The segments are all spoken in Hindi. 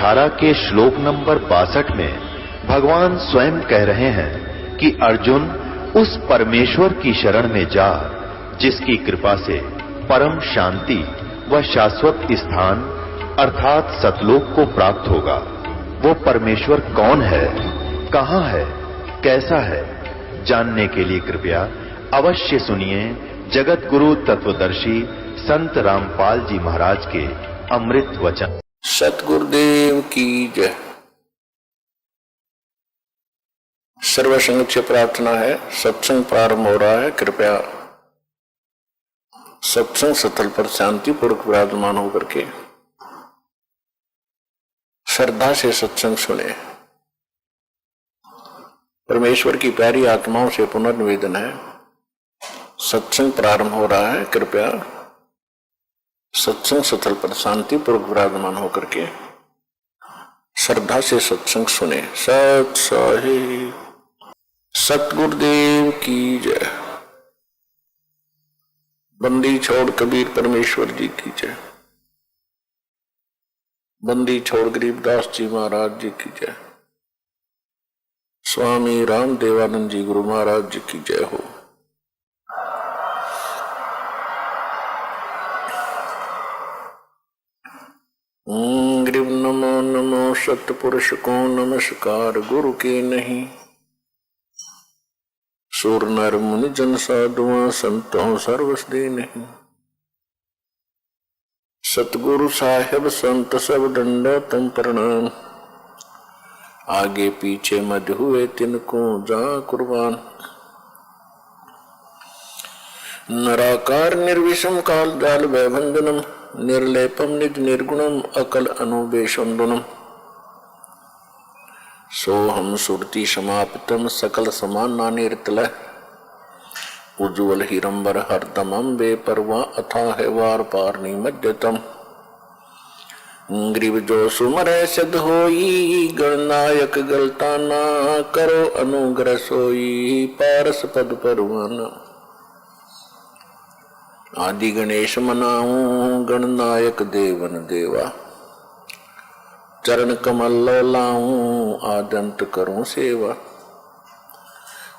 18 के श्लोक नंबर 62 में भगवान स्वयं कह रहे हैं कि अर्जुन उस परमेश्वर की शरण में जा जिसकी कृपा से परम शांति व शाश्वत स्थान अर्थात सतलोक को प्राप्त होगा। वो परमेश्वर कौन है, कहां है, कैसा है, जानने के लिए कृपया अवश्य सुनिए जगत गुरु तत्वदर्शी संत रामपाल जी महाराज के अमृत वचन। सतगुरुदेव की जय। सर्वसंग से प्रार्थना है, सत्संग प्रारंभ हो रहा है। कृपया सत्संग स्थल पर शांति पूर्वक विराजमान होकर के श्रद्धा से सत्संग सुने। परमेश्वर की प्यारी आत्माओं से पुनर्निवेदन है, सत्संग प्रारंभ हो रहा है। कृपया सत्संग स्थल पर शांति पूर्वक विराजमान होकर के श्रद्धा से सत्संग सुने। सत साहिब सतगुरुदेव की जय। बंदी छोड़ कबीर परमेश्वर जी की जय। बंदी छोड़ गरीबदास जी महाराज जी की जय। स्वामी राम देवानंद जी गुरु महाराज जी की जय हो। ग्रीव नमो नमो सतपुरुष को नमस्कार। गुरु के नहीं सुर नर मुनि जन साधुआ संतों सर्वस दे नहीं। सतगुरु साहेब संत सब दंडा तुम प्रणाम। आगे पीछे मत हुए तिनको जा कुर्बान। नराकार निर्विषम काल जाल वैभंजनम निर्लेपम निज निर्गुणम अकल अनुबेशंदनम। सोहम सुरति समापितम सकल समाना निर्तल। उज्ज्वल हिरंबर हरदमम बेपरवा अथाह वार पार निमज्जतम। ग्रीव जो सुमर सिद्ध होई गणनायक गलताना। करो अनुग्रह सोई पारस पद परवाना। आदि गणेश मनाऊं गणनायक देवन देवा। चरण कमल लाऊं आदंत करूं सेवा।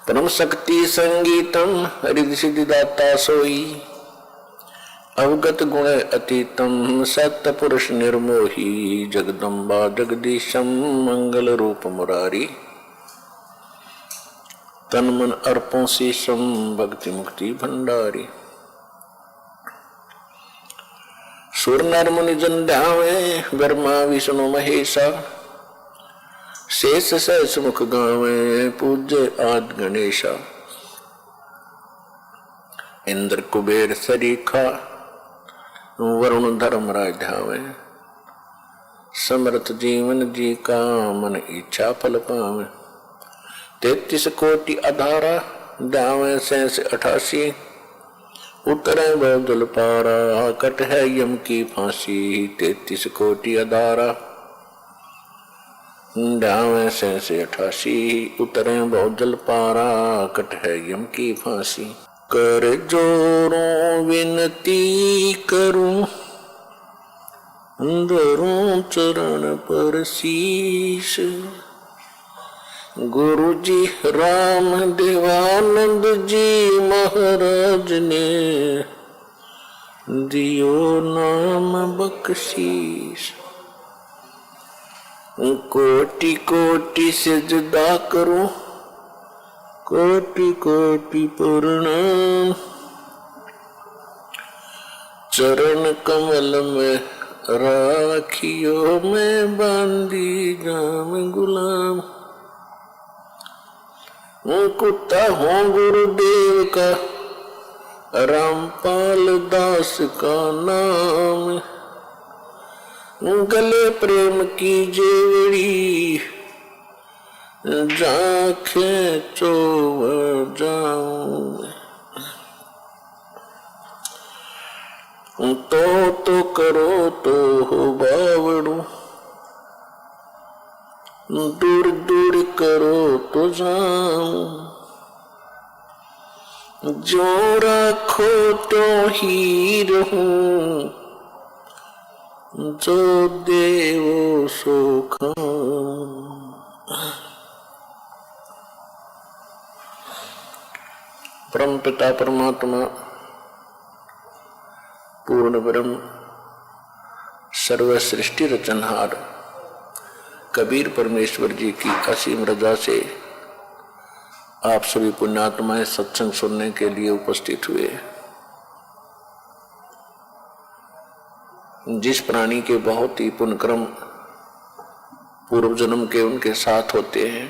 परम शक्ति संगीतम हृदय सिद्धि दाता सोई। अवगत गुण अतीतम सत्य पुरुष निर्मोही। जगदम्बा जगदीशम मंगल रूप मुरारी। तन मन अर्पों शीशम भक्ति मुक्ति भंडारी। सुर नर मुनि जन ध्यावे ब्रह्मा विष्णु महेशा। शेष सहस मुख गावे पूज्य आद गणेशा। इंद्र कुबेर सरीखा वरुण धर्मराज ध्यावे। समर्थ जीवन जी का मन इच्छा फल पावे। 33 कोटि अधारा ध्यावे 88। उतरे बहुदल पारा कट है यम की फांसी। 33 कोटि अधारा ध्यावे 88। उतरे बहुदल पारा कट है यम की फांसी। कर जोरों विनती करूं धरूं चरण पर शीश। गुरु जी राम देवानंद जी महाराज ने दियो नाम बख्शीश। कोटि कोटि सिजदा करूं कोटि कोटि प्रणाम। चरण कमल में राखियो मैं बांधी जाम गुलाम। कुत्ता हूँ गुरुदेव का रामपाल दास का नाम। गले प्रेम की जेवड़ी जाखे चोव जाऊं। तो करो तो हो बावड़ू। दूर दूर करो तो जाऊं। जो राखो तो ही रहूं। जो देवो सो खाऊं। परम पिता परमात्मा पूर्ण ब्रह्म सर्व सृष्टि रचनहार कबीर परमेश्वर जी की असीम रजा से आप सभी पुण्यात्माएं सत्संग सुनने के लिए उपस्थित हुए। जिस प्राणी के बहुत ही पुण्यक्रम पूर्व जन्म के उनके साथ होते हैं,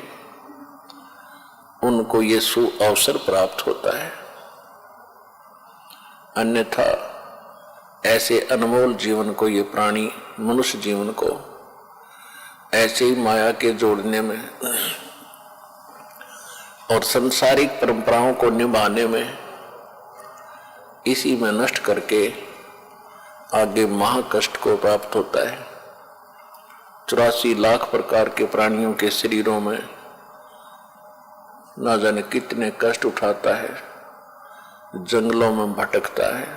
उनको ये सु अवसर प्राप्त होता है। अन्यथा ऐसे अनमोल जीवन को ये प्राणी मनुष्य जीवन को ऐसे ही माया के जोड़ने में और सांसारिक परंपराओं को निभाने में इसी में नष्ट करके आगे महाकष्ट को प्राप्त होता है। 84 लाख प्रकार के प्राणियों के शरीरों में ना जाने कितने कष्ट उठाता है, जंगलों में भटकता है,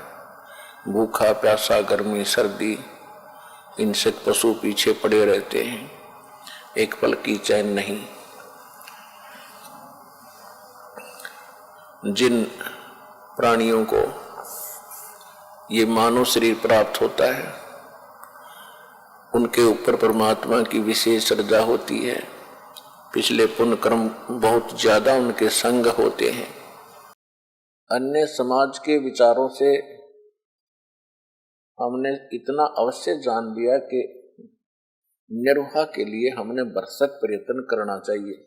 भूखा प्यासा गर्मी सर्दी इनसे पशु पीछे पड़े रहते हैं, एक पल की चैन नहीं। जिन प्राणियों को ये मानव शरीर प्राप्त होता है, उनके ऊपर परमात्मा की विशेष श्रद्धा होती है। पिछले पुण्य कर्म बहुत ज्यादा उनके संग होते हैं। अन्य समाज के विचारों से हमने इतना अवश्य जान लिया कि निर्वाह के लिए हमने भरसक प्रयत्न करना चाहिए।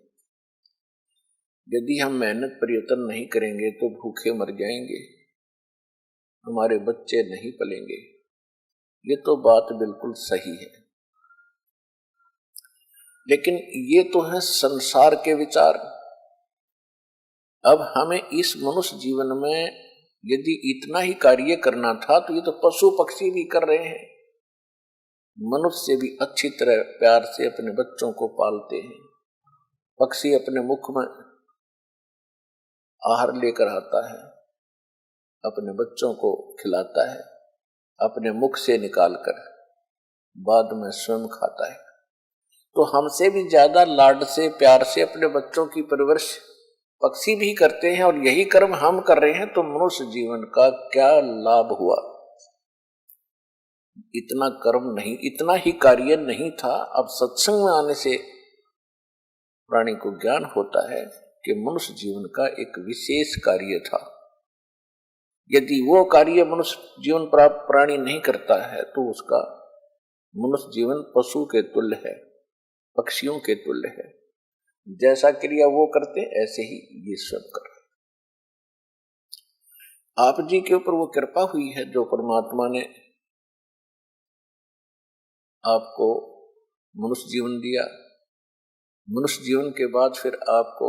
यदि हम मेहनत प्रयत्न नहीं करेंगे तो भूखे मर जाएंगे, हमारे बच्चे नहीं पलेंगे। ये तो बात बिल्कुल सही है, लेकिन ये तो है संसार के विचार। अब हमें इस मनुष्य जीवन में यदि इतना ही कार्य करना था तो ये तो पशु पक्षी भी कर रहे हैं। मनुष्य भी अच्छी तरह प्यार से अपने बच्चों को पालते हैं। पक्षी अपने मुख में आहार लेकर आता है, अपने बच्चों को खिलाता है, अपने मुख से निकालकर बाद में स्वयं खाता है। तो हमसे भी ज्यादा लाड से प्यार से अपने बच्चों की परवरिश पक्षी भी करते हैं, और यही कर्म हम कर रहे हैं। तो मनुष्य जीवन का क्या लाभ हुआ? इतना कर्म नहीं, इतना ही कार्य नहीं था। अब सत्संग में आने से प्राणी को ज्ञान होता है कि मनुष्य जीवन का एक विशेष कार्य था। यदि वो कार्य मनुष्य जीवन प्राप्त प्राणी नहीं करता है तो उसका मनुष्य जीवन पशु के तुल्य है, पक्षियों के तुल्य है। जैसा क्रिया वो करते ऐसे ही ये सब कर रहे। आप जी के ऊपर वो कृपा हुई है जो परमात्मा ने आपको मनुष्य जीवन दिया। मनुष्य जीवन के बाद फिर आपको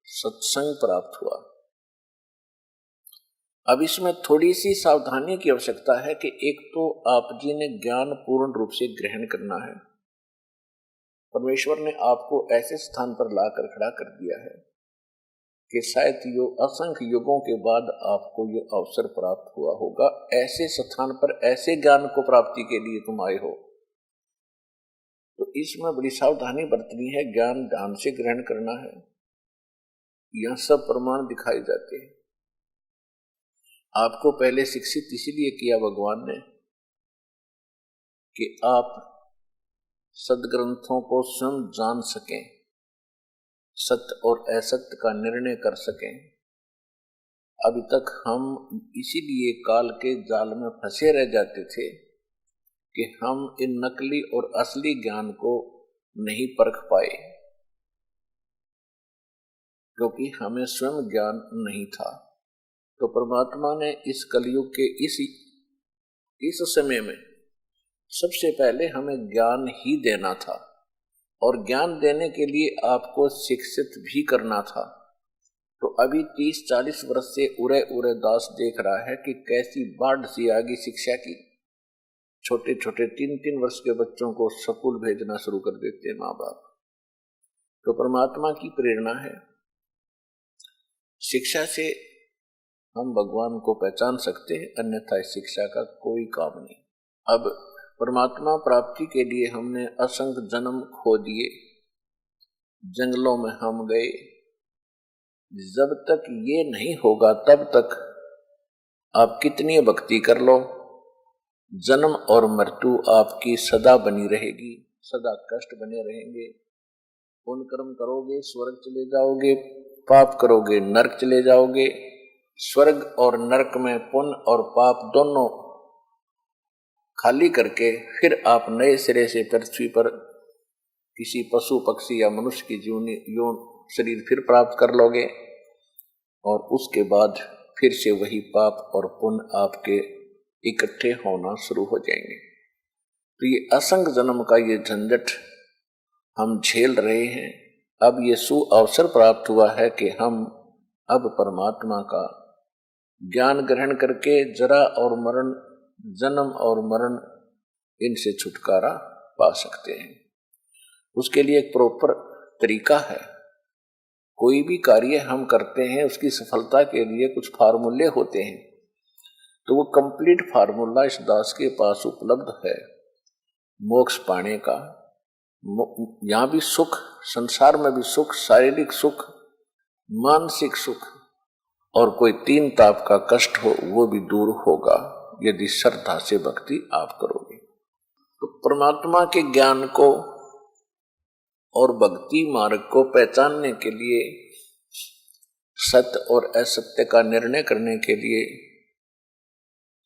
सत्संग प्राप्त हुआ। अब इसमें थोड़ी सी सावधानी की आवश्यकता है कि एक तो आप जी ने ज्ञान पूर्ण रूप से ग्रहण करना है। परमेश्वर ने आपको ऐसे स्थान पर लाकर खड़ा कर दिया है कि शायद असंख्य युगों के बाद आपको ये अवसर प्राप्त हुआ होगा। ऐसे स्थान पर ऐसे ज्ञान को प्राप्ति के लिए तुम आए हो, तो इसमें बड़ी सावधानी बरतनी है। ज्ञान ध्यान से ग्रहण करना है। यह सब प्रमाण दिखाई जाते हैं। आपको पहले शिक्षित इसीलिए किया भगवान ने कि आप सदग्रंथों को स्वयं जान सकें, सत्य और असत्य का निर्णय कर सकें। अभी तक हम इसीलिए काल के जाल में फंसे रह जाते थे कि हम इन नकली और असली ज्ञान को नहीं परख पाए, क्योंकि हमें स्वयं ज्ञान नहीं था। तो परमात्मा ने इस कलयुग के इस समय में सबसे पहले हमें ज्ञान ही देना था, और ज्ञान देने के लिए आपको शिक्षित भी करना था। तो अभी 30-40 वर्ष से उरे दास देख रहा है कि कैसी बाढ़ सी आ गई शिक्षा की। छोटे छोटे 3-3 वर्ष के बच्चों को स्कूल भेजना शुरू कर देते हैं माँ बाप। तो परमात्मा की प्रेरणा है। शिक्षा से हम भगवान को पहचान सकते हैं, अन्यथा इस शिक्षा का कोई काम नहीं। अब परमात्मा प्राप्ति के लिए हमने असंख्य जन्म खो दिए, जंगलों में हम गए। जब तक ये नहीं होगा तब तक आप कितनी भक्ति कर लो, जन्म और मृत्यु आपकी सदा बनी रहेगी, सदा कष्ट बने रहेंगे। पुण्य कर्म करोगे स्वर्ग चले जाओगे, पाप करोगे नरक चले जाओगे। स्वर्ग और नरक में पुण्य और पाप दोनों खाली करके फिर आप नए सिरे से पृथ्वी पर किसी पशु पक्षी या मनुष्य की यौन शरीर फिर प्राप्त कर लोगे, और उसके बाद फिर से वही पाप और पुण्य आपके इकट्ठे होना शुरू हो जाएंगे। तो ये असंख्य जन्म का ये झंझट हम झेल रहे हैं। अब ये सुअवसर प्राप्त हुआ है कि हम अब परमात्मा का ज्ञान ग्रहण करके जरा और मरण, जन्म और मरण, इनसे छुटकारा पा सकते हैं। उसके लिए एक प्रॉपर तरीका है। कोई भी कार्य हम करते हैं उसकी सफलता के लिए कुछ फार्मूले होते हैं, तो वो कंप्लीट फार्मूला इस दास के पास उपलब्ध है मोक्ष पाने का। यहाँ भी सुख, संसार में भी सुख, शारीरिक सुख, मानसिक सुख और कोई तीन ताप का कष्ट हो वो भी दूर होगा यदि श्रद्धा से भक्ति आप करोगे। तो परमात्मा के ज्ञान को और भक्ति मार्ग को पहचानने के लिए, सत्य और असत्य का निर्णय करने के लिए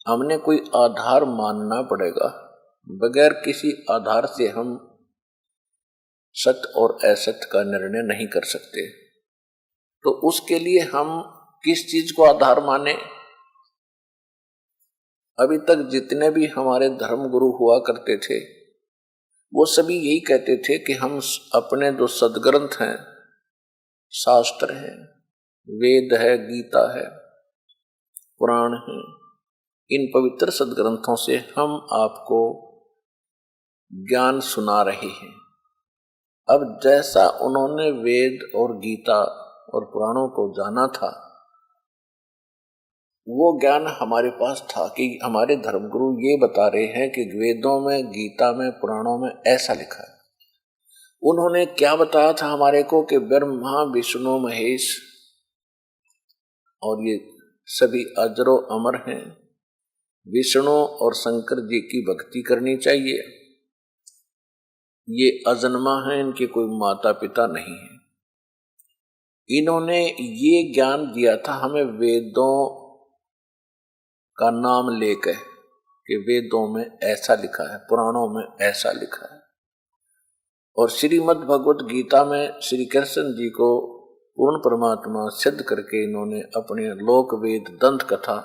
हमने कोई आधार मानना पड़ेगा। बगैर किसी आधार से हम सत्य और असत्य का निर्णय नहीं कर सकते। तो उसके लिए हम किस चीज को आधार माने? अभी तक जितने भी हमारे धर्म गुरु हुआ करते थे वो सभी यही कहते थे कि हम अपने जो सदग्रंथ हैं, शास्त्र हैं, वेद है, गीता है, पुराण है, इन पवित्र सदग्रंथों से हम आपको ज्ञान सुना रहे हैं। अब जैसा उन्होंने वेद और गीता और पुराणों को जाना था वो ज्ञान हमारे पास था कि हमारे धर्मगुरु ये बता रहे हैं कि वेदों में, गीता में, पुराणों में ऐसा लिखा है। उन्होंने क्या बताया था हमारे को कि ब्रह्मा विष्णु महेश और ये सभी अजरो अमर हैं, विष्णु और शंकर जी की भक्ति करनी चाहिए, ये अजन्मा है, इनके कोई माता पिता नहीं है। इन्होंने ये ज्ञान दिया था हमें वेदों का नाम लेकर कि वेदों में ऐसा लिखा है, पुराणों में ऐसा लिखा है। और श्रीमद् भगवत गीता में श्री कृष्ण जी को पूर्ण परमात्मा सिद्ध करके इन्होंने अपने लोक वेद दंत कथा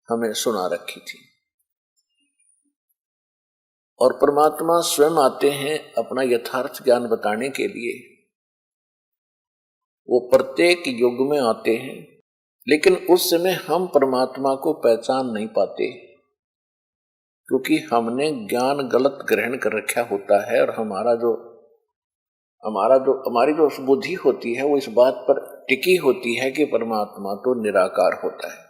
हमें सुना रखी थी। और परमात्मा स्वयं आते हैं अपना यथार्थ ज्ञान बताने के लिए। वो प्रत्येक युग में आते हैं, लेकिन उस समय हम परमात्मा को पहचान नहीं पाते क्योंकि हमने ज्ञान गलत ग्रहण कर रखा होता है। और हमारी जो बुद्धि होती है वो इस बात पर टिकी होती है कि परमात्मा तो निराकार होता है।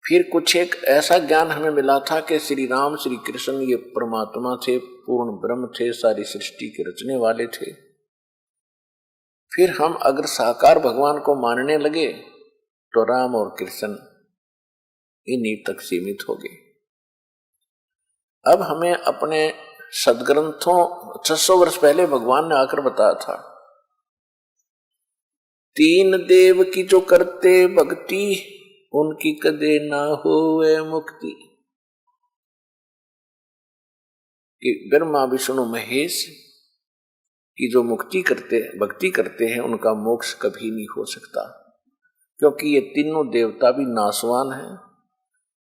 फिर कुछ एक ऐसा ज्ञान हमें मिला था कि श्री राम श्री कृष्ण ये परमात्मा थे, पूर्ण ब्रह्म थे, सारी सृष्टि के रचने वाले थे। फिर हम अगर साकार भगवान को मानने लगे तो राम और कृष्ण इन्हीं तक सीमित हो गए। अब हमें अपने सदग्रंथों 600 वर्ष पहले भगवान ने आकर बताया था, तीन देव की जो करते भक्ति उनकी कदे ना होवे मुक्ति। कि ब्रह्मा विष्णु महेश की जो भक्ति करते हैं उनका मोक्ष कभी नहीं हो सकता, क्योंकि ये तीनों देवता भी नाशवान हैं।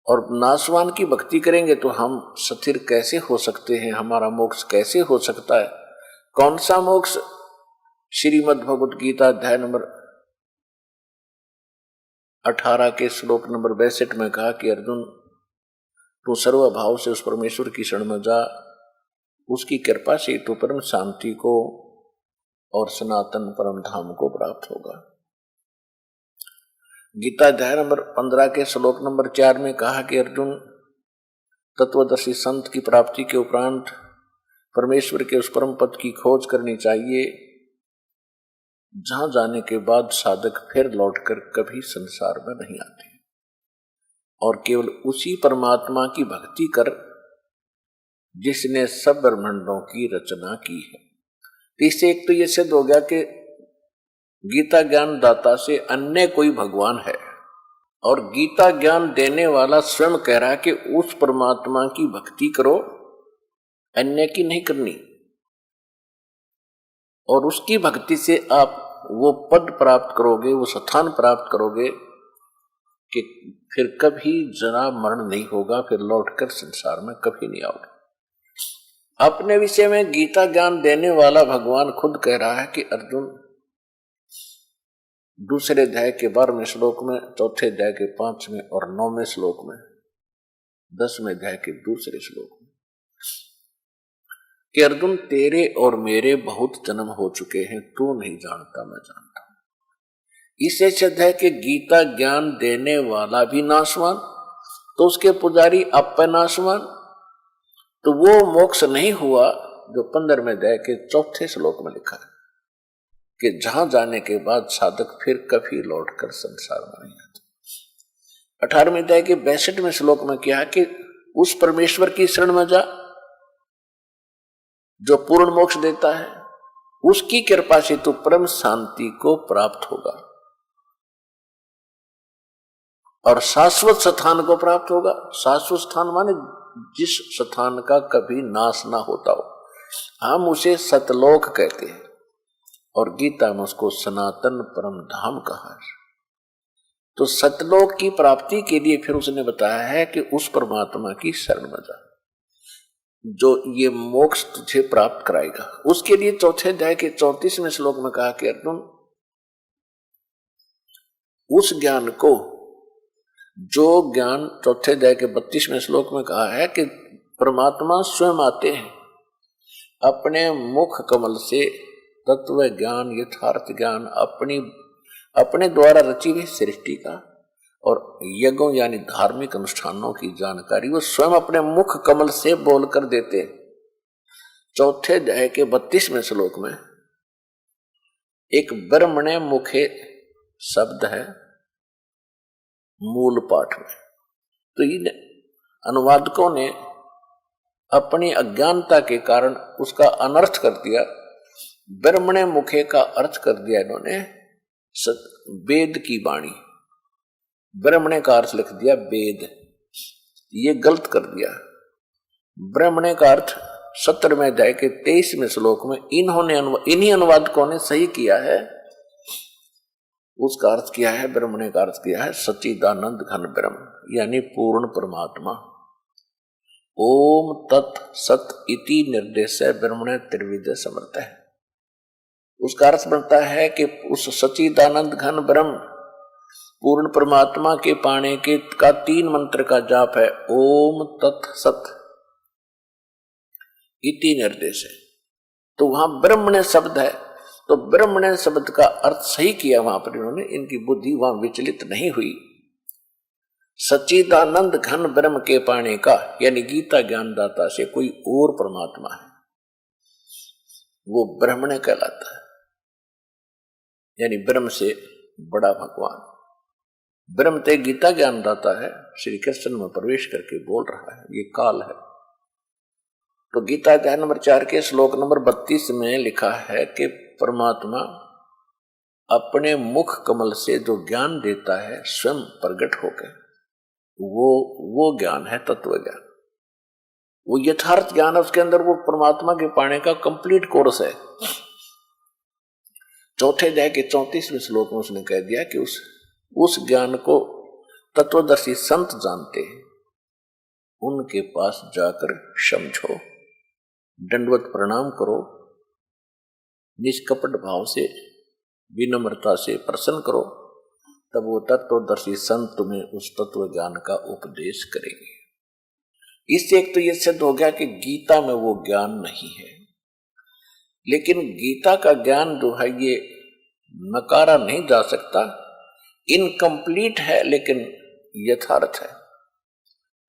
और नाशवान की भक्ति करेंगे तो हम स्थिर कैसे हो सकते हैं, हमारा मोक्ष कैसे हो सकता है? कौन सा मोक्ष? श्रीमद् भगवत गीता अध्याय नंबर 18 के श्लोक नंबर 62 में कहा कि अर्जुन तू सर्वभाव से उस परमेश्वर की शरण में जा, उसकी कृपा से तू परम शांति को और सनातन परम धाम को प्राप्त होगा। गीता अध्याय नंबर 15 के श्लोक नंबर 4 में कहा कि अर्जुन तत्वदर्शी संत की प्राप्ति के उपरांत परमेश्वर के उस परम पद की खोज करनी चाहिए, जहां जाने के बाद साधक फिर लौटकर कभी संसार में नहीं आते और केवल उसी परमात्मा की भक्ति कर जिसने सब ब्रह्मांडों की रचना की है। इससे एक तो यह सिद्ध हो गया कि गीता ज्ञान दाता से अन्य कोई भगवान है, और गीता ज्ञान देने वाला स्वयं कह रहा है कि उस परमात्मा की भक्ति करो, अन्य की नहीं करनी, और उसकी भक्ति से आप वो पद प्राप्त करोगे, वो स्थान प्राप्त करोगे कि फिर कभी जरा मरण नहीं होगा, फिर लौटकर संसार में कभी नहीं आओगे। अपने विषय में गीता ज्ञान देने वाला भगवान खुद कह रहा है कि अर्जुन, दूसरे अध्याय के 12वें श्लोक में, चौथे अध्याय के 5वें और 9वें श्लोक में, 10वें अध्याय के दूसरे श्लोक में, कि अर्जुन तेरे और मेरे बहुत जन्म हो चुके हैं, तू नहीं जानता मैं जानता हूं। इससे सिद्ध है कि गीता ज्ञान देने वाला भी नाशवान, तो उसके पुजारी आप नाशवान, तो वो मोक्ष नहीं हुआ जो 15वें अध्याय के 4थे श्लोक में लिखा है कि जहां जाने के बाद साधक फिर कभी लौटकर संसार में नहीं आता। 18वें अध्याय के 62वें श्लोक में क्या है कि उस परमेश्वर की शरण में जा जो पूर्ण मोक्ष देता है, उसकी कृपा से तू परम शांति को प्राप्त होगा और शाश्वत स्थान को प्राप्त होगा। शाश्वत स्थान माने जिस स्थान का कभी नाश ना होता हो, हम उसे सतलोक कहते हैं और गीता में उसको सनातन परम धाम कहा है। तो सतलोक की प्राप्ति के लिए फिर उसने बताया है कि उस परमात्मा की शरण में जा जो ये मोक्ष तुझे प्राप्त कराएगा। उसके लिए चौथे अध्याय के 34वें श्लोक में कहा कि अर्जुन, उस ज्ञान को, जो ज्ञान चौथे अध्याय के 32वें श्लोक में कहा है कि परमात्मा स्वयं आते हैं अपने मुख कमल से तत्व ज्ञान, यथार्थ ज्ञान, अपने द्वारा रची हुई सृष्टि का और यज्ञों यानी धार्मिक अनुष्ठानों की जानकारी वो स्वयं अपने मुख कमल से बोलकर देते। चौथे अध्याय के 32वें श्लोक में एक ब्रह्मणे मुखे शब्द है मूल पाठ में, तो इन अनुवादकों ने अपनी अज्ञानता के कारण उसका अनर्थ कर दिया। ब्रह्मणे मुखे का अर्थ कर दिया इन्होंने वेद की वाणी, ब्रह्मणे का अर्थ लिख दिया वेद, ये गलत कर दिया। ब्रह्मणे का अर्थ 17वें अध्याय के 23वें श्लोक में इन्हीं अनुवादकों ने सही किया है, उसका अर्थ किया है, ब्रह्मणे का अर्थ किया है सच्चिदानंद घन ब्रह्म यानी पूर्ण परमात्मा। ओम तत् सत इति निर्देश ब्रह्मणे त्रिविध समर्थ है। उसका अर्थ बनता है कि उस सच्चिदानंद घन ब्रह्म पूर्ण परमात्मा के पाने के का 3 मंत्र का जाप है ओम तत् सत इति निर्देश है। तो वहां ब्रह्मणे शब्द है, तो ब्रह्मणे शब्द का अर्थ सही किया वहां पर इन्होंने, इनकी बुद्धि वहां विचलित नहीं हुई। सच्चिदानंद घन ब्रह्म के पाने का यानी गीता ज्ञानदाता से कोई और परमात्मा है, वो ब्रह्मणे कहलाता है, यानी ब्रह्म से बड़ा भगवान। ब्रह्म ते गीता ज्ञानदाता है, श्री कृष्ण में प्रवेश करके बोल रहा है, ये काल है। तो गीता अध्याय नंबर 4 के श्लोक नंबर 32 में लिखा है कि परमात्मा अपने मुख कमल से जो ज्ञान देता है स्वयं प्रकट होकर, वो ज्ञान है तत्व ज्ञान, वो यथार्थ ज्ञान है। उसके अंदर वो परमात्मा के पाने का कंप्लीट कोर्स है। चौथे अध्याय के 34वें श्लोक में उसने कह दिया कि उस ज्ञान को तत्वदर्शी संत जानते हैं, उनके पास जाकर समझो, दंडवत प्रणाम करो, निष्कपट भाव से विनम्रता से प्रसन्न करो, तब वो तत्वदर्शी संत तुम्हें उस तत्व ज्ञान का उपदेश करेंगे। इससे एक तो यह सिद्ध हो गया कि गीता में वो ज्ञान नहीं है, लेकिन गीता का ज्ञान जो है ये नकारा नहीं जा सकता, इनकम्प्लीट है लेकिन यथार्थ है,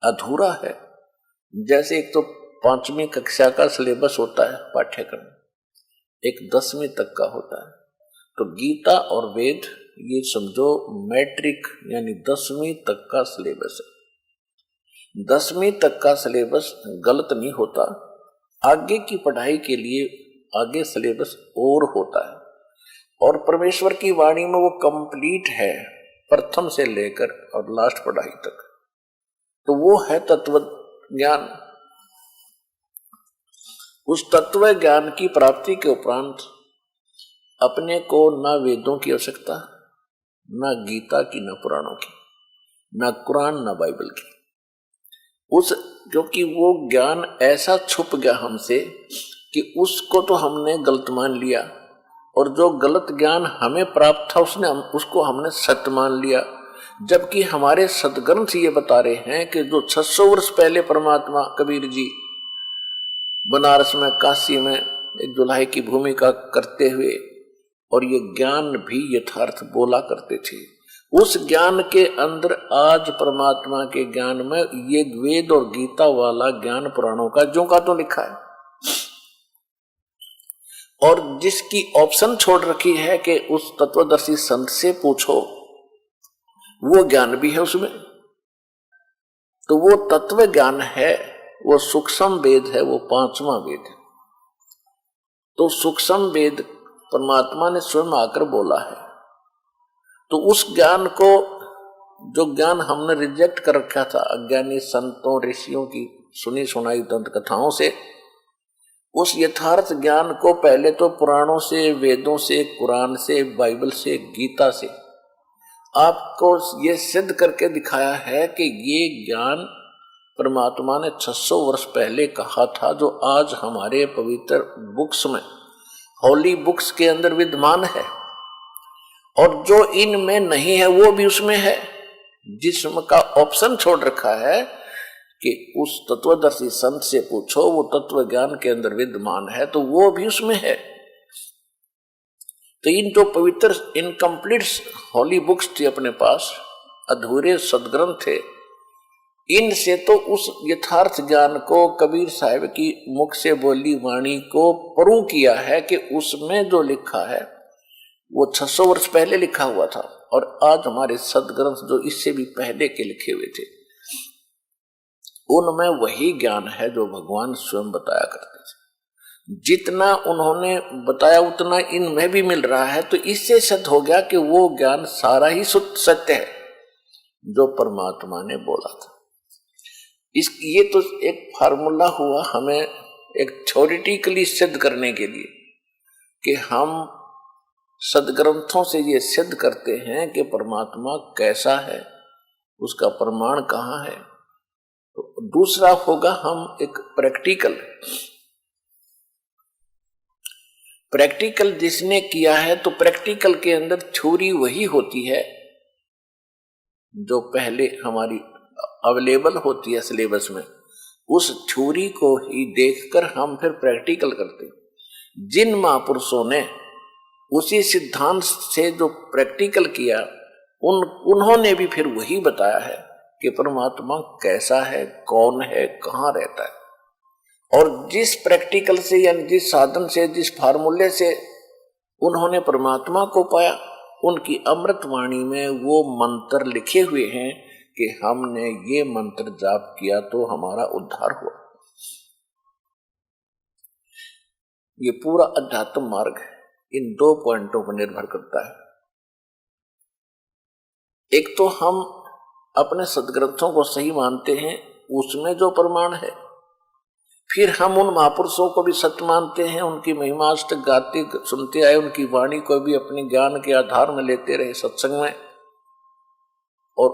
अधूरा है, जैसे एक तो 5वीं कक्षा का सिलेबस होता है पाठ्यक्रम, एक 10वीं तक का होता है। तो गीता और वेद ये समझो मैट्रिक यानी 10वीं तक का सिलेबस है। 10वीं तक का सिलेबस गलत नहीं होता, आगे की पढ़ाई के लिए आगे सिलेबस और होता है। और परमेश्वर की वाणी में वो कंप्लीट है प्रथम से लेकर और लास्ट पढ़ाई तक। तो वो है तत्व ज्ञान। उस तत्व ज्ञान की प्राप्ति के उपरांत अपने को न वेदों की आवश्यकता, न गीता की, न पुराणों की, न कुरान, न बाइबल की। क्योंकि वो ज्ञान ऐसा छुप गया हमसे कि उसको तो हमने गलत मान लिया, और जो गलत ज्ञान हमें प्राप्त था उसको हमने सत्य मान लिया। जबकि हमारे सदग्रंथ ये बता रहे हैं कि जो 600 वर्ष पहले परमात्मा कबीर जी बनारस में, काशी में एक दुल्हे की भूमिका करते हुए और ये ज्ञान भी यथार्थ बोला करते थे, उस ज्ञान के अंदर आज परमात्मा के ज्ञान में ये वेद और गीता वाला ज्ञान पुराणों का ज्यों का तो लिखा है। और जिसकी ऑप्शन छोड़ रखी है कि उस तत्वदर्शी संत से पूछो, वो ज्ञान भी है उसमें। तो वो तत्व ज्ञान है, वो सूक्ष्म वेद है, वो 5वां वेद है। तो सूक्ष्म वेद परमात्मा ने स्वयं आकर बोला है। तो उस ज्ञान को, जो ज्ञान हमने रिजेक्ट कर रखा था अज्ञानी संतों ऋषियों की सुनी सुनाई दंत कथाओं से, उस यथार्थ ज्ञान को पहले तो पुराणों से, वेदों से, कुरान से, बाइबल से, गीता से आपको ये सिद्ध करके दिखाया है कि ये ज्ञान परमात्मा ने 600 वर्ष पहले कहा था, जो आज हमारे पवित्र बुक्स में, होली बुक्स के अंदर विद्यमान है। और जो इनमें नहीं है वो भी उसमें है, जिसम का ऑप्शन छोड़ रखा है कि उस तत्वदर्शी संत से पूछो, वो तत्व ज्ञान के अंदर विद्यमान है, तो वो भी उसमें है। तो इन जो पवित्र इनकम्प्लीट होली बुक्स थी अपने पास, अधूरे सदग्रंथ थे, इनसे तो उस यथार्थ ज्ञान को कबीर साहिब की मुख से बोली वाणी को प्रूव किया है कि उसमें जो लिखा है वो 600 वर्ष पहले लिखा हुआ था। और आज हमारे सदग्रंथ जो इससे भी पहले के लिखे हुए थे, उनमें वही ज्ञान है जो भगवान स्वयं बताया करते थे। जितना उन्होंने बताया उतना इनमें भी मिल रहा है। तो इससे सिद्ध हो गया कि वो ज्ञान सारा ही शुद्ध सत्य है जो परमात्मा ने बोला था। ये तो एक फार्मूला हुआ हमें एक थ्योरेटिकली सिद्ध करने के लिए कि हम सदग्रंथों से ये सिद्ध करते हैं कि परमात्मा कैसा है, उसका प्रमाण कहाँ है। तो दूसरा होगा हम एक प्रैक्टिकल जिसने किया है। तो प्रैक्टिकल के अंदर थ्योरी वही होती है जो पहले हमारी अवेलेबल होती है सिलेबस में, उस थ्योरी को ही देखकर हम फिर प्रैक्टिकल करते हैं। जिन महापुरुषों ने उसी सिद्धांत से जो प्रैक्टिकल किया, उन्होंने भी फिर वही बताया है कि परमात्मा कैसा है, कौन है, कहाँ रहता है। और जिस प्रैक्टिकल से यानी जिस साधन से, जिस फार्मूले से उन्होंने परमात्मा को पाया, उनकी अमृत वाणी में वो मंत्र लिखे हुए हैं कि हमने ये मंत्र जाप किया तो हमारा उद्धार हुआ। ये पूरा अध्यात्म मार्ग है, इन 2 पॉइंटों पर निर्भर करता है। एक तो हम अपने सदग्रंथों को सही मानते हैं, उसमें जो प्रमाण है, फिर हम उन महापुरुषों को भी सत्य मानते हैं, उनकी महिमा आज तक गाते सुनते आए, उनकी वाणी को भी अपने ज्ञान के आधार में लेते रहे सत्संग में। और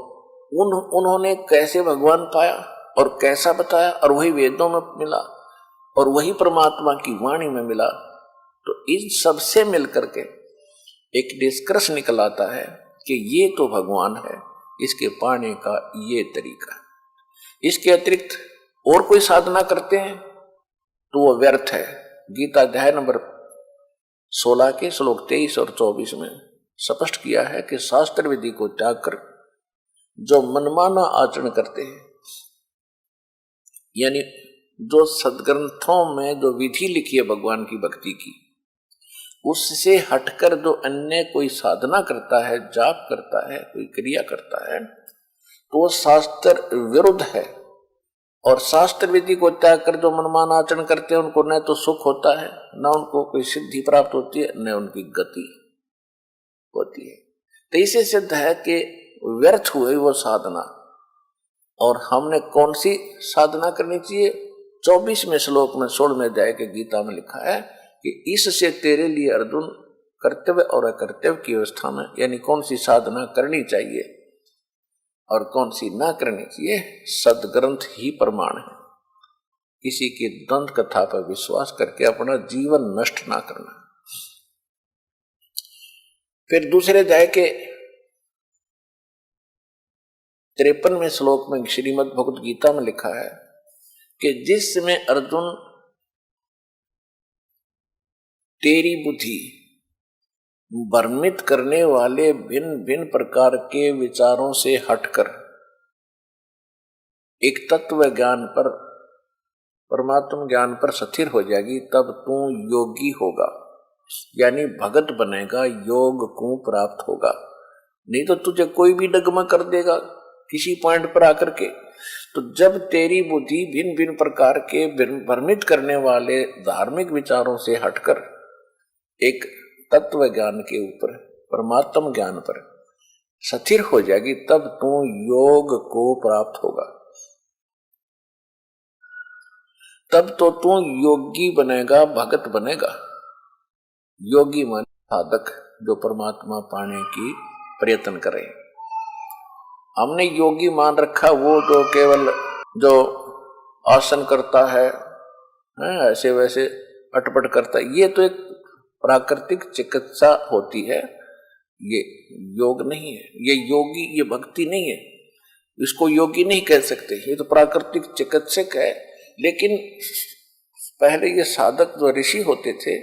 उन्होंने कैसे भगवान पाया और कैसा बताया, और वही वेदों में मिला और वही परमात्मा की वाणी में मिला। तो इन सब से मिलकर के एक निष्कर्ष निकल आता है कि ये तो भगवान है, इसके पाने का ये तरीका। इसके अतिरिक्त और कोई साधना करते हैं तो वो व्यर्थ है। गीता अध्याय नंबर 16 के श्लोक 23 और 24 में स्पष्ट किया है कि शास्त्र विधि को त्याग कर जो मनमाना आचरण करते हैं, यानी जो सदग्रंथों में जो विधि लिखी है भगवान की भक्ति की, उससे हटकर जो अन्य कोई साधना करता है, जाप करता है, कोई क्रिया करता है, तो वो शास्त्र विरुद्ध है। और शास्त्र विधि को त्याग कर जो मनमान आचरण करते हैं, उनको न तो सुख होता है, न उनको कोई सिद्धि प्राप्त होती है, न उनकी गति होती है। तो इसे सिद्ध है कि व्यर्थ हुए वो साधना। और हमने कौन सी साधना करनी चाहिए? 24वें श्लोक में 16वें अध्याय के गीता में लिखा है कि इससे तेरे लिए अर्जुन कर्तव्य और अकर्तव्य की अवस्था में, यानी कौन सी साधना करनी चाहिए और कौन सी ना करनी चाहिए, सदग्रंथ ही प्रमाण है। किसी की दंत कथा पर विश्वास करके अपना जीवन नष्ट ना करना। फिर दूसरे अध्याय के 53वें श्लोक में श्रीमद् भगवद गीता में लिखा है कि जिसमें अर्जुन तेरी बुद्धि भ्रमित करने वाले भिन्न भिन्न प्रकार के विचारों से हटकर एक तत्व ज्ञान पर, परमात्म ज्ञान पर स्थिर हो जाएगी, तब तू योगी होगा, यानी भगत बनेगा, योग को प्राप्त होगा। नहीं तो तुझे कोई भी डगमा कर देगा किसी पॉइंट पर आकर के। तो जब तेरी बुद्धि भिन्न भिन्न प्रकार के भ्रमित करने वाले धार्मिक विचारों से हटकर एक तत्व ज्ञान के ऊपर, परमात्म ज्ञान पर स्थिर हो जाएगी, तब तू योग को प्राप्त होगा। तब तो तू योगी बनेगा, भगत बनेगा। योगी मान साधक जो परमात्मा पाने की प्रयत्न करे। हमने योगी मान रखा वो जो केवल जो आसन करता है, ऐसे वैसे अटपट करता है। ये तो एक प्राकृतिक चिकित्सा होती है, ये योग नहीं है। ये योगी, ये भक्ति नहीं है, इसको योगी नहीं कह सकते। ये तो प्राकृतिक चिकित्सक है। लेकिन पहले ये साधक जो ऋषि होते थे,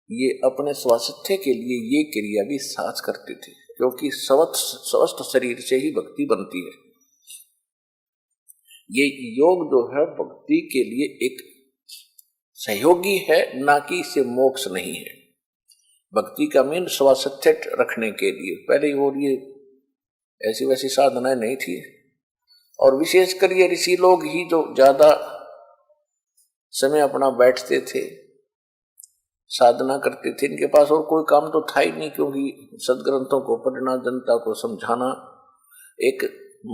ये अपने स्वास्थ्य के लिए ये क्रिया भी साथ करते थे, क्योंकि स्वस्थ शरीर से ही भक्ति बनती है। ये योग जो है भक्ति के लिए एक सहयोगी है, ना कि इसे मोक्ष नहीं है। भक्ति का मीन स्वास्थ्य रखने के लिए पहले और ये ऐसी वैसी साधनाएं नहीं थी। और विशेषकर ये ऋषि लोग ही जो ज्यादा समय अपना बैठते थे, साधना करते थे। इनके पास और कोई काम तो था ही नहीं, क्योंकि सदग्रंथों को पढ़ना, जनता को समझाना। एक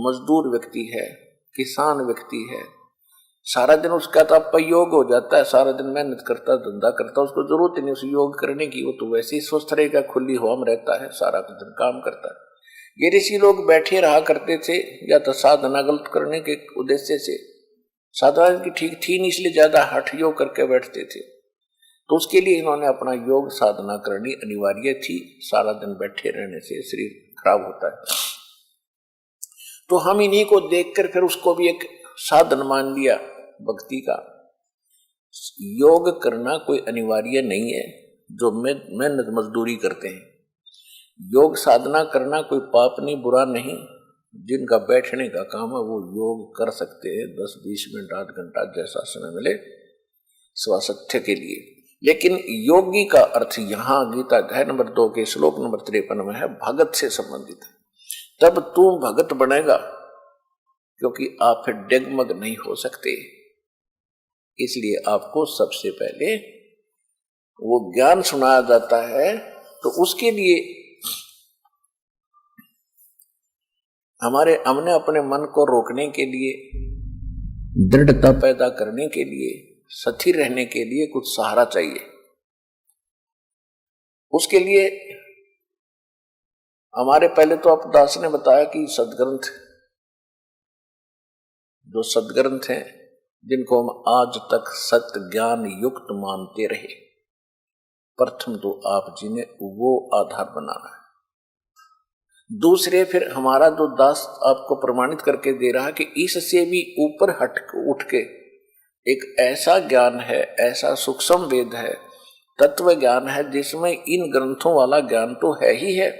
मजदूर व्यक्ति है, किसान व्यक्ति है, सारा दिन उसका तो अपयोग हो जाता है, सारा दिन मेहनत करता, धंधा करता, उसको जरूरत ही नहीं उस योग करने की। वो तो वैसे ही स्वस्थ रहेगा, खुली हवा में रहता है, सारा दिन काम करता है। ये ऋषि लोग बैठे रहा करते थे, या तो साधना गलत करने के उद्देश्य से, साधना की ठीक थी नहीं इसलिए ज्यादा हठ योग करके बैठते थे। तो उसके लिए इन्होंने अपना योग साधना करनी अनिवार्य थी। सारा दिन बैठे रहने से शरीर खराब होता है। तो हम इन्हीं को देखकर फिर उसको भी एक साधन मान लिया भक्ति का। योग करना कोई अनिवार्य नहीं है जो मेहनत मजदूरी करते हैं। योग साधना करना कोई पाप नहीं, बुरा नहीं। जिनका बैठने का काम है वो योग कर सकते हैं, 10-20 मिनट, आध घंटा, जैसा समय मिले स्वास्थ्य के लिए। लेकिन योगी का अर्थ यहाँ गीता अध्याय नंबर 2 के श्लोक नंबर 53 में है, भगत से संबंधित है। तब तू भगत बनेगा, क्योंकि आप फिर डगमग नहीं हो सकते। इसलिए आपको सबसे पहले वो ज्ञान सुनाया जाता है। तो उसके लिए हमने अपने मन को रोकने के लिए, दृढ़ता पैदा करने के लिए, स्थिर रहने के लिए कुछ सहारा चाहिए। उसके लिए हमारे पहले तो आप दास ने बताया कि सदग्रंथ, जो सदग्रंथ हैं जिनको हम आज तक सत्य ज्ञान युक्त मानते रहे, प्रथम तो आप जी ने वो आधार बनाना है। दूसरे फिर हमारा जो दास आपको प्रमाणित करके दे रहा है कि इससे भी ऊपर उठ के एक ऐसा ज्ञान है, ऐसा सूक्ष्म वेद है, तत्व ज्ञान है, जिसमें इन ग्रंथों वाला ज्ञान तो है ही है,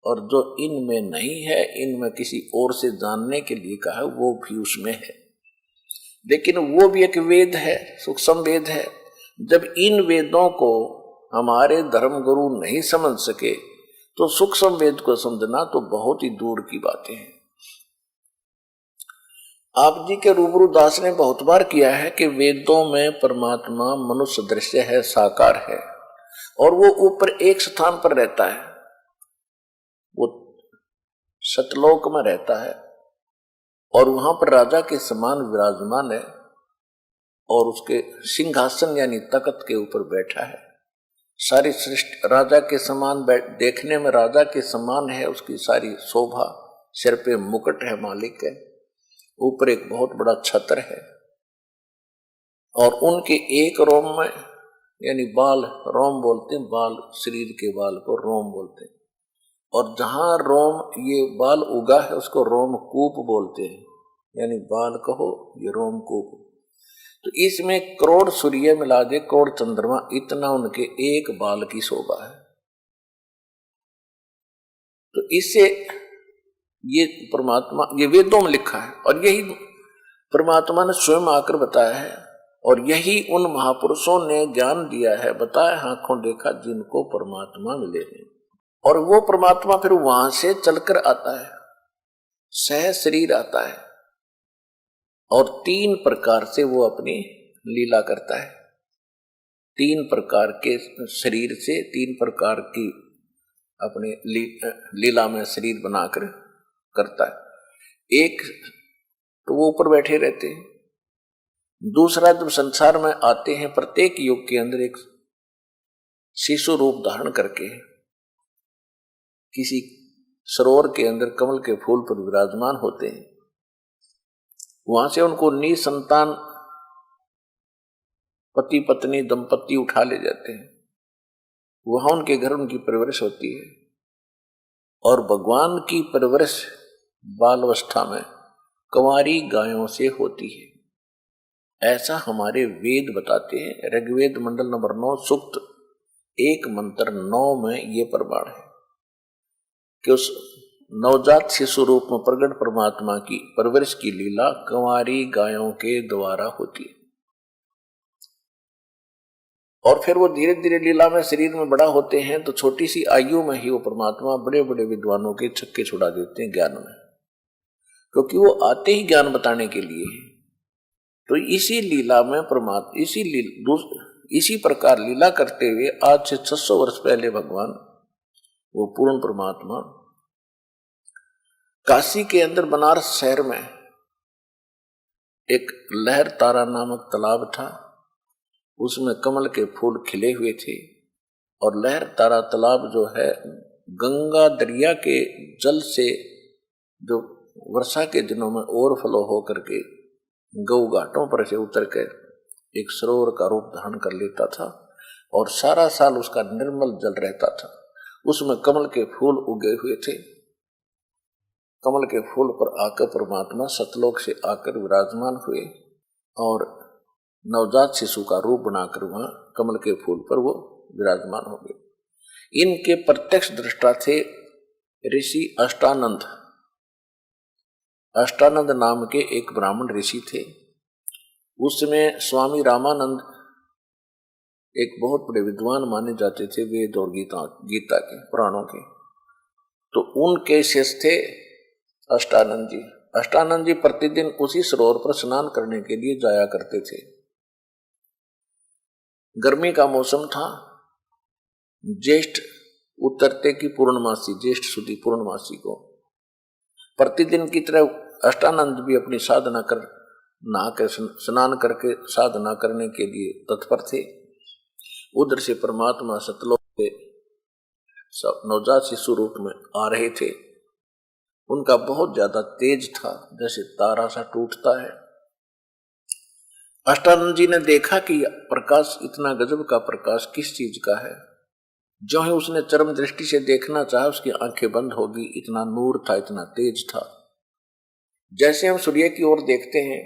और जो इनमें नहीं है, इनमें किसी और से जानने के लिए कहा है, वो भी उसमें है। लेकिन वो भी एक वेद है, सूक्ष्म वेद है। जब इन वेदों को हमारे धर्म गुरु नहीं समझ सके तो सूक्ष्म वेद को समझना तो बहुत ही दूर की बातें हैं। आप जी के रूबरू दास ने बहुत बार किया है कि वेदों में परमात्मा मनुष्य दृश्य है, साकार है, और वो ऊपर एक स्थान पर रहता है, वो सतलोक में रहता है और वहां पर राजा के समान विराजमान है और उसके सिंहासन यानी तख्त के ऊपर बैठा है। सारी सृष्टि राजा के समान देखने में राजा के समान है, उसकी सारी शोभा, सिर पे मुकुट है मालिक है, ऊपर एक बहुत बड़ा छत्र है और उनके एक रोम में यानी बाल, रोम बोलते हैं, बाल शरीर के बाल को रोम बोलते हैं, और जहां रोम ये बाल उगा है उसको रोम कूप बोलते हैं, यानी बाल कहो ये रोम कूप। तो इसमें करोड़ सूर्य मिला दे, करोड़ चंद्रमा, इतना उनके एक बाल की शोभा है। तो इससे ये परमात्मा, ये वेदों में लिखा है और यही परमात्मा ने स्वयं आकर बताया है और यही उन महापुरुषों ने ज्ञान दिया है, बताया आंखों देखा जिनको परमात्मा मिले हैं। और वो परमात्मा फिर वहां से चलकर आता है, सह शरीर आता है और 3 प्रकार से वो अपनी लीला करता है। 3 प्रकार के शरीर से 3 प्रकार की अपने लीला में शरीर बनाकर करता है। एक तो वो ऊपर बैठे रहते हैं, दूसरा जब संसार में आते हैं प्रत्येक युग के अंदर एक शिशु रूप धारण करके किसी सरोवर के अंदर कमल के फूल पर विराजमान होते हैं, वहां से उनको निसंतान पति पत्नी दंपति उठा ले जाते हैं, वहां उनके घर उनकी परवरिश होती है और भगवान की परवरिश बालावस्था में कंवारी गायों से होती है। ऐसा हमारे वेद बताते हैं। ऋग्वेद मंडल नंबर 9 सूक्त 1 मंत्र 9 में ये प्रमाण है कि उस नवजात शिशु रूप में प्रकट परमात्मा की परवरिश की लीला कंवारी गायों के द्वारा होती है और फिर वो धीरे धीरे लीला में शरीर में बड़ा होते हैं तो छोटी सी आयु में ही वो परमात्मा बड़े बड़े विद्वानों के छक्के छुड़ा देते हैं ज्ञान में, क्योंकि वो आते ही ज्ञान बताने के लिए। तो इसी लीला में परमात्मा इसी प्रकार लीला करते हुए आज से 600 वर्ष पहले भगवान वो पूर्ण परमात्मा काशी के अंदर बनारस शहर में एक लहर तारा नामक तालाब था, उसमें कमल के फूल खिले हुए थे और लहर तारा तालाब जो है गंगा दरिया के जल से जो वर्षा के दिनों में ओवरफ्लो हो करके गौ घाटों पर से उतर कर एक सरोवर का रूप धारण कर लेता था और सारा साल उसका निर्मल जल रहता था। उसमें कमल के फूल उगे हुए थे। कमल के फूल पर आकर परमात्मा सतलोक से आकर विराजमान हुए और नवजात शिशु का रूप बनाकर वहां कमल के फूल पर वो विराजमान हो गए। इनके प्रत्यक्ष दृष्टा थे ऋषि अष्टानंद। अष्टानंद नाम के एक ब्राह्मण ऋषि थे। उसमें स्वामी रामानंद एक बहुत बड़े विद्वान माने जाते थे, वेद और गीता के पुराणों के। तो उनके शिष्य थे अष्टानंद जी। अष्टानंद जी प्रतिदिन उसी सरोवर पर स्नान करने के लिए जाया करते थे। गर्मी का मौसम था, ज्येष्ठ उतरते की पूर्णमासी, ज्येष्ठ सुदी पूर्णमासी को प्रतिदिन की तरह अष्टानंद भी अपनी साधना कर नहाकर स्नान करके साधना करने के लिए तत्पर थे। उधर से परमात्मा सतलोक के नवजात शिशु रूप में आ रहे थे। उनका बहुत ज्यादा तेज था, जैसे तारा सा टूटता है। अष्टानंद जी ने देखा कि प्रकाश इतना गजब का प्रकाश किस चीज का है। जो ही उसने चरम दृष्टि से देखना चाहा, उसकी आंखें बंद होगी, इतना नूर था, इतना तेज था। जैसे हम सूर्य की ओर देखते हैं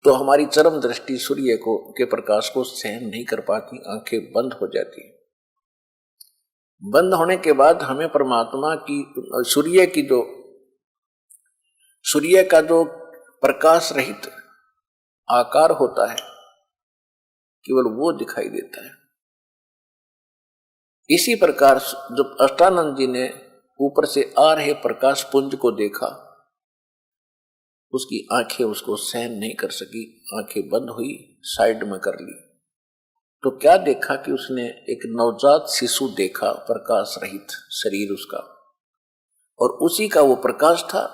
तो हमारी चरम दृष्टि सूर्य के प्रकाश को सहन नहीं कर पाती, आंखें बंद हो जाती। बंद होने के बाद हमें परमात्मा की सूर्य का जो प्रकाश रहित आकार होता है, केवल वो दिखाई देता है। इसी प्रकार जब अष्टानंद जी ने ऊपर से आ रहे प्रकाश पुंज को देखा, उसकी आंखें उसको सहन नहीं कर सकी, आंखें बंद हुई, साइड में कर ली। तो क्या देखा कि उसने एक नवजात शिशु देखा, प्रकाश रहित शरीर उसका, और उसी का वो प्रकाश था।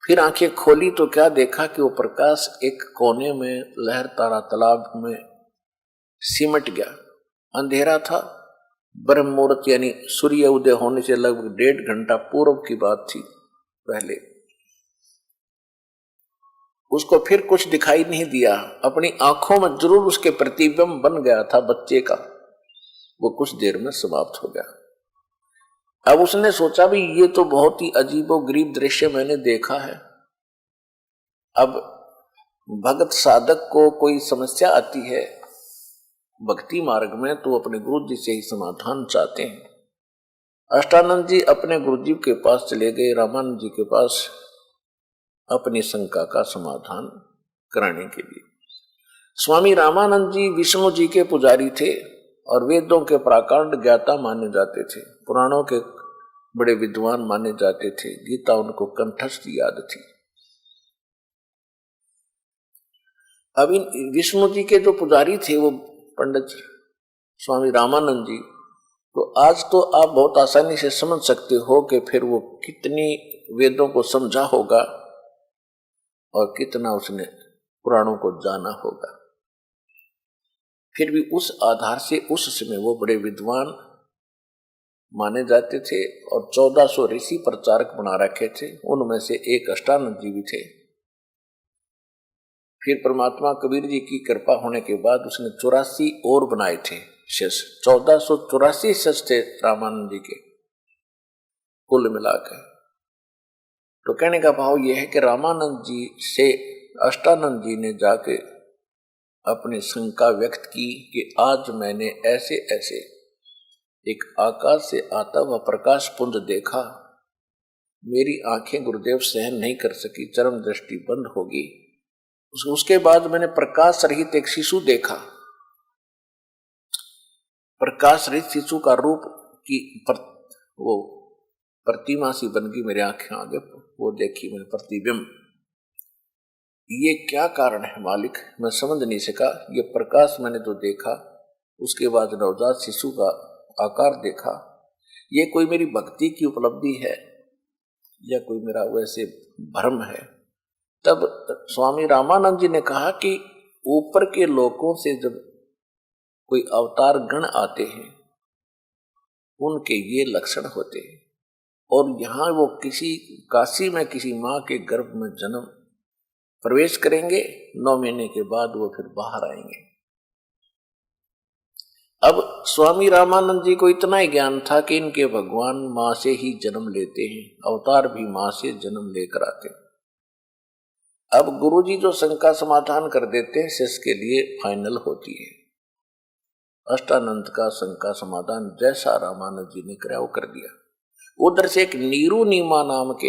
फिर आंखें खोली तो क्या देखा कि वो प्रकाश एक कोने में लहर तारा तालाब में सिमट गया। अंधेरा था, ब्रह्म मुहूर्त यानी सूर्य उदय होने से लगभग 1.5 घंटा पूर्व की बात थी पहले। उसको फिर कुछ दिखाई नहीं दिया, अपनी आंखों में जरूर उसके प्रतिबिंब बन गया था बच्चे का, वो कुछ देर में समाप्त हो गया। अब उसने सोचा भी ये तो बहुत ही अजीबोगरीब दृश्य मैंने देखा है। अब भगत साधक को कोई समस्या आती है भक्ति मार्ग में तो अपने गुरु जी से ही समाधान चाहते हैं। अष्टानंद जी अपने गुरु जी के पास चले गए, रामानंद जी के पास, अपनी शंका का समाधान कराने के लिए। स्वामी रामानंद जी विष्णु जी के पुजारी थे और वेदों के प्राकांड ज्ञाता माने जाते थे, पुराणों के बड़े विद्वान माने जाते थे, गीता उनको कंठस्थ याद थी। अब इन विष्णु जी के जो पुजारी थे वो पंडित स्वामी रामानंद जी, तो आज तो आप बहुत आसानी से समझ सकते हो कि फिर वो कितनी वेदों को समझा होगा और कितना उसने पुराणों को जाना होगा। फिर भी उस आधार से उस समय वो बड़े विद्वान माने जाते थे और 1400 ऋषि प्रचारक बना रखे थे, उनमें से एक अष्टानंद जी भी थे। फिर परमात्मा कबीर जी की कृपा होने के बाद उसने 84 और बनाए थे शिष्य, 1484 शिष्य थे रामानंद जी के कुल मिलाकर। तो कहने का भाव यह है कि रामानंद जी से अष्टानंद जी ने जाके अपनी शंका व्यक्त की कि आज मैंने ऐसे ऐसे एक आकाश से आता हुआ प्रकाश पुंज देखा, मेरी आंखें गुरुदेव सहन नहीं कर सकी, चरम दृष्टि बंद होगी। उसके बाद मैंने प्रकाश रहित एक शिशु देखा, प्रकाश रहित शिशु का रूप की वो प्रतिमा सी बन गई मेरे आंखें आगे, वो देखी मैंने प्रतिबिंब। ये क्या कारण है मालिक, मैं समझ नहीं सका। ये प्रकाश मैंने तो देखा, उसके बाद नवजात शिशु का आकार देखा, ये कोई मेरी भक्ति की उपलब्धि है या कोई मेरा वैसे भ्रम है? तब स्वामी रामानंद जी ने कहा कि ऊपर के लोकों से जब कोई अवतार गण आते हैं उनके ये लक्षण होते हैं, और यहाँ वो किसी काशी में किसी माँ के गर्भ में जन्म प्रवेश करेंगे, 9 महीने के बाद वो फिर बाहर आएंगे। अब स्वामी रामानंद जी को इतना ही ज्ञान था कि इनके भगवान माँ से ही जन्म लेते हैं, अवतार भी माँ से जन्म लेकर आते हैं। अब गुरु जी जो शंका समाधान कर देते हैं शिष्य के लिए फाइनल होती है। अष्टानंद का शंका समाधान जैसा रामानंद जी ने कराया वो कर दिया। उधर से एक नीरू नीमा नाम के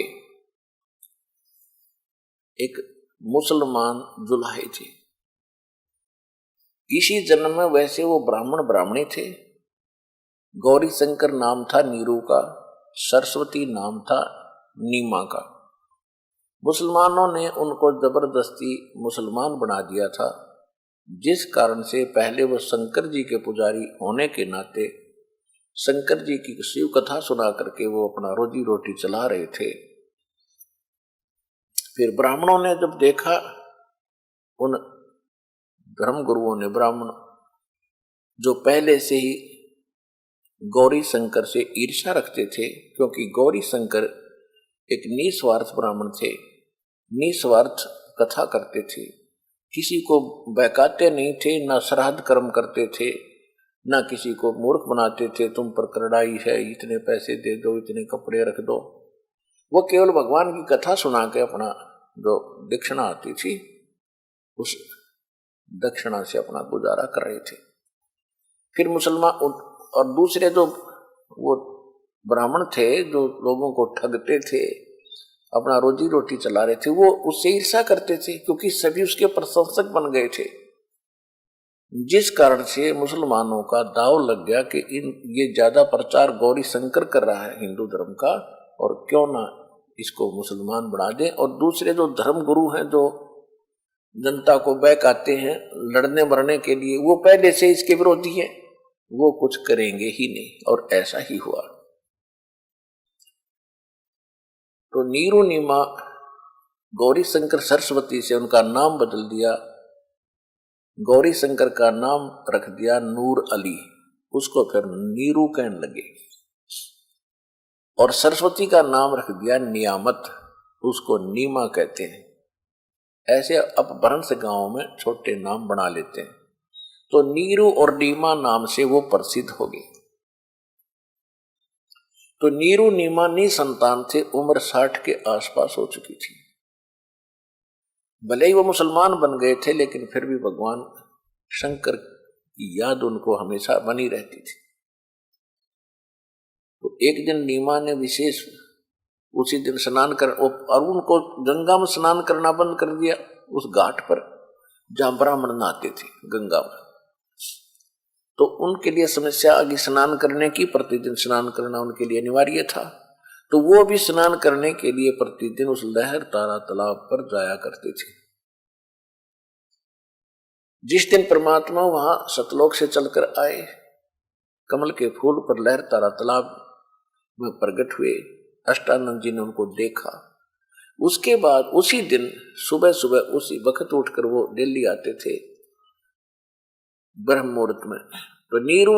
एक मुसलमान जुलाहे थे, इसी जन्म में वैसे वो ब्राह्मणी थे। गौरी शंकर नाम था नीरू का, सरस्वती नाम था नीमा का। मुसलमानों ने उनको जबरदस्ती मुसलमान बना दिया था, जिस कारण से पहले वो शंकर जी के पुजारी होने के नाते शंकर जी की शिव कथा सुना करके वो अपना रोजी रोटी चला रहे थे। फिर ब्राह्मणों ने जब देखा, उन धर्म गुरुओं ने, ब्राह्मण जो पहले से ही गौरी शंकर से ईर्ष्या रखते थे, क्योंकि गौरी शंकर एक निस्वार्थ ब्राह्मण थे, निस्वार्थ कथा करते थे, किसी को बहकाते नहीं थे, ना श्राद्ध कर्म करते थे, ना किसी को मूर्ख बनाते थे, तुम पर करड़ाई है, इतने पैसे दे दो, इतने कपड़े रख दो। वो केवल भगवान की कथा सुना के अपना जो दक्षिणा आती थी उस दक्षिणा से अपना गुजारा कर रहे थे। फिर मुसलमान और दूसरे जो वो ब्राह्मण थे जो लोगों को ठगते थे, अपना रोजी रोटी चला रहे थे, वो उससे ईर्ष्या करते थे क्योंकि सभी उसके प्रशंसक बन गए थे। जिस कारण से मुसलमानों का दाव लग गया कि ये ज्यादा प्रचार गौरी शंकर कर रहा है हिंदू धर्म का, और क्यों ना इसको मुसलमान बना दें। और दूसरे जो धर्म गुरु हैं जो जनता को बहकाते हैं लड़ने मरने के लिए, वो पहले से इसके विरोधी है, वो कुछ करेंगे ही नहीं। और ऐसा ही हुआ। तो नीरू नीमा गौरी शंकर सरस्वती से उनका नाम बदल दिया, गौरी शंकर का नाम रख दिया नूर अली, उसको फिर नीरू कहने लगे। और सरस्वती का नाम रख दिया नियामत, उसको नीमा कहते हैं। ऐसे अपभ्रंश गांव में छोटे नाम बना लेते हैं। तो नीरू और नीमा नाम से वो प्रसिद्ध हो गए। तो नीरू नीमा निसंतान थे, उम्र 60 के आसपास हो चुकी थी। भले ही वो मुसलमान बन गए थे लेकिन फिर भी भगवान शंकर की याद उनको हमेशा बनी रहती थी। तो एक दिन नीमा ने विशेष उसी दिन स्नान कर, और उनको गंगा में स्नान करना बंद कर दिया उस घाट पर जहां ब्राह्मण नहाते थे गंगा में। तो उनके लिए समस्या आ गई स्नान करने की, प्रतिदिन स्नान करना उनके लिए अनिवार्य था। तो वो भी स्नान करने के लिए प्रतिदिन उस लहर तारा तालाब पर जाया करते थे। जिस दिन परमात्मा वहां सतलोक से चलकर आए, कमल के फूल पर लहर तारा तालाब में प्रकट हुए, अष्टानंद जी ने उनको देखा। उसके बाद उसी दिन सुबह सुबह उसी वक्त उठकर वो दिल्ली आते थे ब्रह्म मुहूर्त में। तो नीरू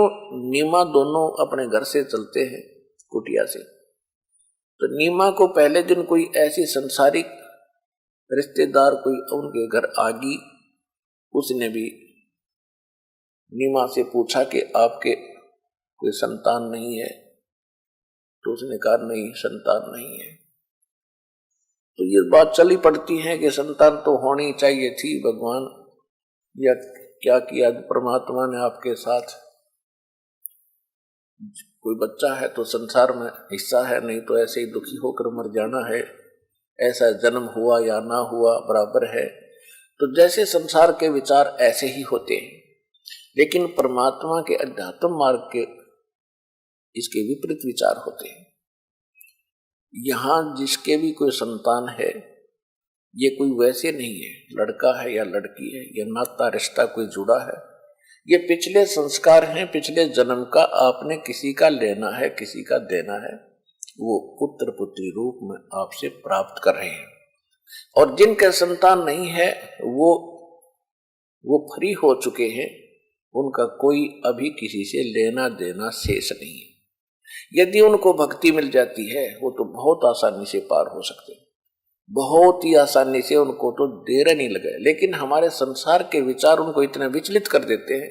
नीमा दोनों अपने घर से चलते हैं कुटिया से। तो नीमा को पहले दिन कोई ऐसी संसारिक रिश्तेदार कोई उनके घर आ गई, उसने भी नीमा से पूछा कि आपके कोई संतान नहीं है? तो उसने कहा नहीं, संतान नहीं है। तो ये बात चली पड़ती है कि संतान तो होनी चाहिए थी, भगवान या क्या किया परमात्मा ने आपके साथ, कोई बच्चा है तो संसार में हिस्सा है, नहीं तो ऐसे ही दुखी होकर मर जाना है, ऐसा जन्म हुआ या ना हुआ बराबर है। तो जैसे संसार के विचार ऐसे ही होते हैं, लेकिन परमात्मा के अध्यात्म मार्ग के इसके विपरीत विचार होते हैं। यहां जिसके भी कोई संतान है, ये कोई वैसे नहीं है लड़का है या लड़की है, यह नाता रिश्ता कोई जुड़ा है, ये पिछले संस्कार हैं, पिछले जन्म का आपने किसी का लेना है, किसी का देना है, वो पुत्र पुत्री रूप में आपसे प्राप्त कर रहे हैं। और जिनके संतान नहीं है वो फ्री हो चुके हैं, उनका कोई अभी किसी से लेना देना शेष नहीं है। यदि उनको भक्ति मिल जाती है वो तो बहुत आसानी से पार हो सकते हैं, बहुत ही आसानी से, उनको तो देर नहीं लगे। लेकिन हमारे संसार के विचार उनको इतने विचलित कर देते हैं,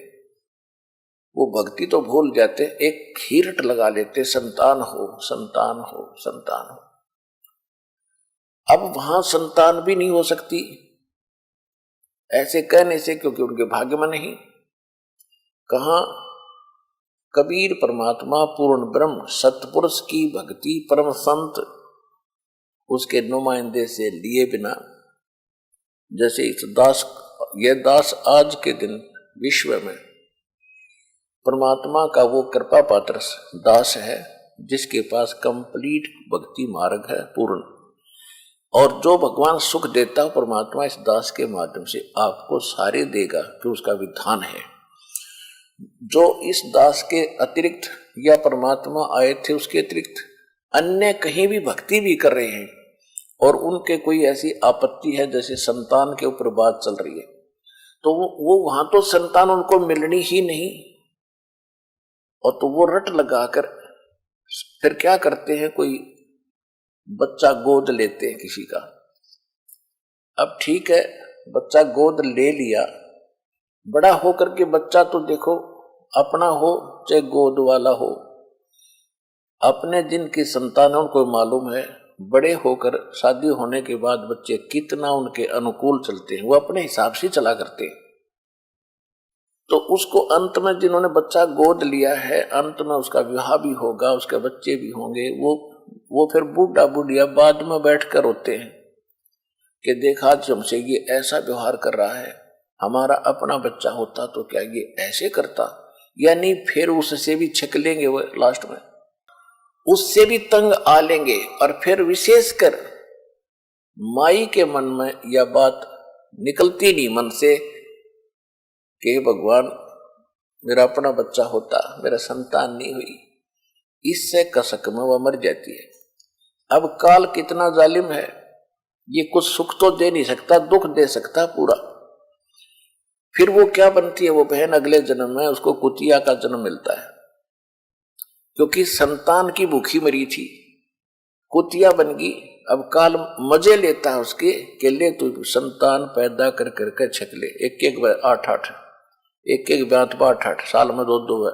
वो भक्ति तो भूल जाते, एक खीरट लगा लेते, संतान हो संतान हो संतान हो। अब वहां संतान भी नहीं हो सकती ऐसे कहने से, क्योंकि उनके भाग्य में नहीं। कहां कबीर परमात्मा पूर्ण ब्रह्म सतपुरुष की भक्ति परम संत उसके नुमाइंदे से लिए बिना, जैसे इस दास, यह दास आज के दिन विश्व में परमात्मा का वो कृपा पात्र दास है जिसके पास कंप्लीट भक्ति मार्ग है पूर्ण, और जो भगवान सुख देता है परमात्मा इस दास के माध्यम से आपको सारे देगा, कि उसका विधान है। जो इस दास के अतिरिक्त या परमात्मा आए थे उसके अतिरिक्त अन्य कहीं भी भक्ति भी कर रहे हैं, और उनके कोई ऐसी आपत्ति है जैसे संतान के ऊपर बात चल रही है, तो वो वहां तो संतान उनको मिलनी ही नहीं, और तो वो रट लगाकर फिर क्या करते हैं, कोई बच्चा गोद लेते हैं किसी का। अब ठीक है, बच्चा गोद ले लिया, बड़ा होकर के बच्चा तो देखो अपना हो चाहे गोद वाला हो, अपने जिनकी संतान है उनको मालूम है, बड़े होकर शादी होने के बाद बच्चे कितना उनके अनुकूल चलते हैं, वो अपने हिसाब से चला करते हैं। तो उसको अंत में जिन्होंने बच्चा गोद लिया है, अंत में उसका विवाह भी होगा, उसके बच्चे भी होंगे, वो फिर बूढ़ा बुढ़िया बाद में बैठकर रोते हैं कि देखा हमसे ये ऐसा व्यवहार कर रहा है, हमारा अपना बच्चा होता तो क्या ये ऐसे करता, यानी फिर उससे भी छिक लेंगे वो, लास्ट में उससे भी तंग आ लेंगे। और फिर विशेषकर माई के मन में यह बात निकलती नहीं मन से कि भगवान मेरा अपना बच्चा होता, मेरा संतान नहीं हुई, इससे कसक में वह मर जाती है। अब काल कितना जालिम है, ये कुछ सुख तो दे नहीं सकता, दुख दे सकता पूरा। फिर वो क्या बनती है वो बहन, अगले जन्म में उसको कुतिया का जन्म मिलता है, क्योंकि संतान की भूखी मरी थी, कुतिया बन गई। अब काल मजे लेता है उसके कि ले तू संतान पैदा कर करके छक ले, एक एक ब्यात 8 साल में 2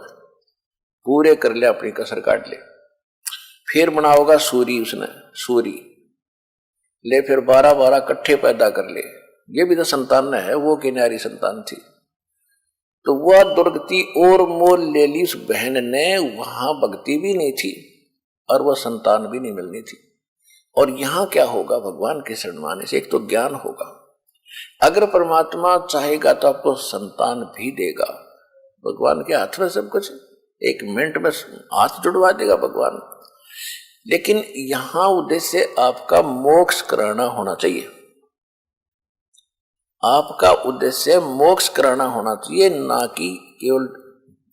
पूरे कर ले, अपनी कसर काट ले। फिर बनाओगा सूरी, उसने सूरी ले, फिर 12 कट्ठे पैदा कर ले, ये भी तो संतान है, वो किनारी संतान थी। तो वह दुर्गति और मोल ले ली उस बहन ने, वहां भक्ति भी नहीं थी और वह संतान भी नहीं मिलनी थी। और यहां क्या होगा, भगवान के शरण में आने से एक तो ज्ञान होगा, अगर परमात्मा चाहेगा तो आपको संतान भी देगा। भगवान के हाथ में सब कुछ, 1 मिनट में हाथ जुड़वा देगा भगवान। लेकिन यहां उद्देश्य आपका मोक्ष कराना होना चाहिए, आपका उद्देश्य मोक्ष कराना होना चाहिए, ना कि केवल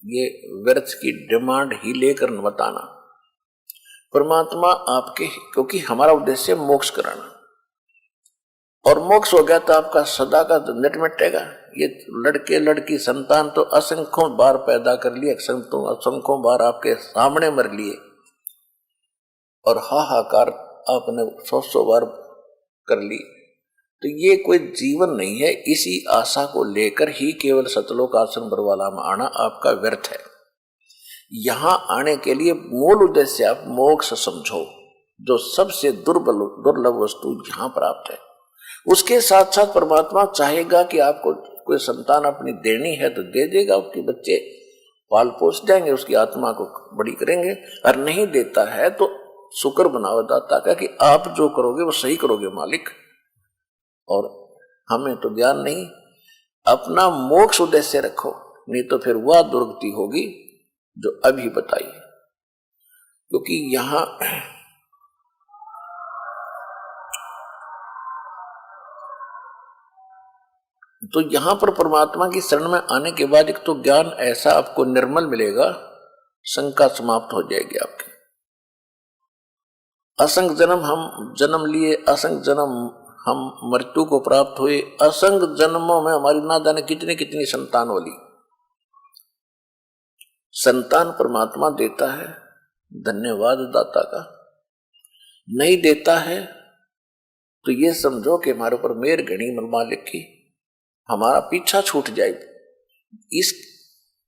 ये व्यर्थ की डिमांड ही लेकर बताना। परमात्मा आपके, क्योंकि हमारा उद्देश्य मोक्ष कराना, और मोक्ष हो गया तो आपका सदा का झंझट मिटेगा। ये लड़के लड़की संतान तो असंख्यों बार पैदा कर लिए, असंख्यों बार आपके सामने मर लिए, और हाहाकार आपने 100 बार कर ली। तो ये कोई जीवन नहीं है। इसी आशा को लेकर ही केवल सतलोक आश्रम बरवाला में आना आपका व्यर्थ है। यहां आने के लिए मूल उद्देश्य आप मोक्ष समझो, जो सबसे दुर्लभ वस्तु यहां प्राप्त है। उसके साथ साथ परमात्मा चाहेगा कि आपको कोई संतान अपनी देनी है तो दे देगा, उसके बच्चे पाल पोस जाएंगे, उसकी आत्मा को बड़ी करेंगे। और नहीं देता है तो शुक्र बनाओ दाता का कि आप जो करोगे वो सही करोगे मालिक। और हमें तो ज्ञान नहीं, अपना मोक्ष उद्देश्य रखो, नहीं तो फिर वह दुर्गति होगी जो अभी बताई। क्योंकि यहां तो यहां पर परमात्मा की शरण में आने के बाद एक तो ज्ञान ऐसा आपको निर्मल मिलेगा, शंका समाप्त हो जाएगी आपकी। असंख्य जन्म हम जन्म लिए, असंख्य जन्म हम मृत्यु को प्राप्त हुए, असंख्य जन्मों में हमारी ना जाने कितनी कितनी संतान होली। संतान परमात्मा देता है, धन्यवाद दाता का। नहीं देता है तो ये समझो कि हमारे ऊपर मेर घड़ी मालिक की, हमारा पीछा छूट जाए।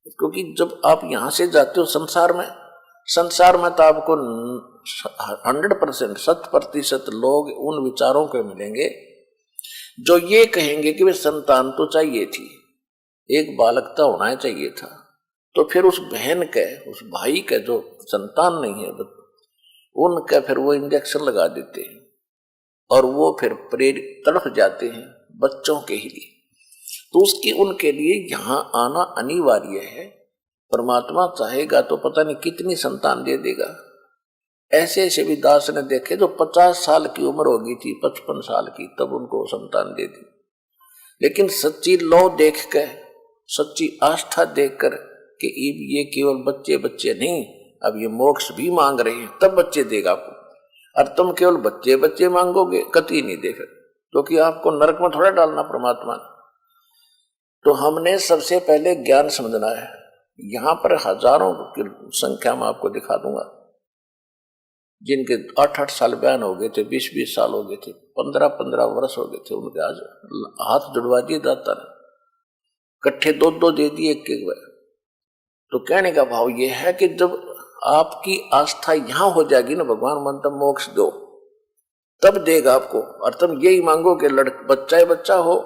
क्योंकि जब आप यहां से जाते हो संसार में तो आपको 100% 100% लोग उन विचारों के मिलेंगे जो ये कहेंगे कि वे संतान तो चाहिए थी, एक बालक तो होना चाहिए था। तो फिर उस बहन के, उस भाई के जो संतान नहीं है, उनका फिर वो इंजेक्शन लगा देते हैं और वो फिर प्रेरित तड़प जाते हैं बच्चों के ही लिए। तो उसकी उनके लिए यहां आना अनिवार्य है। परमात्मा चाहेगा तो पता नहीं कितनी संतान दे देगा। ऐसे ऐसे भी दास ने देखे जो 50 साल की उम्र हो गई थी, 55 साल की, तब उनको संतान दे दी। लेकिन सच्ची लौ देख कर, सच्ची आस्था देखकर कि ये केवल बच्चे नहीं, अब ये मोक्ष भी मांग रहे हैं, तब बच्चे देगा आपको। और तुम केवल बच्चे मांगोगे, कतई नहीं देगा, क्योंकि आपको नरक में थोड़ा डालना परमात्मा ने। तो हमने सबसे पहले ज्ञान समझना है। यहां पर हजारों की संख्या में आपको दिखा दूंगा जिनके 8-8 साल बयान हो गए थे, 20-20 साल हो गए थे, 15-15 वर्ष हो गए थे, उनके आज हाथ जुड़वा दिए दाता ने, इकट्ठे 2-2 दे दिए एक बार। तो कहने का भाव यह है कि जब आपकी आस्था यहां हो जाएगी ना, भगवान मन तब मोक्ष दो, तब देगा आपको। और तुम यही मांगो कि बच्चा हो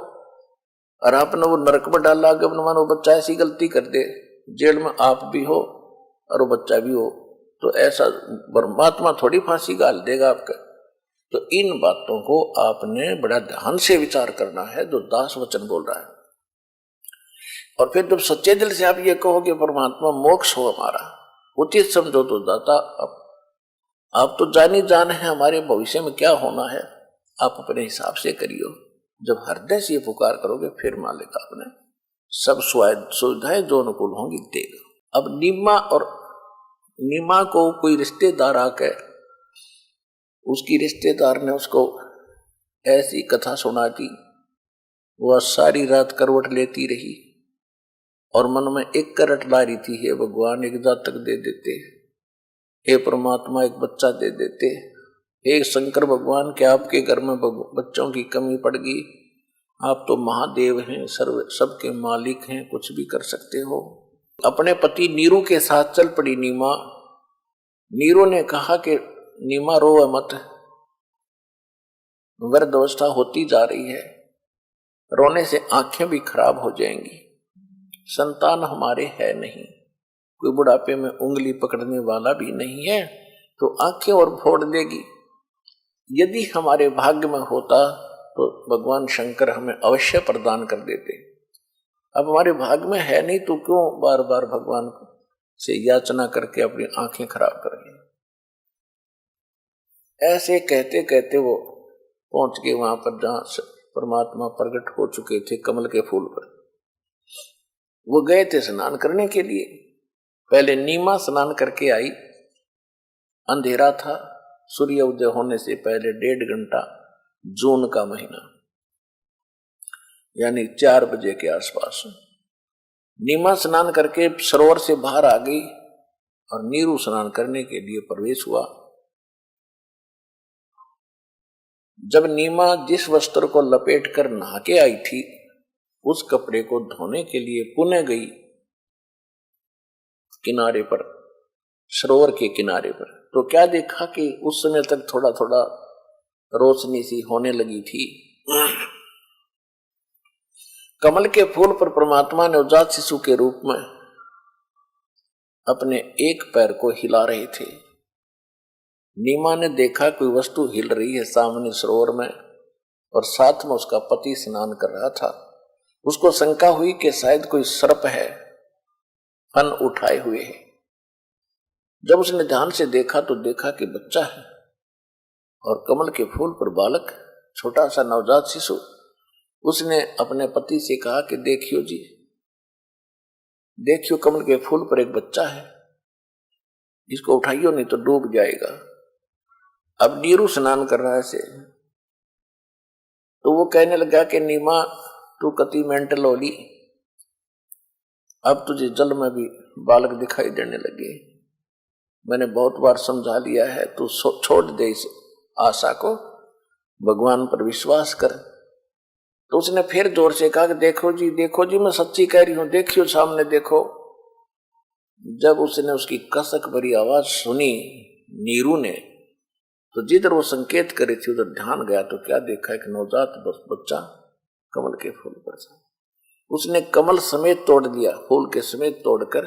और आपने वो नरक में डाला कि अपने मानो बच्चा ऐसी गलती कर दे, जेल में आप भी हो और वो बच्चा भी हो, तो ऐसा परमात्मा थोड़ी फांसी गाल देगा आपका। तो इन बातों को आपने बड़ा ध्यान से विचार करना है जो दास वचन बोल रहा है। और फिर जब सच्चे दिल से आप ये कहो कि परमात्मा मोक्ष हो हमारा, उचित समझो तो दाता आप तो जानी जान है हमारे भविष्य में क्या होना है, आप अपने हिसाब से करियो। जब हृदय से ये पुकार करोगे फिर मालिक आपने सब सुविधाएं जो अनुकूल होंगी देगा। अब नीमा को कोई रिश्तेदार आकर, उसकी रिश्तेदार ने उसको ऐसी कथा सुना दी, वह सारी रात करवट लेती रही और मन में एक करट ला रही थी, हे भगवान एक जातक दे देते, हे परमात्मा एक बच्चा दे देते, हे शंकर भगवान क्या आपके घर में बच्चों की कमी पड़ गई, आप तो महादेव हैं, सबके मालिक हैं, कुछ भी कर सकते हो। अपने पति नीरू के साथ चल पड़ी नीमा। नीरू ने कहा कि नीमा रो मत, वृद्धावस्था होती जा रही है, रोने से आंखें भी खराब हो जाएंगी, संतान हमारे है नहीं, कोई बुढ़ापे में उंगली पकड़ने वाला भी नहीं है, तो आंखें और फोड़ देगी। यदि हमारे भाग्य में होता तो भगवान शंकर हमें अवश्य प्रदान कर देते। अब हमारे भाग्य में है नहीं तो क्यों बार बार भगवान से याचना करके अपनी आंखें खराब करेंगे। ऐसे कहते कहते वो पहुंच गए वहां पर जहां परमात्मा प्रकट हो चुके थे, कमल के फूल पर। वो गए थे स्नान करने के लिए। पहले नीमा स्नान करके आई, अंधेरा था, सूर्य उदय होने से पहले 1.5 घंटा, जून का महीना यानी 4 बजे के आसपास नीमा स्नान करके सरोवर से बाहर आ गई और नीरू स्नान करने के लिए प्रवेश हुआ। जब नीमा जिस वस्त्र को लपेट कर नहा के आई थी, उस कपड़े को धोने के लिए पुनः गई किनारे पर, सरोवर के किनारे पर, तो क्या देखा कि उस समय तक थोड़ा थोड़ा रोशनी सी होने लगी थी। कमल के फूल पर परमात्मा ने नवजात शिशु के रूप में अपने एक पैर को हिला रहे थे। नीमा ने देखा कोई वस्तु हिल रही है सामने सरोवर में, और साथ में उसका पति स्नान कर रहा था। उसको शंका हुई कि शायद कोई सर्प है, फन उठाए हुए है। जब उसने ध्यान से देखा तो देखा कि बच्चा है और कमल के फूल पर बालक, छोटा सा नवजात शिशु। उसने अपने पति से कहा कि देखियो जी, देखियो कमल के फूल पर एक बच्चा है, इसको उठाइयो नहीं तो डूब जाएगा। अब नीरू स्नान कर रहा है से, तो वो कहने लगा कि नीमा तू कति मेंटल होली, अब तुझे जल में भी बालक दिखाई देने लगे। मैंने बहुत बार समझा लिया है, तू छोड़ दे इस आशा को, भगवान पर विश्वास कर। तो उसने फिर जोर से कहा कि देखो जी मैं सच्ची कह रही हूं, देखियो सामने देखो। जब उसने उसकी कसक भरी आवाज सुनी नीरू ने, तो जिधर वो संकेत करे थी उधर ध्यान गया तो क्या देखा, एक नवजात बच्चा कमल के फूल पर था। उसने कमल समेत तोड़ दिया, फूल के समेत तोड़कर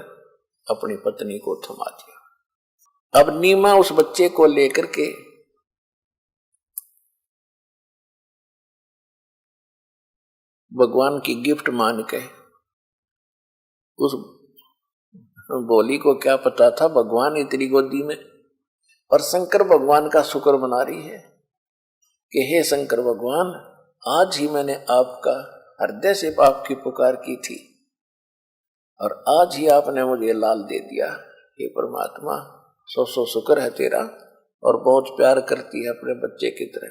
अपनी पत्नी को थमा दिया। अब नीमा उस बच्चे को लेकर के भगवान की गिफ्ट मान के, उस बोली को क्या पता था भगवान इतनी गोदी में, और शंकर भगवान का शुक्र मना रही है कि हे शंकर भगवान, आज ही मैंने आपका हृदय से आपकी पुकार की थी और आज ही आपने मुझे लाल दे दिया। हे परमात्मा, सौ शुक्र है तेरा। और बहुत प्यार करती है अपने बच्चे की तरह,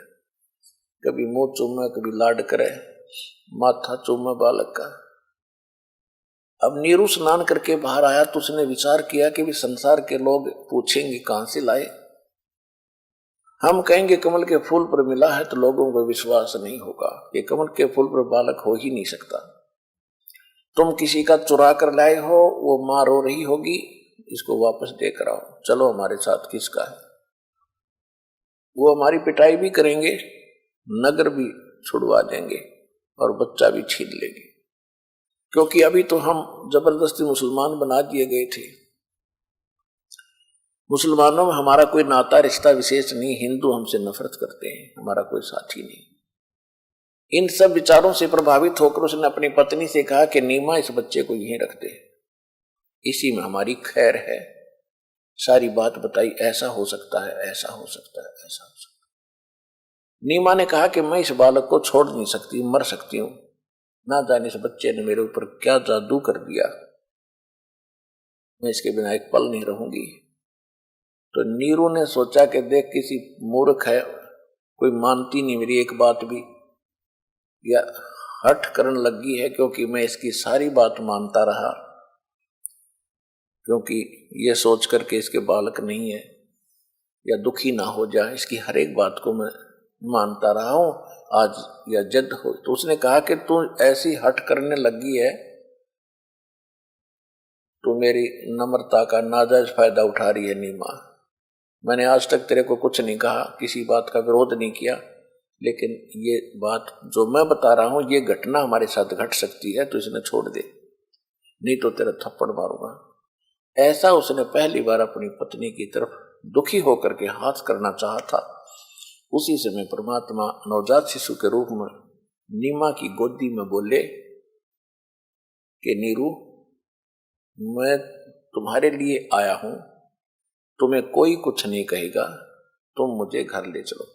कभी मुंह चूमे, कभी लाड करे, माथा चूमे बालक का। अब नीरू स्नान करके बाहर आया तो उसने विचार किया कि भी संसार के लोग पूछेंगे कहां से लाए। हम कहेंगे कमल के फूल पर मिला है तो लोगों को विश्वास नहीं होगा, ये कमल के फूल पर बालक हो ही नहीं सकता। तुम किसी का चुरा कर लाए हो, वो मां रो रही होगी, इसको वापस देकर आओ, चलो हमारे साथ किसका है। वो हमारी पिटाई भी करेंगे, नगर भी छुड़वा देंगे और बच्चा भी छीन लेंगे। क्योंकि अभी तो हम जबरदस्ती मुसलमान बना दिए गए थे। मुसलमानों में हमारा कोई नाता रिश्ता विशेष नहीं, हिंदू हमसे नफरत करते हैं, हमारा कोई साथी नहीं। इन सब विचारों से प्रभावित होकर उसने अपनी पत्नी से कहा कि नीमा इस बच्चे को यहीं रख दे, इसी में हमारी खैर है। सारी बात बताई, ऐसा हो सकता है, ऐसा हो सकता है, ऐसा हो सकता है। नीमा ने कहा कि मैं इस बालक को छोड़ नहीं सकती, मर सकती हूं, ना जाने इस बच्चे ने मेरे ऊपर क्या जादू कर दिया, मैं इसके बिना एक पल नहीं रहूंगी। तो नीरू ने सोचा कि देख किसी मूर्ख है, कोई मानती नहीं मेरी एक बात भी, या हठ करने लगी है, क्योंकि मैं इसकी सारी बात मानता रहा, क्योंकि ये सोच करके इसके बालक नहीं है या दुखी ना हो जाए, इसकी हर एक बात को मैं मानता रहा हूं, आज या जद हो। तो उसने कहा कि तू ऐसी हठ करने लगी है, तू मेरी नम्रता का नाजायज फायदा उठा रही है नीमा। मैंने आज तक तेरे को कुछ नहीं कहा, किसी बात का विरोध नहीं किया, लेकिन ये बात जो मैं बता रहा हूं, ये घटना हमारे साथ घट सकती है, तो इसने छोड़ दे, नहीं तो तेरा थप्पड़ मारूंगा। ऐसा उसने पहली बार अपनी पत्नी की तरफ दुखी होकर के हाथ करना चाहा था। उसी समय परमात्मा नवजात शिशु के रूप में नीमा की गोदी में बोले कि नीरू, मैं तुम्हारे लिए आया हूं, तुम्हें कोई कुछ नहीं कहेगा, तुम मुझे घर ले चलो।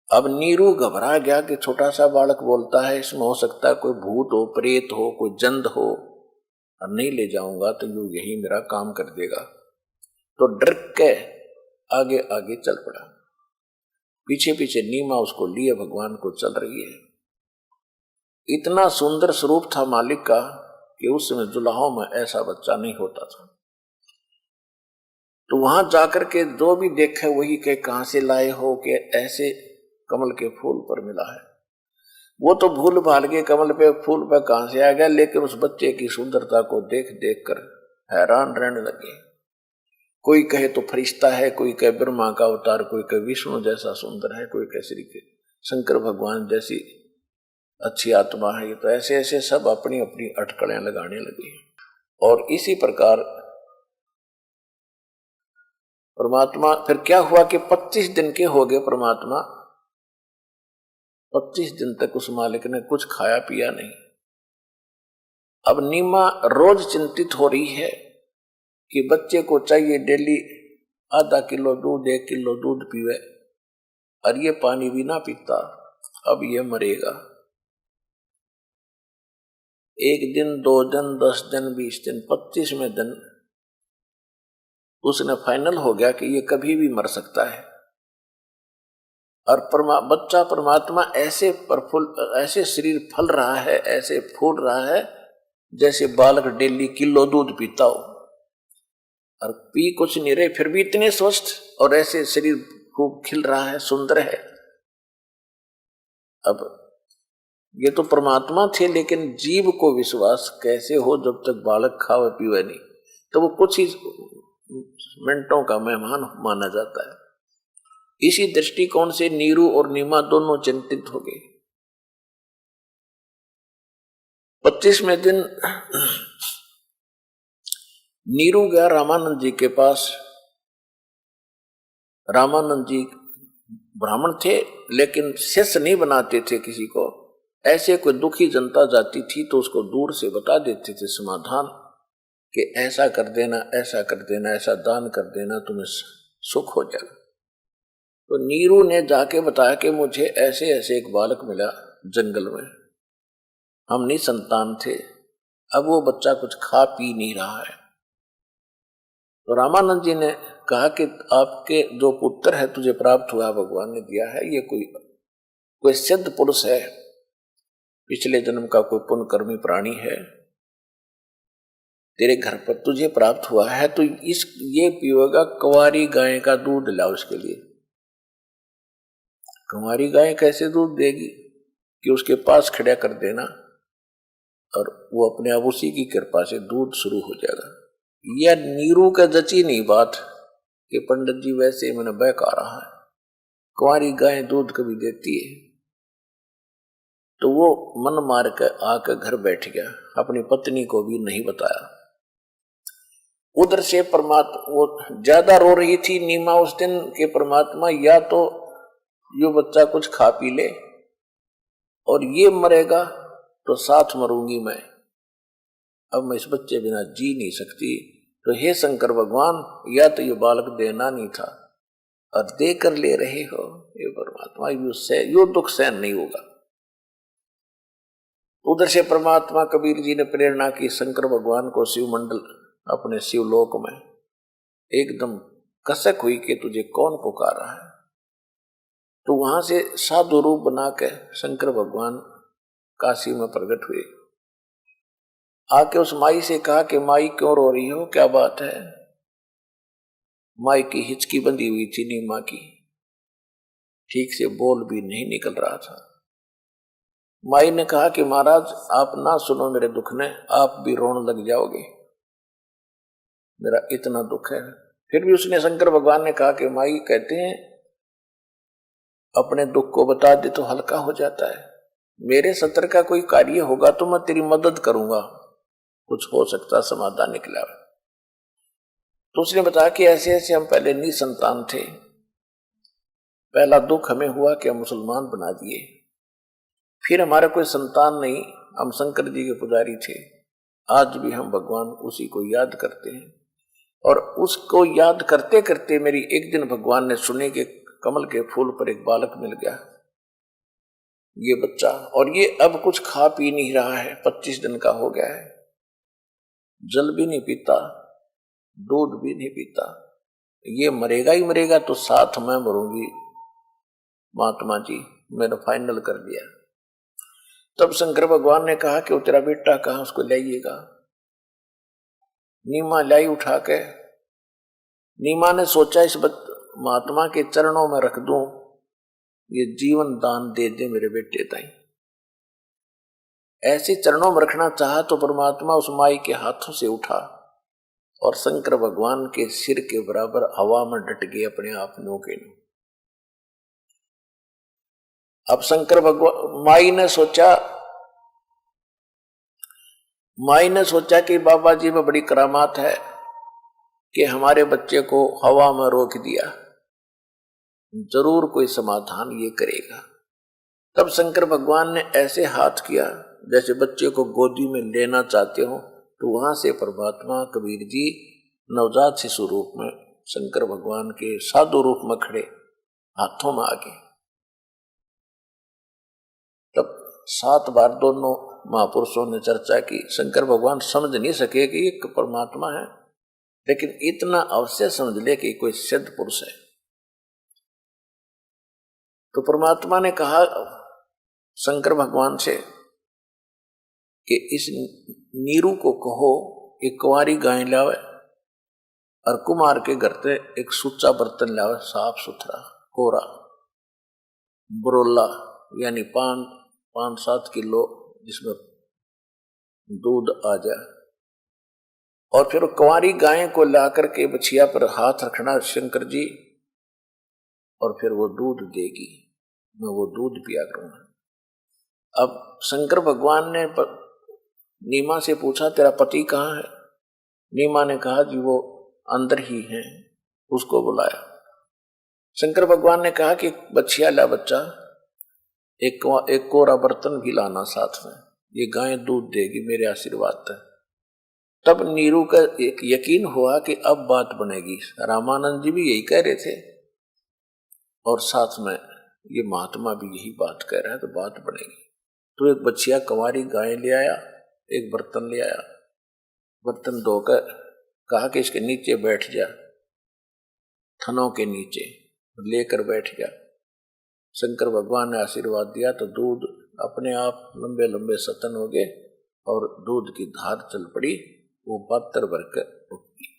अब नीरू घबरा गया कि छोटा सा बालक बोलता है, इसमें हो सकता है कोई भूत हो, प्रेत हो, कोई जंद हो, और नहीं ले जाऊंगा तो यू यही मेरा काम कर देगा। तो डर के आगे आगे चल पड़ा, पीछे पीछे नीमा उसको लिए भगवान को चल रही है। इतना सुंदर स्वरूप था मालिक का कि उस समय जुलाहों में ऐसा बच्चा नहीं होता था। तो वहां जाकर के जो भी देखे वही कहे कहां से लाए हो, कि ऐसे कमल के फूल पर मिला है। वो तो भूल भाल के कमल पे फूल पे कहां से आ गया, लेकिन उस बच्चे की सुंदरता को देख देख कर हैरान रहने लगे। कोई कहे तो फरिश्ता है, कोई कहे ब्रह्मा का अवतार, कोई कहे विष्णु जैसा सुंदर है, कोई कहे श्री के शंकर भगवान जैसी अच्छी आत्मा है। तो ऐसे ऐसे सब अपनी अपनी अटकलें लगाने लगे। और इसी प्रकार परमात्मा, फिर क्या हुआ कि 25 दिन के हो गए परमात्मा, 25 दिन तक उस मालिक ने कुछ खाया पिया नहीं। अब नीमा रोज चिंतित हो रही है कि बच्चे को चाहिए डेली आधा किलो दूध, 1 किलो दूध पीवे, और ये पानी भी ना पीता, अब ये मरेगा। 1 दिन, 2 दिन, 10 दिन, 20 दिन, 25वें दिन उसने फाइनल हो गया कि ये कभी भी मर सकता है। और बच्चा परमात्मा ऐसे ऐसे शरीर फल रहा है, ऐसे फूल रहा है जैसे बालक डेली किलो दूध पीता हो, और पी कुछ नहीं रहे, फिर भी इतने स्वस्थ और ऐसे शरीर खूब खिल रहा है, सुंदर है। अब ये तो परमात्मा थे, लेकिन जीव को विश्वास कैसे हो जब तक बालक खावे पीवे नहीं, तो वो कुछ ही मिनटों का मेहमान माना जाता है। इसी दृष्टिकोण से नीरू और नीमा दोनों चिंतित हो गए। 25वें दिन नीरू गया रामानंद जी के पास। रामानंद जी ब्राह्मण थे, लेकिन शिष्य नहीं बनाते थे किसी को। ऐसे कोई दुखी जनता जाती थी तो उसको दूर से बता देते थे समाधान, कि ऐसा कर देना, ऐसा कर देना, ऐसा दान कर देना, तुम्हें सुख हो जाएगा। तो नीरू ने जाके बताया कि मुझे ऐसे ऐसे एक बालक मिला जंगल में, हम नहीं संतान थे, अब वो बच्चा कुछ खा पी नहीं रहा है। तो रामानंद जी ने कहा कि आपके जो पुत्र है तुझे प्राप्त हुआ, भगवान ने दिया है, ये कोई सिद्ध पुरुष है, पिछले जन्म का कोई पुण्यकर्मी प्राणी है, तेरे घर पर तुझे प्राप्त हुआ है, तो ये पिएगा कुंवारी गाय का दूध लाओ उसके लिए। कुंवारी गाय कैसे दूध देगी, कि उसके पास खड़ा कर देना और वो अपने आप उसी की कृपा से दूध शुरू हो जाएगा। यह नीरू का जची नहीं बात कि पंडित जी वैसे मैंने बहका रहा है, कुंवारी गाय दूध कभी देती है। तो तो वो मन मार कर आकर घर बैठ गया, अपनी पत्नी को भी नहीं बताया। उधर से परमात्मा, वो ज्यादा रो रही थी नीमा उस दिन के परमात्मा, या तो यो बच्चा कुछ खा पी ले और ये मरेगा तो साथ मरूंगी मैं, अब मैं इस बच्चे बिना जी नहीं सकती। तो हे शंकर भगवान, या तो ये बालक देना नहीं था और दे कर ले रहे हो, ये परमात्मा यो दुख सहन नहीं होगा। उधर से परमात्मा कबीर जी ने प्रेरणा की शंकर भगवान को शिव मंडल अपने शिवलोक में एकदम कसक हुई कि तुझे कौन पुकार रहा है। तो वहां से साधु रूप बना के शंकर भगवान काशी में प्रकट हुए। आके उस माई से कहा कि माई क्यों रो रही हो, क्या बात है। माई की हिचकी बंधी हुई थी नीमा की, ठीक से बोल भी नहीं निकल रहा था। माई ने कहा कि महाराज आप ना सुनो मेरे दुख ने, आप भी रोने लग जाओगे, मेरा इतना दुख है। फिर भी उसने, शंकर भगवान ने कहा कि माई कहते हैं अपने दुख को बता दे तो हल्का हो जाता है, मेरे सत्र का कोई कार्य होगा तो मैं तेरी मदद करूंगा, कुछ हो सकता समाधान निकला। तो उसने बताया कि ऐसे ऐसे हम पहले निसंतान थे, पहला दुख हमें हुआ कि हम मुसलमान बना दिए, फिर हमारा कोई संतान नहीं, हम शंकर जी के पुजारी थे, आज भी हम भगवान उसी को याद करते हैं। और उसको याद करते करते मेरी एक दिन भगवान ने सुने कि कमल के फूल पर एक बालक मिल गया, ये बच्चा, और ये अब कुछ खा पी नहीं रहा है, 25 दिन का हो गया है, जल भी नहीं पीता, दूध भी नहीं पीता, ये मरेगा ही मरेगा तो साथ मैं मरूंगी, महात्मा जी मैंने फाइनल कर दिया। तब शंकर भगवान ने कहा कि वो तेरा बेटा कहाँ, उसको लाइएगा। नीमा लाई उठा के, नीमा ने सोचा इस महात्मा के चरणों में रख दूं, ये जीवन दान दे दे मेरे बेटे ताई। ऐसे चरणों में रखना चाहा तो परमात्मा उस माई के हाथों से उठा और शंकर भगवान के सिर के बराबर हवा में डट गए अपने आप नो के नो। अब शंकर भगवान, माई ने सोचा कि बाबा जी में बड़ी करामात है कि हमारे बच्चे को हवा में रोक दिया, जरूर कोई समाधान ये करेगा। तब शंकर भगवान ने ऐसे हाथ किया जैसे बच्चे को गोदी में लेना चाहते हो, तो वहां से परमात्मा कबीर जी नवजात शिशु रूप में शंकर भगवान के साधु रूप में खड़े हाथों में आ गए। तब 7 बार दोनों महापुरुषों ने चर्चा की। शंकर भगवान समझ नहीं सके कि ये परमात्मा है, लेकिन इतना अवश्य समझ ले कि कोई सिद्ध पुरुष है। तो परमात्मा ने कहा शंकर भगवान से कि इस नीरू को कहो एक कुंवारी गाय लावे और कुमार के घर से एक सुच्चा बर्तन लावे, साफ सुथरा कोरा बरोला, यानी 5-7 किलो जिसमें दूध आ जाए। और फिर कुंवारी गाय को ला करके बछिया पर हाथ रखना शंकर जी, और फिर वो दूध देगी, मैं वो दूध पिया करूंगा। अब शंकर भगवान ने नीमा से पूछा तेरा पति कहाँ है। नीमा ने कहा जी वो अंदर ही है, उसको बुलाया। शंकर भगवान ने कहा कि बछिया ला बच्चा, एक कोरा बर्तन भी लाना साथ में, ये गाय दूध देगी मेरे आशीर्वाद तक। तब नीरू का एक यकीन हुआ कि अब बात बनेगी। रामानंद जी भी यही कह रहे थे और साथ में ये महात्मा भी यही बात कह रहा है, तो बात बनेगी। तो एक बच्चिया कुंवारी गाय ले आया, एक बर्तन ले आया, बर्तन धोकर कहा कि इसके नीचे बैठ जा, थनों के नीचे लेकर बैठ गया। शंकर भगवान ने आशीर्वाद दिया तो दूध अपने आप लंबे लंबे सतन हो गए और दूध की धार चल पड़ी, वो पात्र भरकर उठी।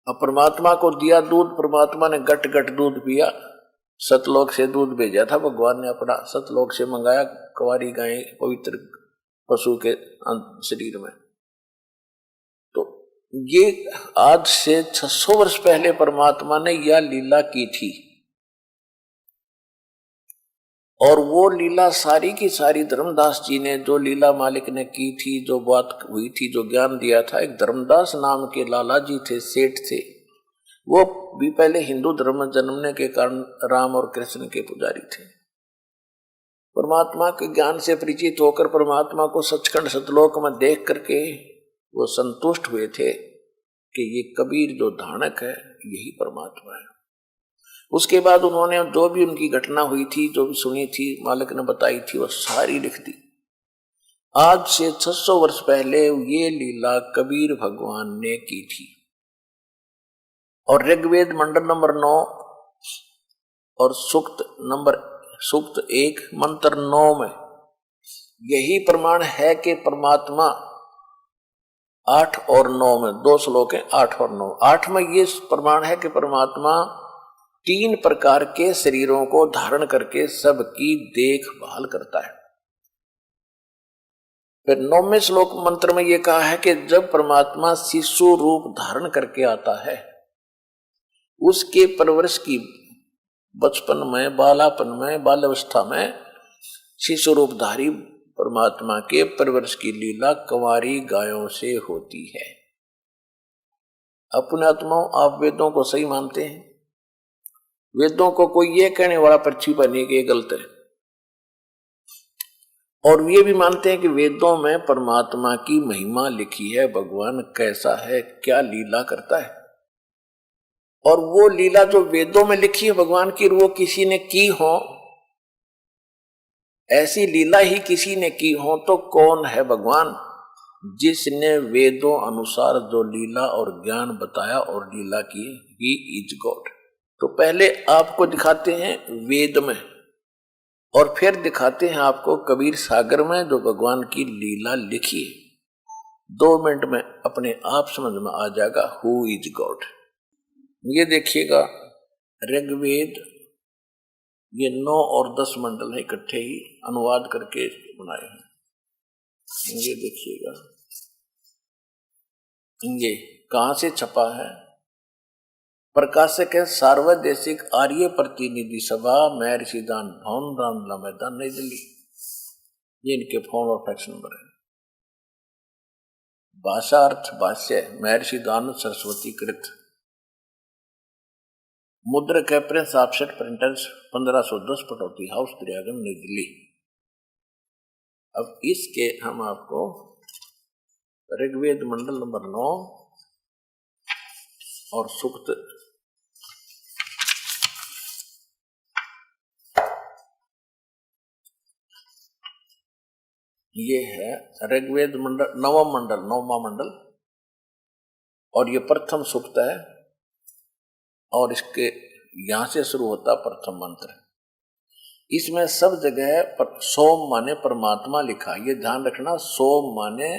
अब परमात्मा को दिया दूध, परमात्मा ने गट गट दूध पिया। सतलोक से दूध भेजा था भगवान ने, अपना सतलोक से मंगाया कुंवारी गाय पवित्र पशु के शरीर में। तो ये आज से 600 वर्ष पहले परमात्मा ने यह लीला की थी। और वो लीला सारी की सारी धर्मदास जी ने, जो लीला मालिक ने की थी, जो बात हुई थी, जो ज्ञान दिया था, एक धर्मदास नाम के लाला जी थे, सेठ थे, वो भी पहले हिंदू धर्म में जन्मने के कारण राम और कृष्ण के पुजारी थे। परमात्मा के ज्ञान से परिचित होकर परमात्मा को सचखंड सतलोक में देख करके वो संतुष्ट हुए थे कि ये कबीर जो धानक है यही परमात्मा है। उसके बाद उन्होंने जो भी उनकी घटना हुई थी, जो भी सुनी थी, मालिक ने बताई थी, वो सारी लिख दी। आज से 600 वर्ष पहले ये लीला कबीर भगवान ने की थी। और ऋग्वेद मंडल नंबर 9 और सूक्त 1 मंत्र 9 में यही प्रमाण है कि परमात्मा 8 और 9 में 2 श्लोक हैं, 8 और 9। 8 में ये प्रमाण है कि परमात्मा 3 प्रकार के शरीरों को धारण करके सबकी देखभाल करता है। फिर 9वें श्लोक मंत्र में यह कहा है कि जब परमात्मा शिशु रूप धारण करके आता है, उसके परवरिश की बचपन में, बालापन में, बाल्यावस्था में शिशु रूपधारी परमात्मा के परवरिश की लीला कंवारी गायों से होती है। अपने आत्माओं, आप वेदों को सही मानते हैं? वेदों को कोई ये कहने वाला पृथ्वी पर नहीं कि ये गलत है। और ये भी मानते हैं कि वेदों में परमात्मा की महिमा लिखी है, भगवान कैसा है, क्या लीला करता है। और वो लीला जो वेदों में लिखी है भगवान की, वो किसी ने की हो, ऐसी लीला ही किसी ने की हो, तो कौन है भगवान? जिसने वेदों अनुसार जो लीला और ज्ञान बताया और लीला की, ही इज गॉड। तो पहले आपको दिखाते हैं वेद में, और फिर दिखाते हैं आपको कबीर सागर में जो भगवान की लीला लिखी है। 2 मिनट में अपने आप समझ में आ जाएगा हु इज गॉड। ये देखिएगा, ऋग्वेद, ये 9 और 10 मंडल है, इकट्ठे ही अनुवाद करके बनाए हैं। ये देखिएगा, ये कहां से छपा है? प्रकाशक है सार्वदेशिक आर्य प्रतिनिधि सभा, महर्षि दान भवन, रामलीला मैदान, नई दिल्ली। ये इनके फोन और फैक्स नंबर है। भाषा अर्थ भाष्य महर्षि दान सरस्वती कृत। मुद्रक है Prince Offset Printers, 1510 Pataudi House, Daryaganj, नई दिल्ली। अब इसके हम आपको ऋग्वेद मंडल नंबर 9 और सूक्त ये है ऋग्वेद मंडल 9वां मंडल, और ये प्रथम सूक्त है, और इसके यहां से शुरू होता प्रथम मंत्र। इसमें सब जगह सोम माने परमात्मा लिखा, ये ध्यान रखना। सोम माने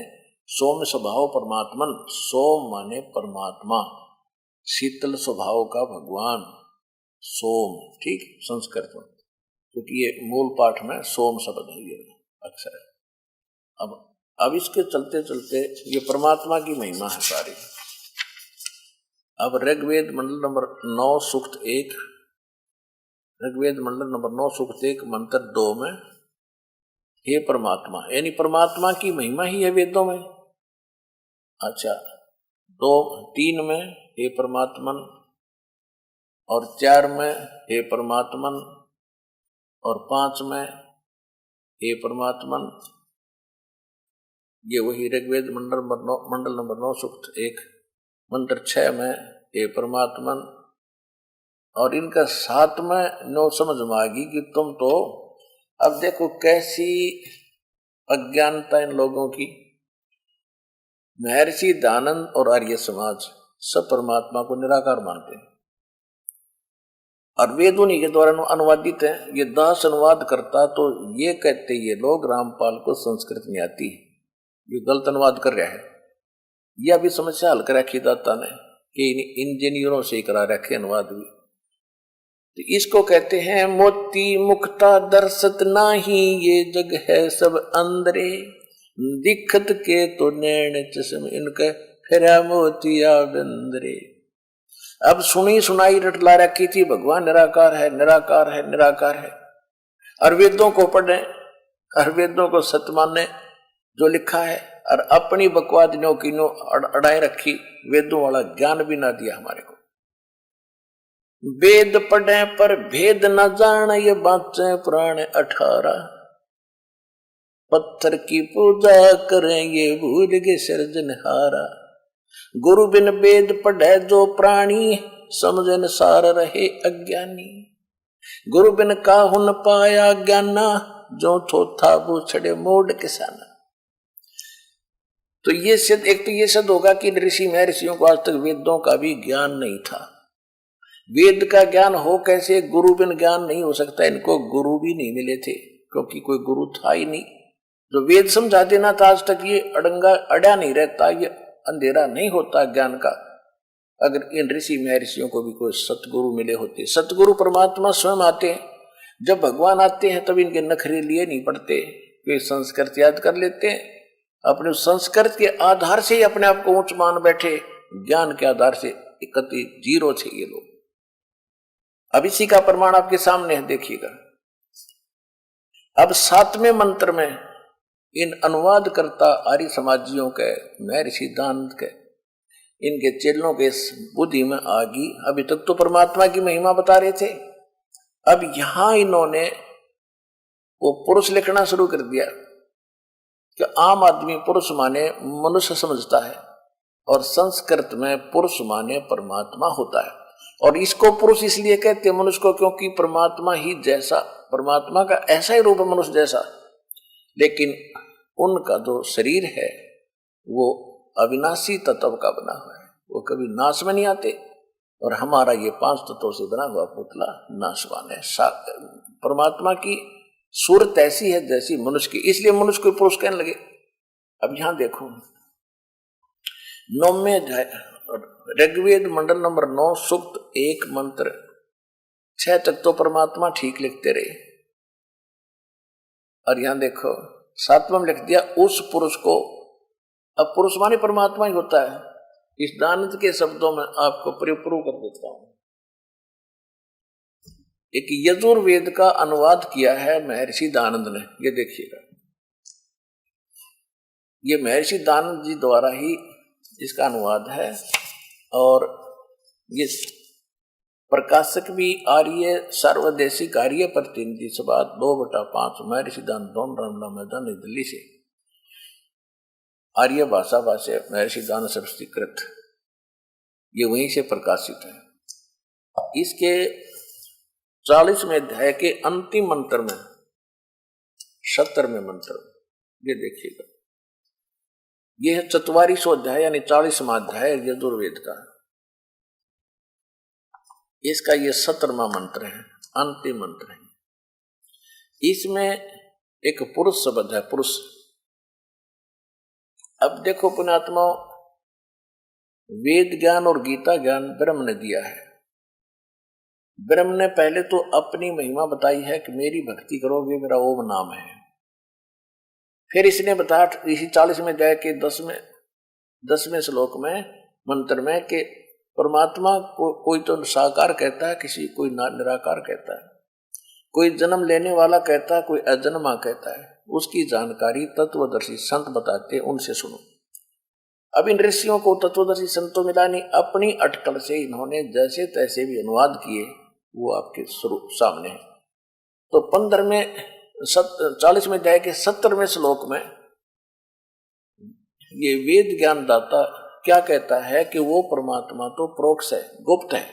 सोम स्वभाव परमात्मन, सोम माने परमात्मा, शीतल स्वभाव का भगवान, सोम, ठीक, संस्कृत में, क्योंकि ये मूल पाठ में सोम शब्द है, ये अक्षर है। अब इसके चलते चलते ये परमात्मा की महिमा है सारी। अब ऋग्वेद मंडल नंबर 9 सूक्त 1, ऋग्वेद मंडल नंबर 9 सूक्त 1 मंत्र 2 में हे परमात्मा, यानी परमात्मा की महिमा ही है वेदों में। अच्छा, 3 में हे परमात्मन, और 4 में हे परमात्मन, और 5 में हे परमात्मन। ये वही ऋग्वेद मंडल नंबर 9 सूक्त 1 मंत्र 6 में हे परमात्मन। और इनका 7 में 9 समझ में आ गई कि तुम तो, अब देखो कैसी अज्ञानता इन लोगों की। महर्षि दानंद और आर्य समाज सब परमात्मा को निराकार मानते हैं, और वेद उन्हीं के द्वारा अनुवादित है। ये दास अनुवाद करता तो ये कहते ये लोग रामपाल को संस्कृत नहीं आती, ये गलत अनुवाद कर रहा है। यह भी समस्या हल कर रखी दाता ने कि इंजीनियरों से करा रखे अनुवाद भी। तो इसको कहते हैं मोती मुक्ता दर्शत नाही, ये जग है सब अंदरे, दिखत के तो नैन चश्म इनके फिरा मोतिया बंदरे। अब सुनी सुनाई रटला रखी थी भगवान निराकार है, निराकार है, निराकार है। और वेदों को पढ़े और वेदों को सत्य माने जो लिखा है, और अपनी बकवाद नो की नो अड़ाए रखी, वेदों वाला ज्ञान भी ना दिया हमारे को। वेद पढ़े पर भेद न जान, ये बाँचे पुराण 18। पत्थर की पूजा करें ये भूल के सृजनहारा। गुरु बिन वेद पढ़े जो प्राणी, समझन सार रहे अज्ञानी। गुरु बिन काहु न पाया ज्ञाना, जो थोथा वो छड़े मोड़ किसाना। तो ये सिद्ध, एक तो ये सिद्ध होगा कि ऋषि महर्षियों को आज तक वेदों का भी ज्ञान नहीं था। वेद का ज्ञान हो कैसे, गुरु बिन ज्ञान नहीं हो सकता। इनको गुरु भी नहीं मिले थे क्योंकि कोई गुरु था ही नहीं जो वेद समझा देना था। आज तक ये अड़ा नहीं रहता, ये अंधेरा नहीं होता ज्ञान का, अगर इन ऋषि महर्षियों को भी कोई सतगुरु मिले होते। सतगुरु परमात्मा स्वयं आते हैं। जब भगवान आते हैं तब इनके नखरे लिए नहीं पड़ते, वे संस्कृत याद कर लेते हैं। अपने संस्कृत के आधार से ही अपने आप को ऊंच मान बैठे, ज्ञान के आधार से इकट्ठी जीरो थे ये लोग। अब इसी का प्रमाण आपके सामने है, देखिएगा। अब 7वें मंत्र में इन अनुवादकर्ता आर्य समाजियों के, महर्षि दानंद के, इनके चेलों के बुद्धि में आ गई। अभी तक तो परमात्मा की महिमा बता रहे थे, अब यहां इन्होंने वो पुरुष लिखना शुरू कर दिया कि आम आदमी पुरुष माने मनुष्य समझता है, और संस्कृत में पुरुष माने परमात्मा होता है। और इसको पुरुष इसलिए कहते हैं मनुष्य को, क्योंकि परमात्मा ही जैसा, परमात्मा का ऐसा ही रूप है मनुष्य जैसा, लेकिन उनका जो शरीर है वो अविनाशी तत्व का बना हुआ है, वो कभी नाश में नहीं आते। और हमारा ये 5 तत्वों से बना हुआ पुतला नाशवान है। परमात्मा की सूरत ऐसी है जैसी मनुष्य की, इसलिए मनुष्य को पुरुष कहने लगे। अब यहां देखो 9वें अध्याय ऋग्वेद मंडल नंबर 9 सूक्त 1 मंत्र 6 तक तो परमात्मा ठीक लिखते रहे, और यहां देखो 7वां में लिख दिया उस पुरुष को। अब पुरुष माने परमात्मा ही होता है। इस दानंद के शब्दों में आपको प्रूव कर देता हूं। एक यजुर्वेद का अनुवाद किया है महर्षि दानंद ने, ये देखिएगा। ये महर्षि दानंद जी द्वारा ही इसका अनुवाद है, और ये प्रकाशक भी आर्य सर्वदेशिक आर्य प्रतिनिधि सभा 2/5 महर्षि दानंद रामला मैदान नई दिल्ली से, आर्य भाषा महर्षि दानंद संस्कृत, ये वहीं से प्रकाशित है। इसके 40वें अध्याय के अंतिम मंत्र में 70वें मंत्र, ये देखिएगा। यह है 44वां अध्याय यानी 40वां अध्याय यजुर्वेद का। इसका ये 17वां मंत्र है, अंतिम मंत्र है। इसमें एक पुरुष शब्द है, पुरुष। अब देखो पुण्यात्मा, वेद ज्ञान और गीता ज्ञान ब्रह्म ने दिया है। ब्रह्म ने पहले तो अपनी महिमा बताई है कि मेरी भक्ति करोगे, मेरा ओम नाम है। फिर इसने बताया इसी 40वें अध्याय के 10वें श्लोक में मंत्र में कि परमात्मा को कोई तो साकार कहता है, किसी कोई निराकार कहता है, कोई जन्म लेने वाला कहता है, कोई अजन्मा कहता है। उसकी जानकारी तत्वदर्शी संत बताते हैं, उनसे सुनो। अब इन ऋषियों को तत्वदर्शी संतों मिला नहीं, अपनी अटकल से इन्होंने जैसे तैसे भी अनुवाद किए, वो आपके सामने है। तो 40वें अध्याय के 70वें श्लोक में ये वेद ज्ञान दाता क्या कहता है कि वो परमात्मा तो प्रोक्ष है, गुप्त है,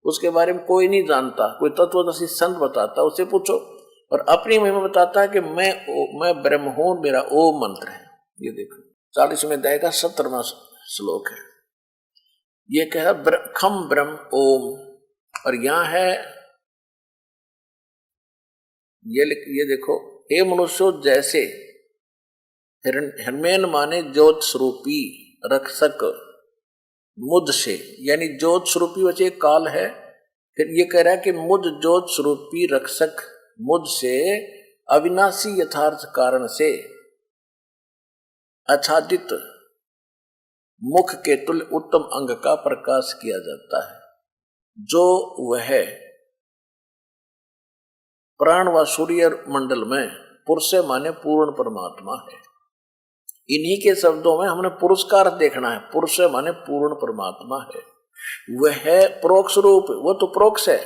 उसके बारे में कोई नहीं जानता। कोई तत्वदर्शी संत बताता, उससे पूछो। और अपनी महिमा बताता है कि मैं ब्रह्म हूं, मेरा ओम मंत्र है। ये देखो 40वें अध्याय का 70वां श्लोक है। ये कहा खम ब्रह्म ओम, और यहां है ये देखो, हे मनुष्यों जैसे हिरण्यन माने ज्योत स्वरूपी रक्षक मुझ से, यानी ज्योत स्वरूपी वैसे काल है। फिर ये कह रहा है कि मुझ ज्योत स्वरूपी रक्षक मुझ से अविनाशी यथार्थ कारण से आच्छादित मुख के तुल्य उत्तम अंग का प्रकाश किया जाता है, जो वह प्राण व सूर्य मंडल में पुरुष माने पूर्ण परमात्मा है। इन्हीं के शब्दों में हमने पुरस्कार देखना है। पुरुष माने पूर्ण परमात्मा है, वह प्रोक्ष रूप, वो तो प्रोक्ष है।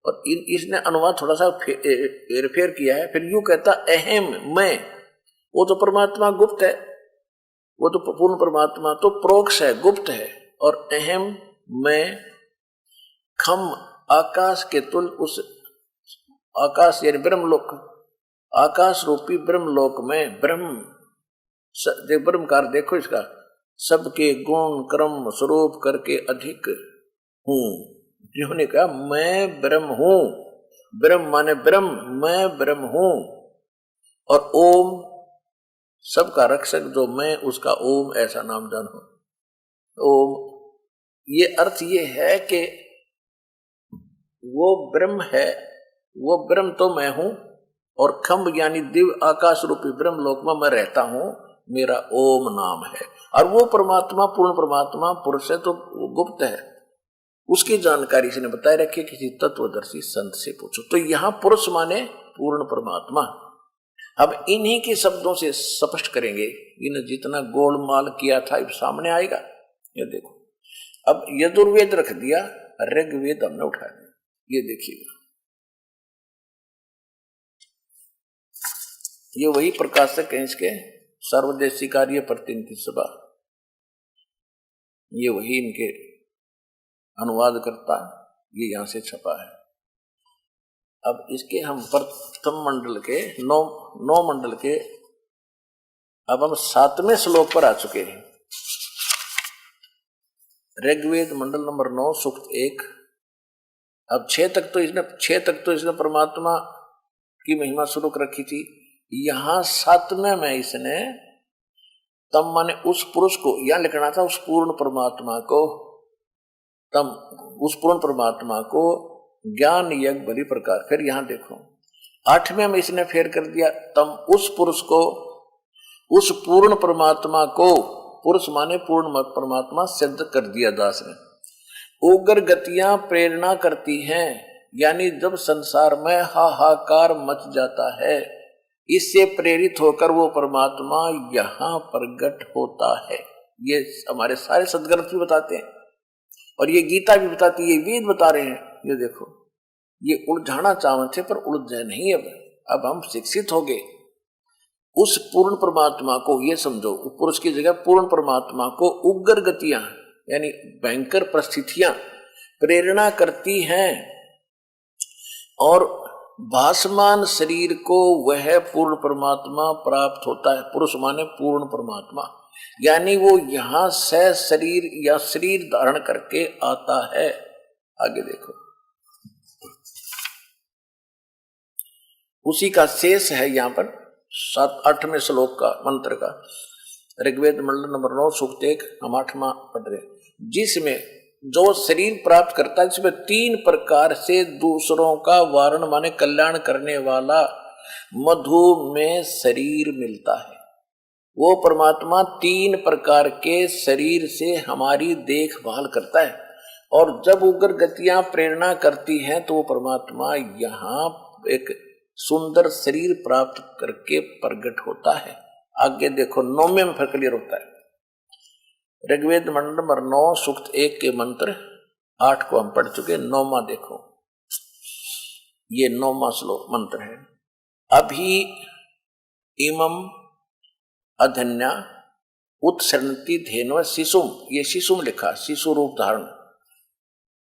और इसने अनुवाद थोड़ा सा हेरफेर किया है, फिर यूं कहता अहम मैं, वो तो परमात्मा गुप्त है, वो तो पूर्ण परमात्मा तो प्रोक्ष है, गुप्त है। और अहम मैं खम आकाश के तुल, उस आकाश यानी ब्रह्मलोक, आकाश रूपी ब्रह्मलोक में ब्रह्मकार देखो इसका, सबके गुण कर्म स्वरूप करके अधिक हूं। जिन्होंने कहा मैं ब्रह्म हूं, ब्रह्म माने ब्रह्म, मैं ब्रह्म हूं। और ओम सबका रक्षक जो मैं, उसका ओम ऐसा नाम जानो। ओम ये अर्थ ये है कि वो ब्रह्म है, वो ब्रह्म तो मैं हूं, और खम्भ यानी दिव्य आकाश रूपी ब्रह्म लोक में मैं रहता हूं, मेरा ओम नाम है। और वो परमात्मा पूर्ण परमात्मा पुरुष है, तो गुप्त है, उसकी जानकारी इसने बताए रखी, किसी तत्वदर्शी संत से पूछो। तो यहां पुरुष माने पूर्ण परमात्मा। अब इन्हीं के शब्दों से स्पष्ट करेंगे, इन्हें जितना गोलमाल किया था अब सामने आएगा। ये देखो, अब यजुर्वेद रख दिया, ऋग्वेद हमने उठा दिया। ये देखिएगा, ये वही प्रकाशक है इसके, सर्वदेशी कार्य प्रतिनिधि सभा, ये वही इनके अनुवाद करता, ये यहां से छपा है। अब इसके हम प्रथम मंडल के नौ मंडल के, अब हम 7वें श्लोक पर आ चुके हैं। ऋग्वेद मंडल नंबर 9 सूक्त 1। अब 6 तक तो इसने परमात्मा की महिमा शुरू कर रखी थी। यहां 7वें में इसने तम माने उस पुरुष को, यहां लिखना था उस पूर्ण परमात्मा को, तम उस पूर्ण परमात्मा को ज्ञान यज्ञ बलि प्रकार। फिर यहां देखो 8वें में इसने फेर कर दिया, तम उस पुरुष को, उस पूर्ण परमात्मा को, पुरुष माने पूर्ण परमात्मा सिद्ध कर दिया दास ने। उग्र गतियां प्रेरणा करती हैं, यानी जब संसार में हाहाकार मच जाता है, इससे प्रेरित होकर वो परमात्मा यहां प्रकट होता है। ये हमारे सारे सदग्रंथ भी बताते हैं, और ये गीता भी बताती है, ये वेद बता रहे हैं। ये देखो, ये उलझाना चाहते थे पर उलझे नहीं। अब हम शिक्षित हो गए। उस पूर्ण परमात्मा को, ये समझो पुरुष की जगह पूर्ण परमात्मा को उग्र गतियां यानी भयंकर परिस्थितियां प्रेरणा करती हैं, और भासमान शरीर को वह पूर्ण परमात्मा प्राप्त होता है। पुरुष माने पूर्ण परमात्मा, यानी वो यहां से शरीर या शरीर धारण करके आता है। आगे देखो, उसी का शेष है यहां पर 8वें श्लोक का मंत्र का। ऋग्वेद मंडल नंबर 9 सूक्त 1 हम 8वां पढ़ रहे, जिसमें जो शरीर प्राप्त करता है, जिसमें 3 प्रकार से दूसरों का वारण माने कल्याण करने वाला मधु में शरीर मिलता है। वो परमात्मा 3 प्रकार के शरीर से हमारी देखभाल करता है, और जब उग्र गतियां प्रेरणा करती हैं तो वो परमात्मा यहाँ एक सुंदर शरीर प्राप्त करके प्रकट होता है। आगे देखो 9वें में फिर क्लियर होता है। ऋग्वेद मंडल नंबर 9 सूक्त 1 के मंत्र 8 को हम पढ़ चुके। 9वां देखो, ये 9वां श्लोक मंत्र है। अभी इमम अधन्या उत्सरणति धेनव शिशुम, ये शिशुम लिखा, शिशु रूप धारण।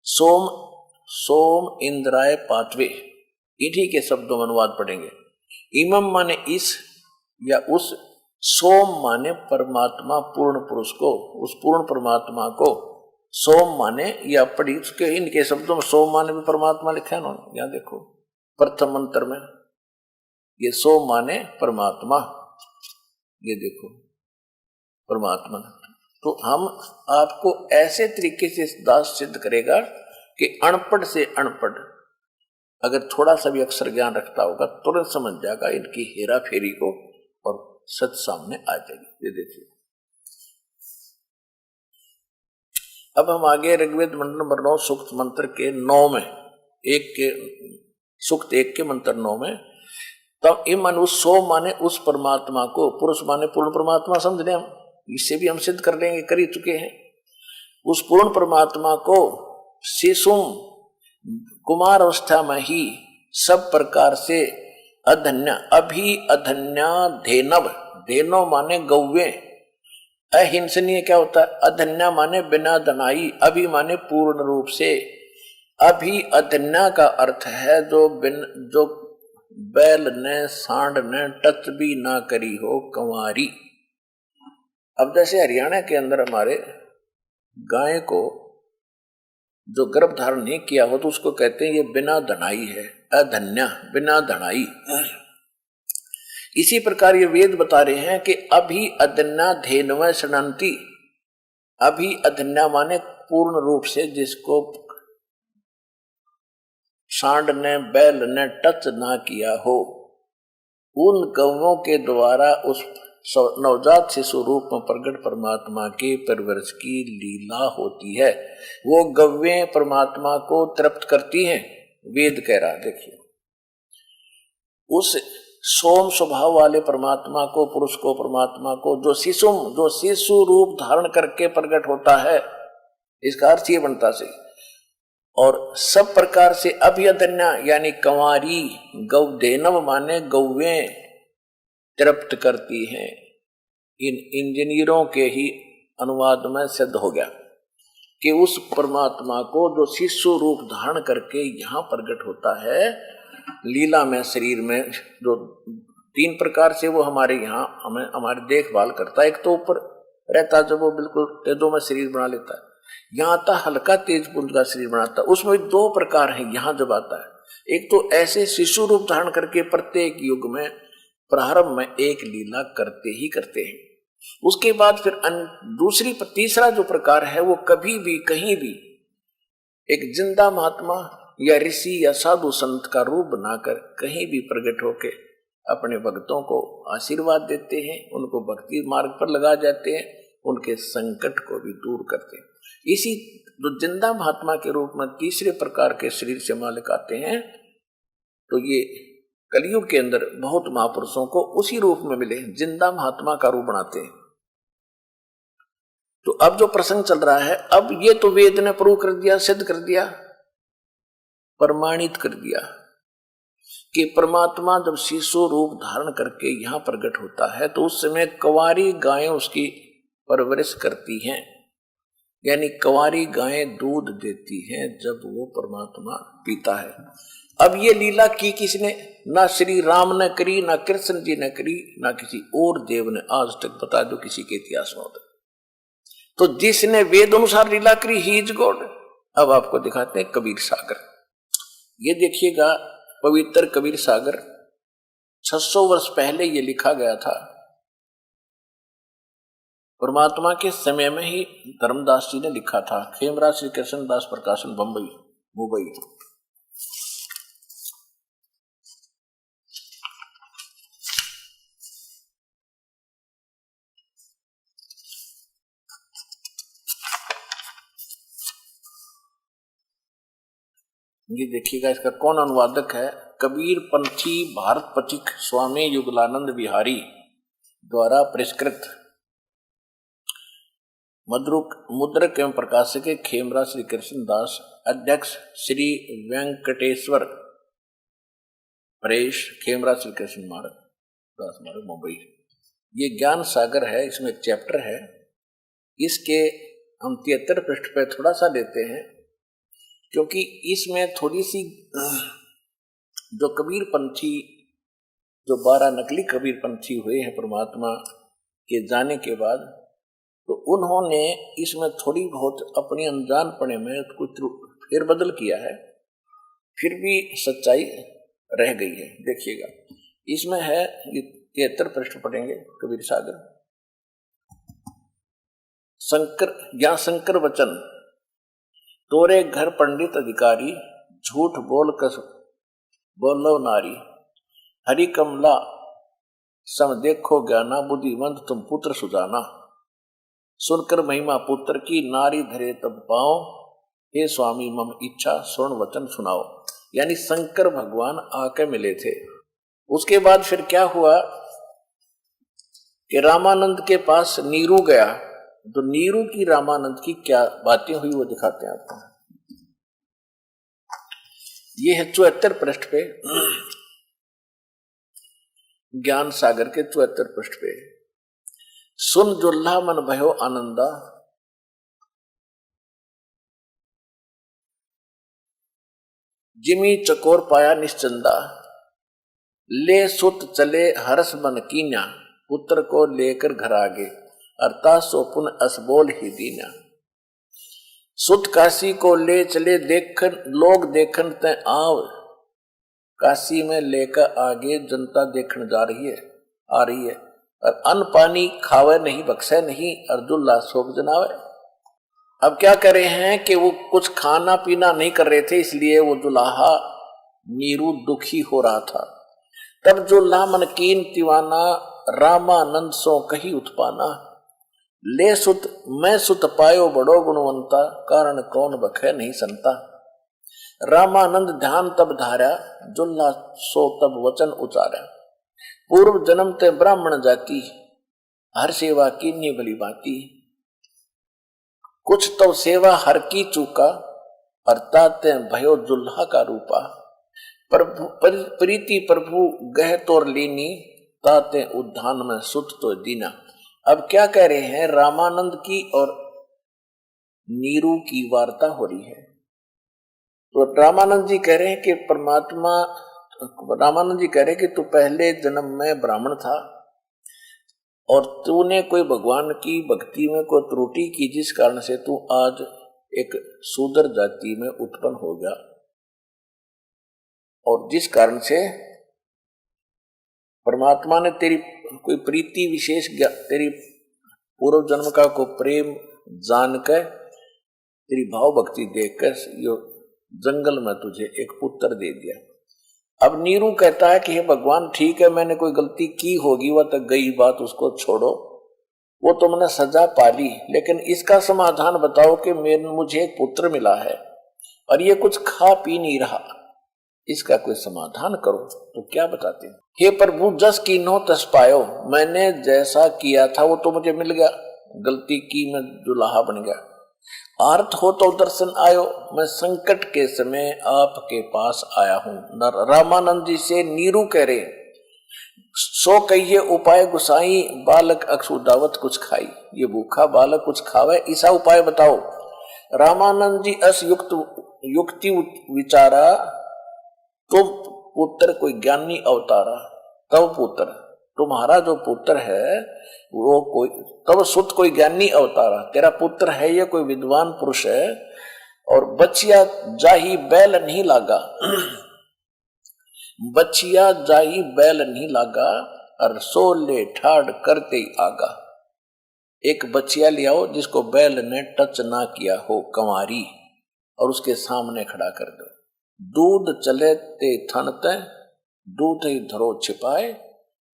सोम सोम इंद्राय पात्वे, इन्हीं के शब्दों में अनुवाद पढ़ेंगे। इमम माने इस या उस, सोम माने परमात्मा पूर्ण पुरुष को, उस पूर्ण परमात्मा को सोम माने या पढ़ी उसके, इनके शब्दों में सोम माने भी परमात्मा लिखा है उन्होंने। यहां देखो प्रथम मंत्र में ये सोम माने परमात्मा, ये देखो परमात्मा। तो हम आपको ऐसे तरीके से दास सिद्ध करेगा कि अनपढ़ से अनपढ़ अगर थोड़ा सा भी अक्षर ज्ञान रखता होगा तुरंत समझ जाएगा इनकी हेरा फेरी को, और सच सामने आ जाएगी। ये देखिए, अब हम आगे ऋग्वेद मंडल नंबर 9 सूक्त मंत्र के 9 में 1 के सूक्त 1 के मंत्र 9 में। तब ये मन उस सो माने उस परमात्मा को, पुरुष माने पूर्ण परमात्मा समझ रहे हम, इससे भी हम सिद्ध कर लेंगे, कर ही चुके हैं। उस पूर्ण परमात्मा को शिशुम कुमार अवस्था में ही सब प्रकार से अधन्य अभी अधन्या धेनव, धेनो माने गौवे, अहिंसनीय क्या होता है, अधन्या माने बिना धनाई, अभी माने पूर्ण रूप से, अभी अधन्या का अर्थ है जो बैल ने सांड ने टच भी ना करी हो, कंवारी। अब जैसे हरियाणा के अंदर हमारे गाय को जो गर्भ धारण नहीं किया हो तो उसको कहते हैं ये बिना धनाई है, अधन्या, बिना धनाई। इसी प्रकार ये वेद बता रहे हैं कि अभी अधन्या धेनव सनंती, अभी अधन्या माने पूर्ण रूप से जिसको सांड ने बैल ने टच ना किया हो, उन गौवों के द्वारा उस नवजात शिशु रूप में प्रकट परमात्मा के परवरिश की लीला होती है। वो गव्वें परमात्मा को तृप्त करती हैं, वेद कह रहा। देखिए उस सोम स्वभाव वाले परमात्मा को, पुरुष को, परमात्मा को जो शिशु रूप धारण करके प्रकट होता है, इसका अर्थ ये बनता से, और सब प्रकार से अभिअधन्या यानी कंवारी, गौधेनव माने गौवें तृप्त करती हैं। इन इंजीनियरों के ही अनुवाद में सिद्ध हो गया कि उस परमात्मा को जो शिशु रूप धारण करके यहाँ प्रकट होता है लीला में, शरीर में, जो 3 प्रकार से वो हमारे यहाँ हमें हमारी देखभाल करता है। एक तो ऊपर रहता जब वो बिल्कुल तेजों में शरीर बना लेता है, यहाँ आता हल्का तेज पुंज का शरीर बनाता है, उसमें 2 प्रकार है यहाँ जब आता है। एक तो ऐसे शिशु रूप धारण करके प्रत्येक युग में प्रारंभ में एक लीला करते ही करते हैं। उसके बाद फिर तीसरा जो प्रकार है वो कभी भी कहीं भी एक जिंदा महात्मा या ऋषि या साधु संत का रूप बनाकर कहीं भी प्रकट होके अपने भक्तों को आशीर्वाद देते हैं, उनको भक्ति मार्ग पर लगा जाते हैं, उनके संकट को भी दूर करते हैं। इसी जो जिंदा महात्मा के रूप में तीसरे प्रकार के शरीर से मालिक आते हैं, तो ये कलयुग के अंदर बहुत महापुरुषों को उसी रूप में मिले, जिंदा महात्मा का रूप बनाते हैं। तो अब जो प्रसंग चल रहा है, अब ये तो वेद ने प्रूव कर दिया, सिद्ध कर दिया, प्रमाणित कर दिया कि परमात्मा जब शिशु रूप धारण करके यहां प्रकट होता है तो उस समय कंवारी गायें उसकी परवरिश करती हैं, यानी कंवारी गायें दूध देती हैं जब वो परमात्मा पीता है। अब ये लीला की किसने? ना श्री राम ने करी, ना कृष्ण जी ने करी, ना किसी और देव ने आज तक बता दो किसी के इतिहास में होता। तो जिसने वेद अनुसार लीला करी ही इज गॉड। अब आपको दिखाते हैं कबीर सागर। ये देखिएगा पवित्र कबीर सागर 600 वर्ष पहले ये लिखा गया था, परमात्मा के समय में ही धर्मदास जी ने लिखा था। खेमराज श्री कृष्ण दास प्रकाशन, मुंबई। ये देखिएगा इसका कौन अनुवादक है? कबीर पंथी भारत पथिक स्वामी युगलानंद विहारी द्वारा परिष्कृत। मुद्रक एवं प्रकाशक खेमराज श्री कृष्ण दास, अध्यक्ष श्री वेंकटेश्वर प्रेस, खेमराज श्री कृष्ण दास मार्ग, मुंबई। ये ज्ञान सागर है, इसमें एक चैप्टर है। इसके हम 73 पृष्ठ पे थोड़ा सा लेते हैं, क्योंकि इसमें थोड़ी सी जो कबीर पंथी, जो 12 नकली कबीर पंथी हुए हैं परमात्मा के जाने के बाद, तो उन्होंने इसमें थोड़ी बहुत अपनी अनजानपने में कुछ फेरबदल किया है, फिर भी सच्चाई रह गई है। देखिएगा इसमें है, 73 पृष्ठ पढ़ेंगे कबीर सागर। शंकर वचन, तोरे घर पंडित अधिकारी, झूठ बोलो नारी, हरि कमला सम देखो ज्ञाना, बुद्धिवंत तुम पुत्र सुजाना। सुनकर महिमा पुत्र की, नारी धरे तब पाओ, हे स्वामी मम इच्छा स्वर्ण वचन सुनाओ। यानी शंकर भगवान आके मिले थे। उसके बाद फिर क्या हुआ कि रामानंद के पास नीरू गया, तो नीरू की रामानंद की क्या बातें हुई वो दिखाते हैं आपको। ये है 74 पृष्ठ पे, ज्ञान सागर के 74 पृष्ठ पे। सुन जुल्हा मन भयो आनंदा, जिमी चकोर पाया निश्चंदा, ले सुत चले हरस मन कीन्या, पुत्र को लेकर घर आगे, अर्थात सोपुन असबोल ही दीना। सुत काशी को ले चले, देखन लोग देखन ते आव, काशी में लेकर आगे जनता देखने जा रही है, आ रही है। और अन्न पानी खावे नहीं, बख्शे नहीं, और दुल्हा शोक जनावे। अब क्या कर रहे हैं कि वो कुछ खाना पीना नहीं कर रहे थे, इसलिए वो दुल्हा नीरू दुखी हो रहा था। तब जुल्हा मन कीन दीवाना, रामानंद सो कही उत्पाना, ले सुत मैं सुत पायो बड़ो गुणवंता, कारण कौन बखे नहीं संता। रामानंद ध्यान तब धारा, जुल्हा सो तब वचन उचारा, पूर्व जन्म ते ब्राह्मण जाति, हर सेवा कीन्ही भली भांति। कुछ तो सेवा हर की चूका, अर्थात भयो जुल्हा का रूपा। प्रभु प्रीति प्रभु गह तोर लीनी, ताते उद्धान में सुत तो दीना। अब क्या कह रहे हैं, रामानंद की और नीरू की वार्ता हो रही है। तो रामानंद जी कह रहे हैं कि रामानंद जी कह रहे हैं कि तू पहले जन्म में ब्राह्मण था और तूने कोई भगवान की भक्ति में कोई त्रुटि की, जिस कारण से तू आज एक शूद्र जाति में उत्पन्न हो गया, और जिस कारण से परमात्मा ने तेरी कोई प्रीति विशेष, तेरी पूर्व जन्म का कोई प्रेम जानकर, तेरी भाव भक्ति देखकर यो जंगल में तुझे एक पुत्र दे दिया। अब नीरू कहता है कि हे भगवान, ठीक है मैंने कोई गलती की होगी, वह तो गई बात, उसको छोड़ो, वो तुमने सजा पाली, लेकिन इसका समाधान बताओ कि मुझे एक पुत्र मिला है और ये कुछ खा पी नहीं रहा, इसका कोई समाधान करो। तो क्या बताते हैं, हे प्रभु जस कीन्हो तस पायो, मैंने जैसा किया था वो तो मुझे मिल गया, गलती की मैं दुल्हा बन गया। आर्त हो तो दर्शन आयो, मैं संकट के समय आपके पास आया हूं। रामानंद जी से नीरू कह रहे, सो कहिए उपाय गुसाई, बालक अक्षुदावत कुछ खाई। ये भूखा बालक कुछ खावे, ऐसा उपाय बताओ। रामानंद जी अस युक्ति विचारा, तुम पुत्र कोई ज्ञानी अवतारा, तब पुत्र तुम्हारा जो पुत्र है वो कोई, तब सुत कोई ज्ञानी अवतारा, तेरा पुत्र है ये कोई विद्वान पुरुष है। और बचिया जाही बैल नहीं लागा, बचिया जाही बैल नहीं लागा, और सोले ठाड़ करते ही आगा। एक बचिया ले आओ जिसको बैल ने टच ना किया हो, कंवारी, और उसके सामने खड़ा कर दो। दूध चले ते थनते, दूध ही धरो छिपाए,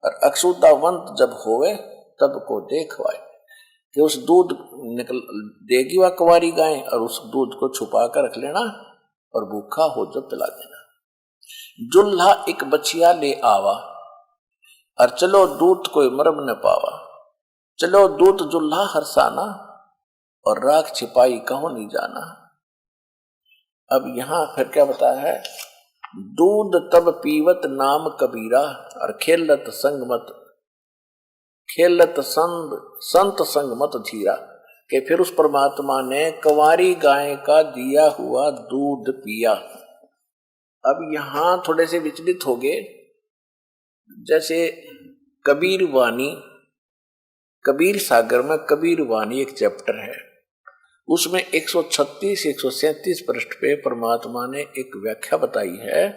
और अक्षुदावंत जब होवे तब को देखवाए। कि उस दूध निकल देगी वह कुंवारी गाय, और उस दूध को छुपा कर रख लेना, और भूखा हो जो पिला देना। जुल्हा एक बछिया ले आवा, और चलो दूध कोई मरम न पावा। चलो दूध जुल्हा हरसाना, और राख छिपाई कहो नहीं जाना। अब यहां फिर क्या बताया है, दूध तब पीवत नाम कबीरा, और खेलत संग मत, खेलत संत संग मत धीरा। कि फिर उस परमात्मा ने कंवारी गाय का दिया हुआ दूध पिया। अब यहां थोड़े से विचलित हो गए, जैसे कबीर वाणी, कबीर सागर में कबीर वाणी एक चैप्टर है, उसमें 136-137 पृष्ठ पे परमात्मा ने एक व्याख्या बताई है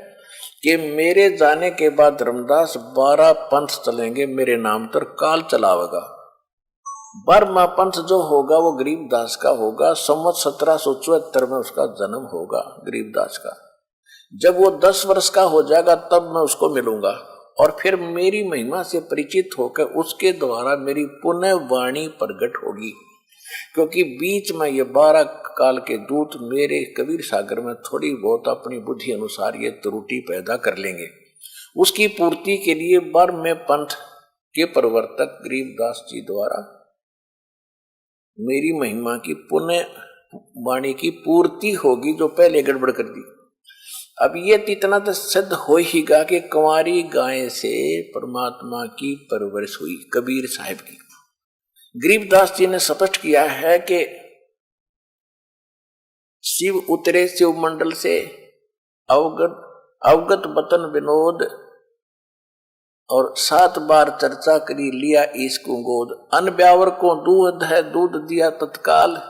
कि मेरे जाने के बाद रामदास 12 पंथ चलेंगे मेरे नाम पर, काल चलावेगा। 12वां पंथ जो होगा वो गरीबदास का होगा। संवत 1774 में उसका जन्म होगा गरीबदास का। जब वो 10 वर्ष का हो जाएगा तब मैं उसको मिलूंगा, और फिर मेरी महिमा से परिचित होकर उसके द्वारा मेरी पुण्य वाणी प्रकट होगी। क्योंकि बीच में ये 12 काल के दूत मेरे कबीर सागर में थोड़ी बहुत अपनी बुद्धि अनुसार ये त्रुटि पैदा कर लेंगे। उसकी पूर्ति के लिए बर में पंथ के प्रवर्तक गरीबदास जी द्वारा मेरी महिमा की पुण्य वाणी की पूर्ति होगी, जो पहले गड़बड़ कर दी। अब ये इतना तो सिद्ध हो ही गा कि कुंवारी गाय से परमात्मा की परवरिश हुई कबीर साहिब की। गरीबदास जी ने स्पष्ट किया है कि शिव उतरे शिव मंडल से, अवगत बतन विनोद, और 7 बार चर्चा करी लिया इसको गोद। अन ब्यावर को दूध है दूध दिया तत्काल,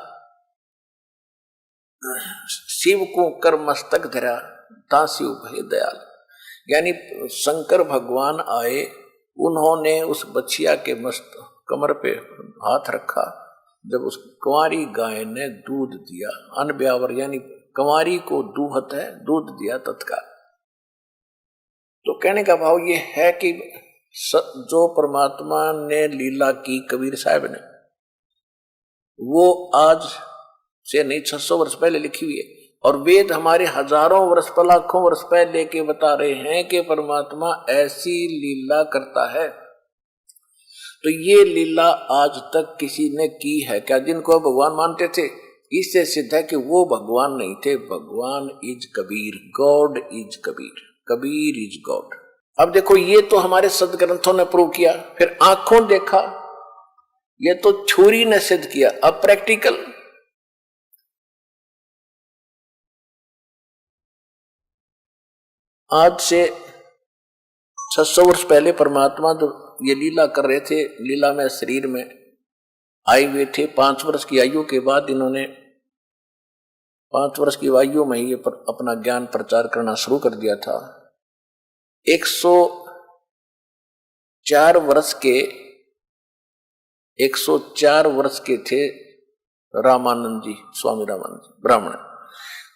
शिव को कर मस्तक धरा तांसी भय दयाल। यानी शंकर भगवान आए, उन्होंने उस बछिया के मस्त कमर पे हाथ रखा। जब उस कुंवारी गाय ने दूध दिया, अन ब्यावर यानी कुंवारी को दूहत है, दूध दिया तत्काल। तो कहने का भाव ये है कि जो परमात्मा ने लीला की कबीर साहब ने, वो आज से नहीं 600 वर्ष पहले लिखी हुई है। और वेद हमारे हजारों वर्ष पर लाखों वर्ष पहले के बता रहे हैं कि परमात्मा ऐसी लीला करता है। तो ये लीला आज तक किसी ने की है क्या? जिनको भगवान मानते थे, इससे सिद्ध है कि वो भगवान नहीं थे। भगवान is Kabir, God is Kabir, Kabir is God. अब देखो, ये तो हमारे सदग्रंथों ने प्रूव किया, फिर आंखों देखा, ये तो छुरी ने सिद्ध किया। अब प्रैक्टिकल, आज से 600 वर्ष पहले परमात्मा जो ये लीला कर रहे थे, लीला में शरीर में आए हुए थे। 5 वर्ष की आयु के बाद इन्होंने 5 वर्ष की आयु में ही अपना ज्ञान प्रचार करना शुरू कर दिया था। 104 वर्ष के थे रामानंद जी, स्वामी रामानंद जी ब्राह्मण,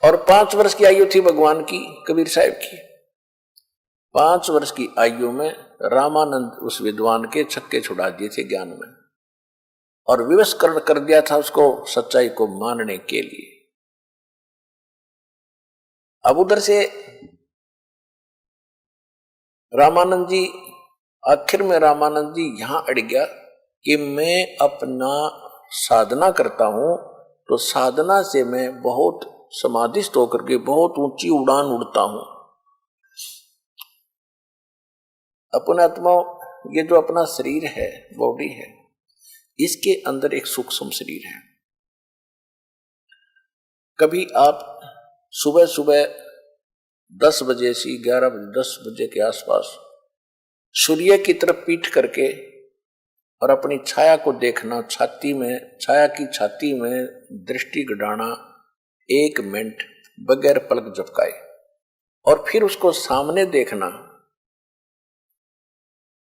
और 5 वर्ष की आयु थी भगवान की, कबीर साहब की। 5 वर्ष की आयु में रामानंद उस विद्वान के छक्के छुड़ा दिए थे ज्ञान में, और विवशकरण कर दिया था उसको सच्चाई को मानने के लिए। अब उधर से रामानंद जी, आखिर में रामानंद जी यहां अड़ गया कि मैं अपना साधना करता हूं, तो साधना से मैं बहुत समाधिस्थ होकर के बहुत ऊंची उड़ान उड़ता हूं। अपना आत्मा, ये जो अपना शरीर है, बॉडी है, इसके अंदर एक सूक्ष्म शरीर है। कभी आप सुबह सुबह 10 बजे से 11 बजे 10 बजे के आसपास सूर्य की तरफ पीठ करके और अपनी छाया को देखना, छाती में, छाया की छाती में दृष्टि गड़ाना 1 मिनट बगैर पलक झपकाए, और फिर उसको सामने देखना।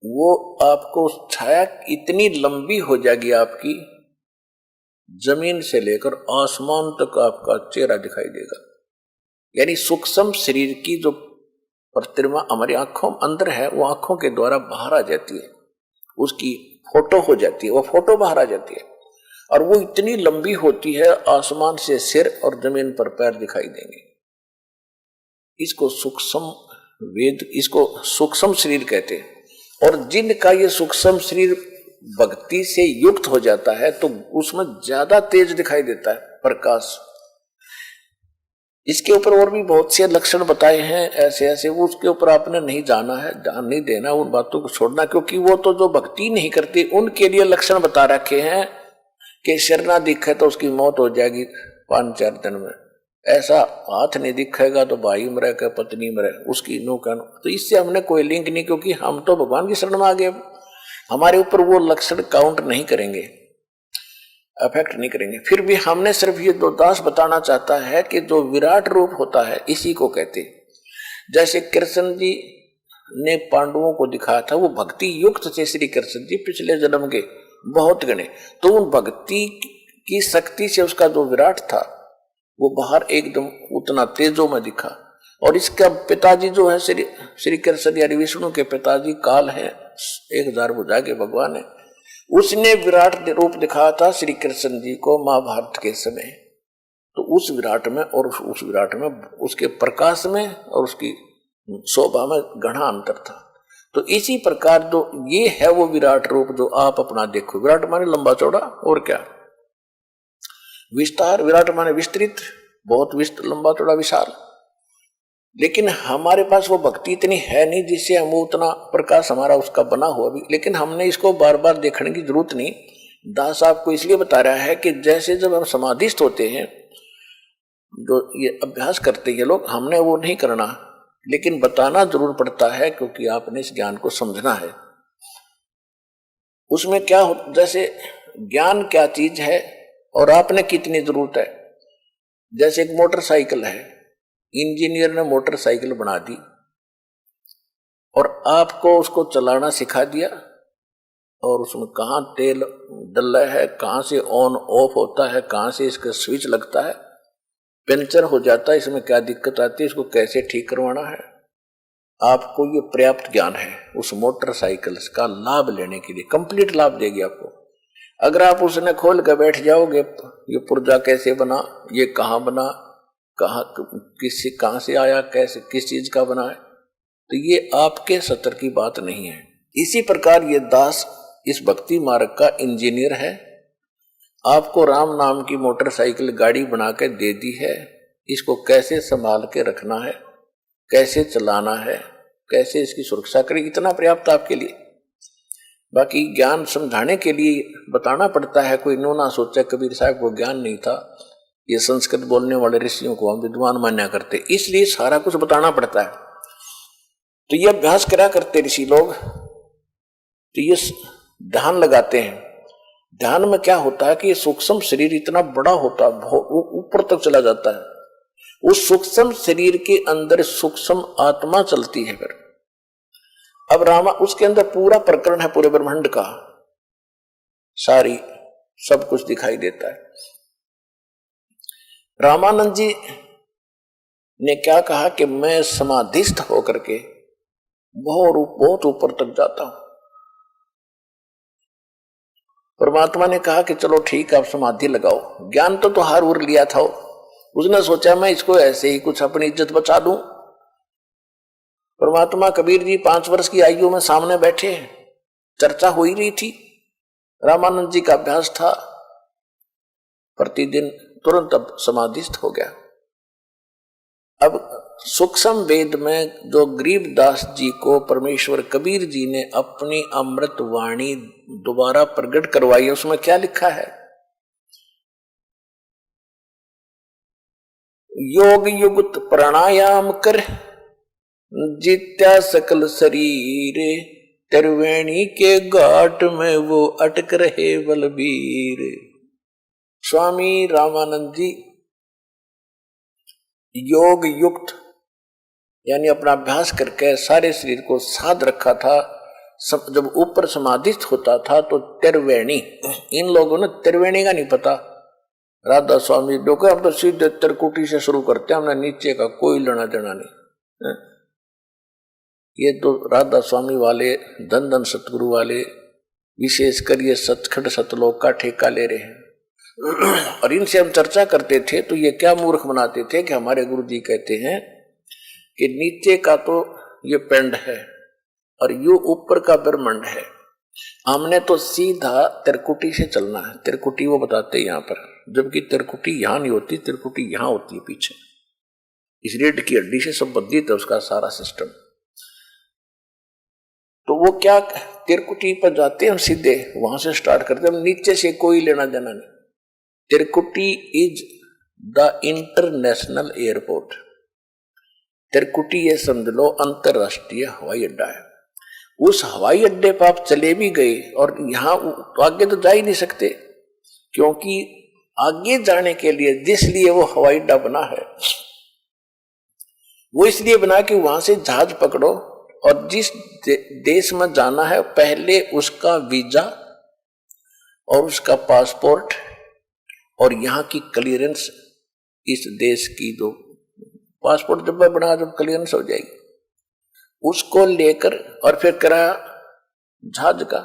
वो आपको छाया इतनी लंबी हो जाएगी आपकी, जमीन से लेकर आसमान तक आपका चेहरा दिखाई देगा। यानी सूक्ष्म शरीर की जो प्रतिमा हमारी आंखों अंदर है, वो आंखों के द्वारा बाहर आ जाती है, उसकी फोटो हो जाती है, वो फोटो बाहर आ जाती है, और वो इतनी लंबी होती है, आसमान से सिर और जमीन पर पैर दिखाई देंगे। इसको सूक्ष्म वेद, इसको सूक्ष्म शरीर कहते हैं। और जिनका ये सूक्ष्म शरीर भक्ति से युक्त हो जाता है, तो उसमें ज्यादा तेज दिखाई देता है प्रकाश। इसके ऊपर और भी बहुत से लक्षण बताए हैं ऐसे ऐसे, वो उसके ऊपर आपने नहीं जाना है, ध्यान नहीं देना, उन बातों को छोड़ना, क्योंकि वो तो जो भक्ति नहीं करते उनके लिए लक्षण बता रखे हैं कि शरणा दिखे तो उसकी मौत हो जाएगी 5-4 दिन में, ऐसा हाथ नहीं दिखेगा तो भाई मरे का पत्नी मरे, उसकी नो का नो। तो इससे हमने कोई लिंक नहीं, क्योंकि हम तो भगवान की शरण में आ गए। हमारे ऊपर वो लक्षण काउंट नहीं करेंगे, अफेक्ट नहीं करेंगे। फिर भी हमने सिर्फ ये 2 दास बताना चाहता है कि जो विराट रूप होता है, इसी को कहते। जैसे कृष्ण जी ने पांडवों को दिखाया था, वो भक्ति युक्त थे श्री कृष्ण जी, पिछले जन्म के बहुत गणे। तो उन भक्ति की शक्ति से उसका जो विराट था वो बाहर एकदम उतना तेजों में दिखा। और इसका पिताजी जो है श्री कृष्ण यानी विष्णु के पिताजी काल है, 1000 भुजा के भगवान है, उसने विराट रूप दिखाया था श्री कृष्ण जी को महाभारत के समय। तो उस विराट में और उस विराट में उसके प्रकाश में और उसकी शोभा में घना अंतर था। तो इसी प्रकार जो ये है वो विराट रूप जो आप अपना देखो। विराट माने लंबा चौड़ा और क्या, विस्तार। विराट माने विस्तृत, बहुत लंबा चौड़ा विशाल। लेकिन हमारे पास वो भक्ति इतनी है नहीं जिससे हम उतना प्रकाश हमारा उसका बना हुआ भी। लेकिन हमने इसको बार बार देखने की जरूरत नहीं। दास आपको इसलिए बता रहा है कि जैसे जब हम समाधिस्थ होते हैं, जो ये अभ्यास करते हैं लोग, हमने वो नहीं करना, लेकिन बताना जरूर पड़ता है क्योंकि आपने इस ज्ञान को समझना है। उसमें क्या हो, जैसे ज्ञान क्या चीज है और आपने कितनी जरूरत है। जैसे एक मोटरसाइकिल है, इंजीनियर ने मोटरसाइकिल बना दी और आपको उसको चलाना सिखा दिया, और उसमें कहाँ तेल डला है, कहाँ से ऑन ऑफ होता है, कहाँ से इसका स्विच लगता है, पंचर हो जाता है, इसमें क्या दिक्कत आती है, इसको कैसे ठीक करवाना है। आपको ये पर्याप्त ज्ञान है उस मोटरसाइकिल का लाभ लेने के लिए, कंप्लीट लाभ देगी आपको। अगर आप उसने खोल कर बैठ जाओगे, ये पुर्जा कैसे बना, ये कहाँ बना, कहाँ से आया, कैसे किस चीज का बना है, तो ये आपके सत्र की बात नहीं है। इसी प्रकार ये दास इस भक्ति मार्ग का इंजीनियर है। आपको राम नाम की मोटरसाइकिल गाड़ी बना के दे दी है, इसको कैसे संभाल के रखना है, कैसे चलाना है, कैसे इसकी सुरक्षा करें, इतना पर्याप्त आपके लिए। बाकी ज्ञान समझाने के लिए बताना पड़ता है। कोई नो ना सोचा कबीर साहब को ज्ञान नहीं था, ये संस्कृत बोलने वाले ऋषियों को हम विद्वान मान्या करते, इसलिए सारा कुछ बताना पड़ता है। तो ये अभ्यास करा करते ऋषि लोग, तो ये ध्यान लगाते हैं। ध्यान में क्या होता है कि ये सूक्ष्म शरीर इतना बड़ा होता है, ऊपर तक चला जाता है। उस सूक्ष्म शरीर के अंदर सूक्ष्म आत्मा चलती है। फिर अब रामा उसके अंदर पूरा प्रकरण है, पूरे ब्रह्मांड का सारी सब कुछ दिखाई देता है। रामानंद जी ने क्या कहा कि मैं समाधिस्थ होकर के बहुत ऊपर तक जाता हूं। परमात्मा ने कहा कि चलो ठीक, आप समाधि लगाओ। ज्ञान तो हार उर लिया था। उसने सोचा मैं इसको ऐसे ही कुछ अपनी इज्जत बचा दूं। परमात्मा कबीर जी 5 वर्ष की आयु में सामने बैठे, चर्चा हो ही रही थी। रामानंद जी का अभ्यास था प्रतिदिन, तुरंत अब समाधिस्थ हो गया। अब सूक्ष्म वेद में जो गरीबदास जी को परमेश्वर कबीर जी ने अपनी अमृत वाणी दोबारा प्रकट करवाई है, उसमें क्या लिखा है? योग युक्त प्राणायाम कर जित्या सकल शरीर, त्रिवेणी के घाट में वो अटक रहे बलबीर। स्वामी रामानंद जी योग युक्त यानी अपना अभ्यास करके सारे शरीर को साध रखा था। जब ऊपर समाधिस्थ होता था तो त्रिवेणी, इन लोगों ने त्रिवेणी का नहीं पता। राधा स्वामी लोग हम तो सीधे त्रिकुटी से शुरू करते हैं, हमने नीचे का कोई लेना देना नहीं। ये तो राधा स्वामी वाले, धन धन सतगुरु वाले, विशेषकर ये सचखंड सतलोक का ठेका ले रहे हैं। और इनसे हम चर्चा करते थे तो ये क्या मूर्ख बनाते थे कि हमारे गुरु जी कहते हैं कि नीचे का तो ये पिंड है और ये ऊपर का ब्रह्मांड है, हमने तो सीधा त्रिकुटी से चलना है। त्रिकुटी वो बताते हैं यहाँ पर, जबकि त्रिकुटी यहाँ नहीं होती, त्रिकुटी यहाँ होती है पीछे। इस रीढ़ की हड्डी से संबंधित है उसका सारा सिस्टम। तो वो क्या, त्रिकुटी पर जाते हैं हम सीधे, वहां से स्टार्ट करते हैं, हम नीचे से कोई लेना देना नहीं। त्रिकुटी इज द इंटरनेशनल एयरपोर्ट। त्रिकुटी ये समझ लो अंतरराष्ट्रीय हवाई अड्डा है। उस हवाई अड्डे पर आप चले भी गए और यहां तो आगे तो जा ही नहीं सकते, क्योंकि आगे जाने के लिए जिस लिए वो हवाई अड्डा बना है वो इसलिए बना कि वहां से जहाज पकड़ो और जिस देश में जाना है पहले उसका वीजा और उसका पासपोर्ट और यहाँ की क्लियरेंस, इस देश की जो पासपोर्ट जब बना जब क्लियरेंस हो जाएगी उसको लेकर और फिर किराया जहाज का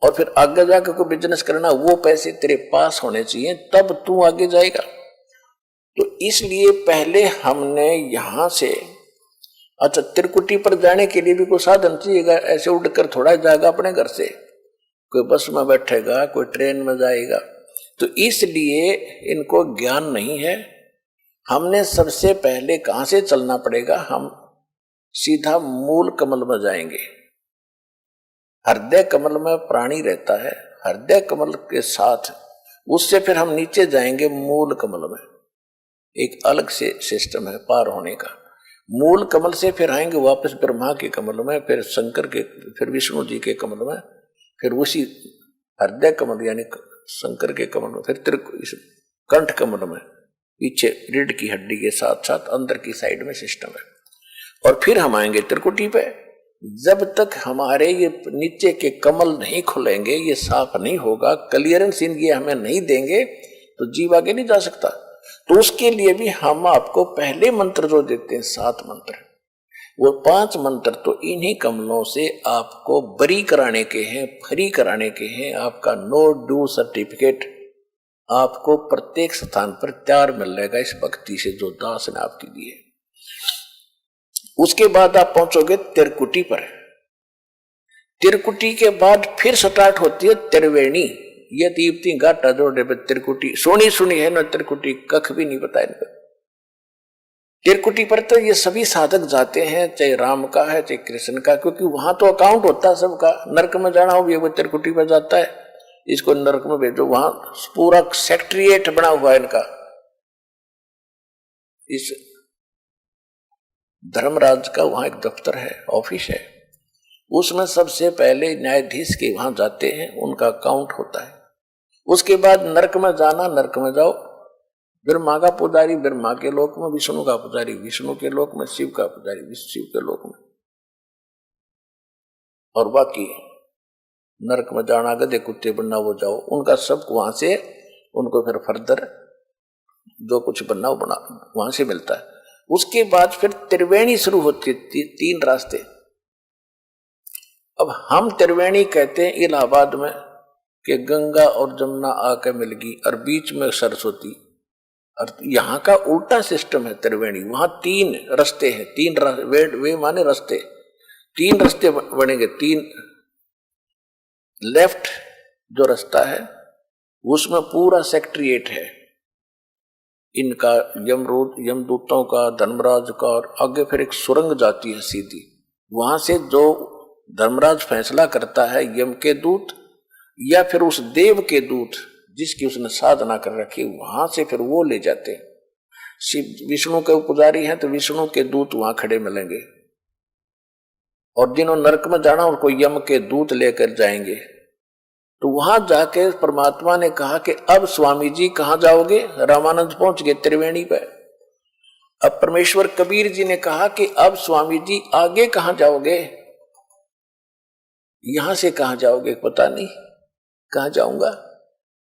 और फिर आगे जाकर कोई बिजनेस करना, वो पैसे तेरे पास होने चाहिए, तब तू आगे जाएगा। तो इसलिए पहले हमने यहां से, अच्छा त्रिकुटी पर जाने के लिए भी कोई साधन चाहिएगा, ऐसे उड़कर थोड़ा जाएगा अपने घर से, कोई बस में बैठेगा, कोई ट्रेन में जाएगा। तो इसलिए इनको ज्ञान नहीं है। हमने सबसे पहले कहां से चलना पड़ेगा, हम सीधा मूल कमल में जाएंगे। हृदय कमल में प्राणी रहता है, हृदय कमल के साथ उससे फिर हम नीचे जाएंगे मूल कमल में। एक अलग से सिस्टम है पार होने का। मूल कमल से फिर आएंगे वापस ब्रह्मा के कमल में, फिर शंकर के, फिर विष्णु जी के कमल में, फिर उसी हृदय कमल यानी शंकर के कमल में, फिर कंठ कमल में, पीछे रीढ़ की हड्डी के साथ साथ अंदर की साइड में सिस्टम है। और फिर हम आएंगे त्रिकुटी पे। जब तक हमारे ये नीचे के कमल नहीं खुलेंगे, ये साफ नहीं होगा, क्लियरेंस इनकी हमें नहीं देंगे, तो जीव आगे नहीं जा सकता। तो उसके लिए भी हम आपको पहले मंत्र जो देते हैं 7 मंत्र, वो 5 मंत्र तो इन्हीं कमलों से आपको बरी कराने के हैं, फ्री कराने के हैं। आपका नो ड्यू सर्टिफिकेट आपको प्रत्येक स्थान पर तैयार मिलेगा इस भक्ति से जो दास ने आपकी दी है। उसके बाद आप पहुंचोगे त्रिकुटी पर। त्रिकुटी के बाद फिर स्टार्ट होती है त्रिवेणी। ये दीप्ति घाटा जोड़े पे त्रिकुटी सुनी है ना, त्रिकुटी कख भी नहीं पता इनको। त्रिकुटी पर तो ये सभी साधक जाते हैं, चाहे राम का है चाहे कृष्ण का, क्योंकि वहां तो अकाउंट होता है सबका। नरक में जाना हो भी वो त्रिकुटी पर जाता है, इसको नरक में भेजो, वहां पूरा सेक्रेटरिएट बना हुआ है इनका। इस धर्मराज का वहां एक दफ्तर है, ऑफिस है, उसमें सबसे पहले न्यायाधीश के वहां जाते हैं, उनका अकाउंट होता है। उसके बाद नरक में जाना, नरक में जाओ, ब्रह्मा का पुजारी ब्रह्मा के लोक में, विष्णु का पुजारी विष्णु के लोक में, शिव का पुजारी शिव के लोक में, और बाकी नरक में जाना गधे कुत्ते बनना वो जाओ, उनका सब वहां से उनको फिर फर्दर जो कुछ बनना वो बना वहां से मिलता है। उसके बाद फिर त्रिवेणी शुरू होती है, 3 रास्ते। अब हम त्रिवेणी कहते हैं इलाहाबाद में कि गंगा और जमुना आके मिलगी और बीच में सरस्वती, और यहाँ का उल्टा सिस्टम है त्रिवेणी। वहां 3 रास्ते हैं, 3 वे माने रास्ते, 3 रास्ते बनेंगे। 3 लेफ्ट जो रास्ता है उसमें पूरा सेक्रेटरिएट है इनका, यमदूतों का, धर्मराज का, और आगे फिर एक सुरंग जाती है सीधी। वहां से जो धर्मराज फैसला करता है, यम के दूत या फिर उस देव के दूत जिसकी उसने साधना कर रखी, वहां से फिर वो ले जाते हैं। शिव विष्णु के पुजारी हैं तो विष्णु के दूत वहां खड़े मिलेंगे, और जिन्होंने नरक में जाना उनको यम के दूत लेकर जाएंगे। तो वहां जाके परमात्मा ने कहा कि अब स्वामी जी कहां जाओगे? रामानंद पहुंच गए त्रिवेणी पे। अब परमेश्वर कबीर जी ने कहा कि अब स्वामी जी आगे कहां जाओगे? यहां से कहां जाओगे पता नहीं, कहां जाऊंगा?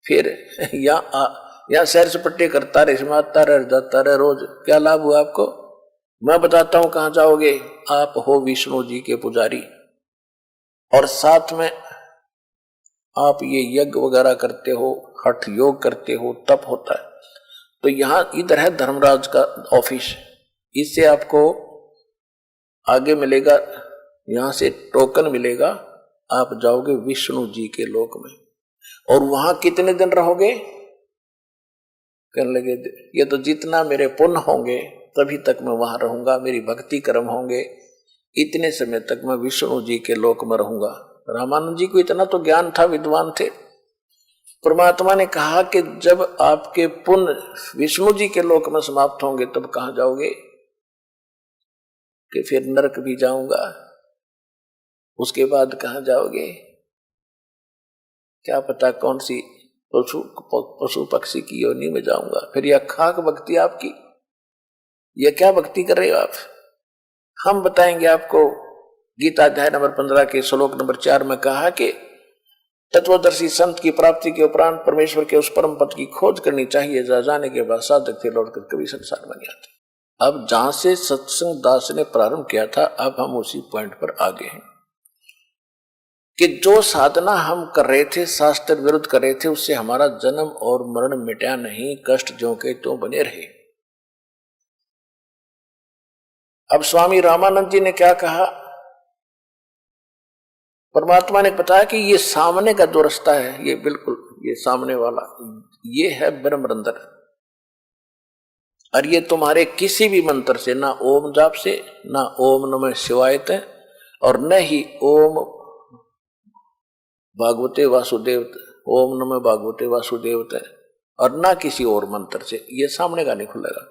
फिर यहां सैर सपट्टे करता रहे, समाता रहे, जाता रहे, रोज क्या लाभ हुआ आपको? मैं बताता हूं कहां जाओगे। आप हो विष्णु जी के पुजारी, और साथ में आप ये यज्ञ वगैरह करते हो, हठ योग करते हो, तप होता है। तो यहां इधर है धर्मराज का ऑफिस, इससे आपको आगे मिलेगा, यहां से टोकन मिलेगा, आप जाओगे विष्णु जी के लोक में। और वहां कितने दिन रहोगे? कहने लगे ये तो जितना मेरे पुण्य होंगे तभी तक मैं वहां रहूंगा, मेरी भक्ति कर्म होंगे, इतने समय तक मैं विष्णु जी के लोक में रहूंगा। रामानंद जी को इतना तो ज्ञान था, विद्वान थे। परमात्मा ने कहा कि जब आपके पुण्य विष्णु जी के लोक में समाप्त होंगे तब कहां जाओगे? कि फिर नरक भी जाऊंगा। उसके बाद कहां जाओगे? क्या पता कौन सी पशु पक्षी की योनि में जाऊंगा। फिर यह खाक भक्ति आपकी, यह क्या भक्ति कर रहे हो आप? हम बताएंगे आपको। गीता अध्याय नंबर 15 के श्लोक नंबर 4 में कहा कि तत्वदर्शी संत की प्राप्ति के उपरांत परमेश्वर के उस परम पद की खोज करनी चाहिए जहां जाने के बाद साधक फिर लौटकर कभी संसार में नहीं आते। अब जहां से सत्संग दास ने प्रारंभ किया था, अब हम उसी पॉइंट पर आगे हैं। कि जो साधना हम कर रहे थे, शास्त्र विरुद्ध कर रहे थे, उससे हमारा जन्म और मरण मिटा नहीं, कष्ट ज्यों के त्यों बने रहे। अब स्वामी रामानंद जी ने क्या कहा, परमात्मा ने बताया कि ये सामने का जो रास्ता है, ये बिल्कुल ये सामने वाला, ये है ब्रह्मरंध्र, और ये तुम्हारे किसी भी मंत्र से, ना ओम जाप से, ना ओम नमः शिवाय ते, और न ही ओम भागवते वासुदेव, ओम नमः भागवते वासुदेव ते, और ना किसी और मंत्र से ये सामने का नहीं खुलेगा।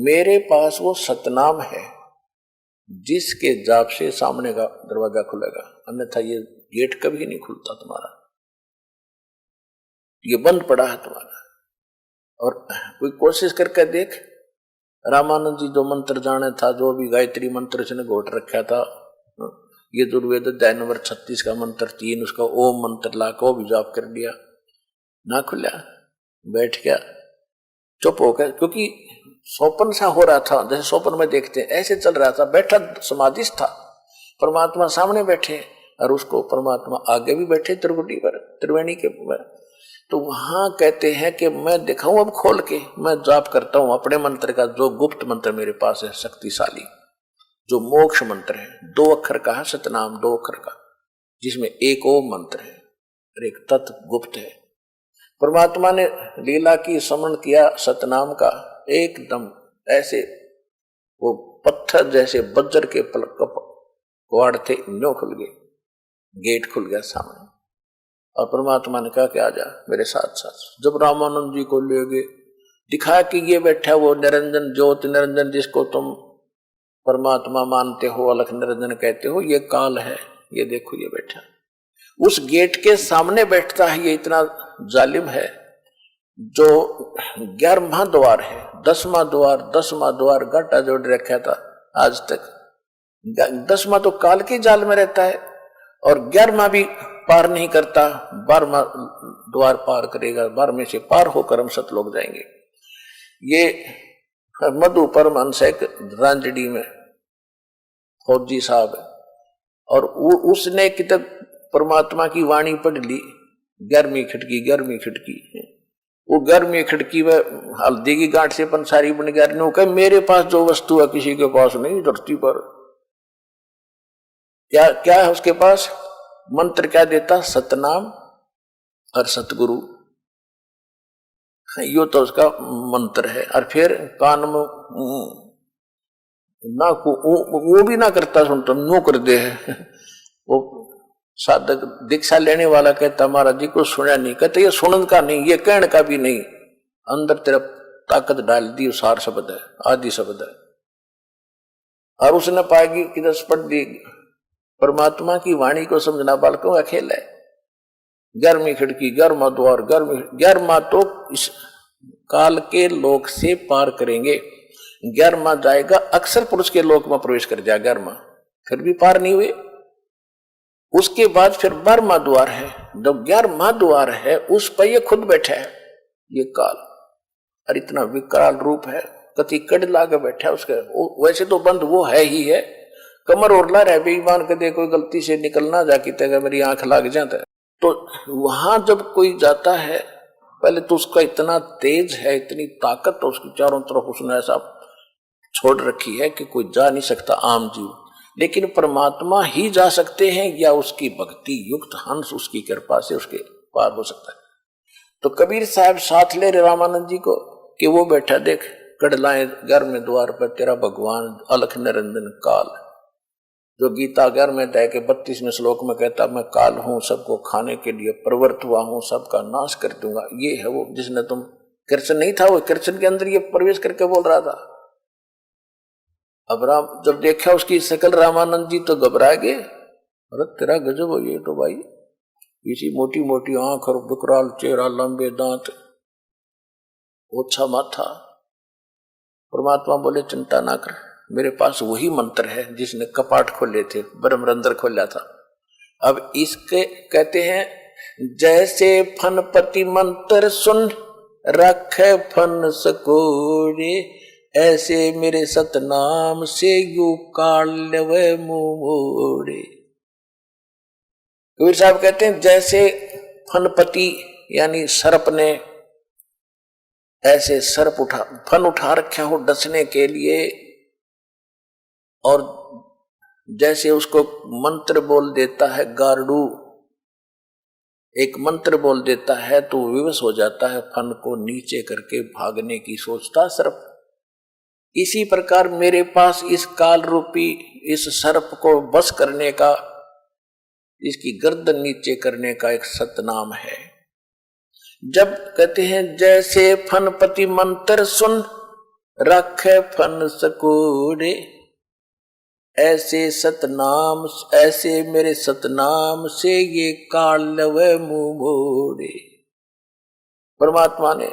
मेरे पास वो सतनाम है जिसके जाप से सामने का दरवाजा खुलेगा, अन्यथा ये गेट कभी नहीं खुलता तुम्हारा, ये बंद पड़ा है तुम्हारा। और कोई कोशिश करके देख, रामानंद जी जो मंत्र जाने था, जो भी गायत्री मंत्र उसने घोट रखा था, ये दुर्वेद अध्याय नंबर 36 का मंत्र 3, उसका ओम मंत्र ला को भी जाप कर दिया, ना खुला, बैठ गया चुप हो गया, क्योंकि स्वप्न सा हो रहा था, जैसे स्वप्न में देखते हैं ऐसे चल रहा था, बैठा समाधिस्थ था, परमात्मा सामने बैठे और उसको परमात्मा आगे भी बैठे त्रिकुटी पर, त्रिवेणी के पर। तो वहां कहते हैं कि मैं दिखाऊं अब खोल के, मैं जाप करता हूं अपने मंत्र का, जो गुप्त मंत्र मेरे पास है शक्तिशाली, जो मोक्ष मंत्र है, 2 अक्षर का है सतनाम, 2 अक्षर का, जिसमें एक ओम मंत्र है और एक तत् गुप्त है। परमात्मा ने लीला की स्मरण किया सतनाम का, एकदम ऐसे वो पत्थर जैसे वज्र के कवाड़ थे, न्यों खुल गए, गेट खुल गया सामने, और परमात्मा ने कहा कि आजा मेरे साथ साथ। जब रामानंद जी को ले गए, दिखाया कि ये बैठा वो निरंजन ज्योति निरंजन, जिसको तुम परमात्मा मानते हो, अलख निरंजन कहते हो, ये काल है, ये देखो ये बैठा उस गेट के सामने बैठता है। ये इतना जालिम है, जो 11वां द्वार है, 10वां द्वार घाटा जोड़ रखा था आज तक। 10वां तो काल के जाल में रहता है, और 11वां भी पार नहीं करता, 12वां द्वार पार करेगा, 12वें से पार होकर हम सतलोक जाएंगे। ये मधु परमहंस एक रांजड़ी में फौजी साहब है, और उसने किताब परमात्मा की वाणी पढ़ ली, 11वीं खिड़की, वो 11वीं खिड़की में हल्दी की गांठ से पंसारी बन गया। मेरे पास जो वस्तु है किसी के पास नहीं धरती पर। क्या है उसके पास? मंत्र क्या देता? सतनाम और सतगुरु, यो तो उसका मंत्र है। और फिर कान में ना वो भी ना करता सुनता, नो कर दे। वो साधक दीक्षा लेने वाला कहता महाराज जी को सुना नहीं, कहते ये सुनन का नहीं, ये कहने का भी नहीं, अंदर तरफ ताकत डाल दी, सार शब्द है, आदि शब्द है। और उसने पाएगी कि 10 पढ़ दी, परमात्मा की वाणी को समझना बालकों का खेल है। 11वीं खिड़की, 11वां द्वार, 11वां तो इस काल के लोक से पार करेंगे, 11वां जाएगा अक्षर पुरुष के लोक में प्रवेश कर जाएगा, 11वां फिर भी पार नहीं हुए। उसके बाद फिर 12वां द्वार है, जब 11वां द्वार है उस पर ये खुद बैठा है ये काल, और इतना विकराल रूप है, कति कड़ लागे बैठा है उसके। वैसे तो बंद वो है ही है, कमर ओरला रहे बेईमान के दे, कोई गलती से निकलना जाके तक मेरी आंख लाग जाता है। तो वहां जब कोई जाता है, पहले तो उसका इतना तेज है, इतनी ताकत, तो उसकी चारों तरफ उसने ऐसा छोड़ रखी है कि कोई जा नहीं सकता आम जीव, लेकिन परमात्मा ही जा सकते हैं, या उसकी भक्ति युक्त हंस उसकी कृपा से उसके पार हो सकता है। तो कबीर साहब साथ ले रामानंद जी को कि वो बैठा देख कड़लाए 11वें द्वार पर तेरा भगवान अलख निरंजन काल, जो गीता 11वें अध्याय के 32वें श्लोक में कहता मैं काल हूं, सबको खाने के लिए प्रवृत्त हुआ हूं, सबका नाश कर दूंगा। ये है वो जिसने तुम, कृष्ण नहीं था वो, कृष्ण के अंदर ये प्रवेश करके बोल रहा था। अब राम जब देखा उसकी शकल रामानंद जी तो घबरा गए, अरे तेरा गजब हो ये तो भाई, इसी मोटी मोटी आंख और विकराल चेहरा, लंबे दांत, ओछा माथा। परमात्मा बोले चिंता ना कर, मेरे पास वही मंत्र है जिसने कपाट खोले थे, ब्रह्मरंध्र खोला था। अब इसके कहते हैं जैसे फनपति मंत्र सुन रखे फन सकोरे, ऐसे मेरे सतनाम से यू काल व मोरे। कबीर साहब कहते हैं जैसे फनपति यानी सर्प ने ऐसे फन उठा रखा हो डसने के लिए, और जैसे उसको मंत्र बोल देता है गारडू, एक मंत्र बोल देता है तो विवश हो जाता है, फन को नीचे करके भागने की सोचता सर्प। इसी प्रकार मेरे पास इस काल रूपी इस सर्प को बस करने का, इसकी गर्दन नीचे करने का एक सतनाम है। जब कहते हैं जैसे फनपति मंत्र सुन रखे फन सकोड़े, ऐसे सतनाम, ऐसे मेरे सतनाम से ये काल लवे मुंह मोड़े। परमात्मा ने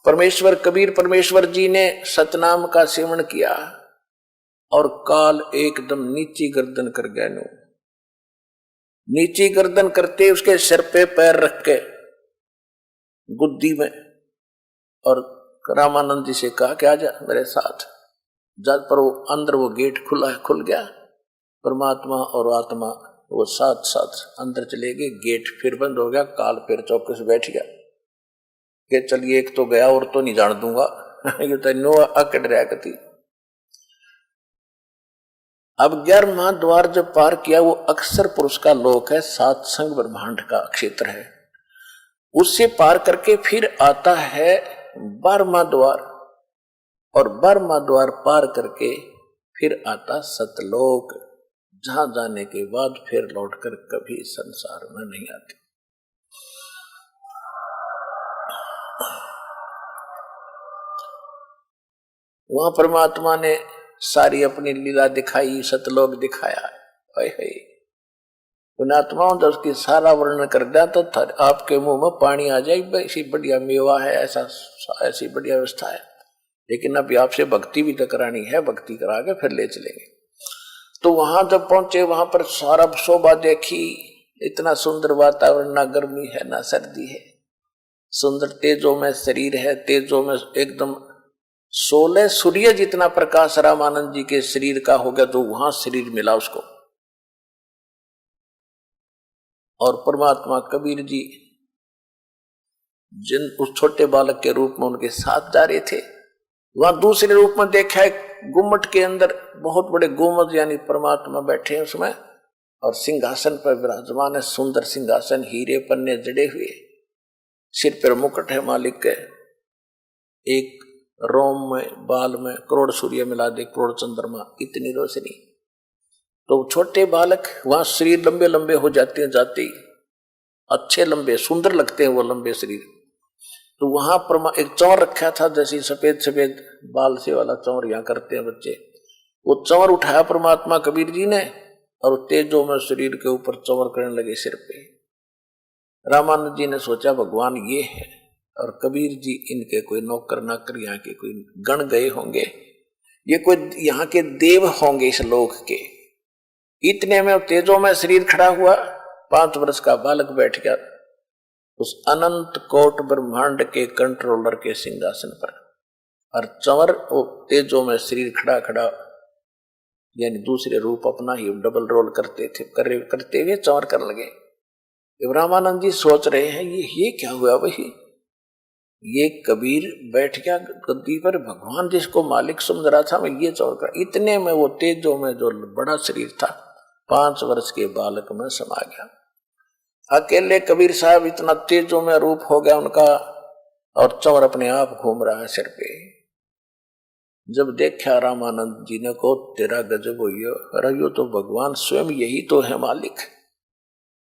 परमेश्वर कबीर परमेश्वर जी ने सतनाम का सेवन किया और काल एकदम नीची गर्दन कर गया। नीची गर्दन करते उसके सिर पे पैर रख के गुद्दी में, और रामानंद जी से कहा कि आजा मेरे साथ। जब पर वो अंदर वो गेट खुल गया, परमात्मा और आत्मा वो साथ साथ अंदर चले गए, गेट फिर बंद हो गया, काल फिर चौके से बैठ गया कि चलिए एक तो गया और तो नहीं जान दूंगा ये तो नो अकड़ रहा कती। अब 11वां द्वार जब पार किया, वो अक्षर पुरुष का लोक है, सात संग ब्रह्मांड का क्षेत्र है, उससे पार करके फिर आता है 12वां द्वार, और 12वां द्वार पार करके फिर आता सतलोक, जहां जाने के बाद फिर लौटकर कभी संसार में नहीं आती। वहां परमात्मा ने सारी अपनी लीला दिखाई, सतलोक दिखाया। पुणात्माओं जब उसकी सारा वर्णन कर दिया तो आपके मुंह में पानी आ जाए, ऐसी बढ़िया मेवा है, ऐसी बढ़िया व्यवस्था है। लेकिन अभी आपसे भक्ति भी तो करानी है, भक्ति करा के फिर ले चलेंगे। तो वहां जब पहुंचे, वहां पर सारा शोभा देखी, इतना सुंदर वातावरण, ना गर्मी है ना सर्दी है, सुंदर तेजों में शरीर है, तेजों में एकदम 16 सूर्य जितना प्रकाश रामानंद जी के शरीर का हो गया, तो वहां शरीर मिला उसको। और परमात्मा कबीर जी जिन उस छोटे बालक के रूप में उनके साथ जा रहे थे, वहां दूसरे रूप में देखा है गुम्मट के अंदर बहुत बड़े गुम्मट यानी परमात्मा बैठे हैं उसमें, और सिंहासन पर विराजमान है, सुंदर सिंहासन, हीरे पन्ने जड़े हुए, सिर पर मुकुट है मालिक के, एक रोम में बाल में करोड़ सूर्य मिला दे, करोड़ चंद्रमा, इतनी रोशनी। तो छोटे बालक वहां शरीर लंबे लंबे हो जाते हैं, जाते ही अच्छे लंबे सुंदर लगते हैं वो लंबे शरीर। तो वहां एक चौर रखा था, जैसे सफेद सफेद बाल से वाला चौर यहाँ करते हैं बच्चे, वो चौर उठाया परमात्मा कबीर जी ने, और तेजों में शरीर के ऊपर चौर करने लगे सिर पे। रामानंद जी ने सोचा भगवान ये है, और कबीर जी इनके कोई नौकर नाकर यहाँ के कोई गण गए होंगे, ये कोई यहाँ के देव होंगे इस लोक के। इतने में तेजों में शरीर खड़ा हुआ, 5 वर्ष का बालक बैठ गया उस अनंत कोट ब्रह्मांड के कंट्रोलर के सिंहासन पर, और चंवर तेजों में शरीर खड़ा खड़ा यानी दूसरे रूप अपना ही डबल रोल करते हुए चंवर करने लगे। रामानंद जी सोच रहे हैं ये क्या हुआ, वही ये कबीर बैठ गया गद्दी पर, भगवान जिसको मालिक समझ रहा था मैं ये चौर कर। इतने में वो तेजों में जो बड़ा शरीर था 5 वर्ष के बालक में समा गया। अकेले कबीर साहब इतना तेजों में रूप हो गया उनका, और चौर अपने आप घूम रहा है सिर पे। जब देखा रामानंद जी ने को तेरा गजब हुई, अरे यो तो भगवान स्वयं यही तो है मालिक।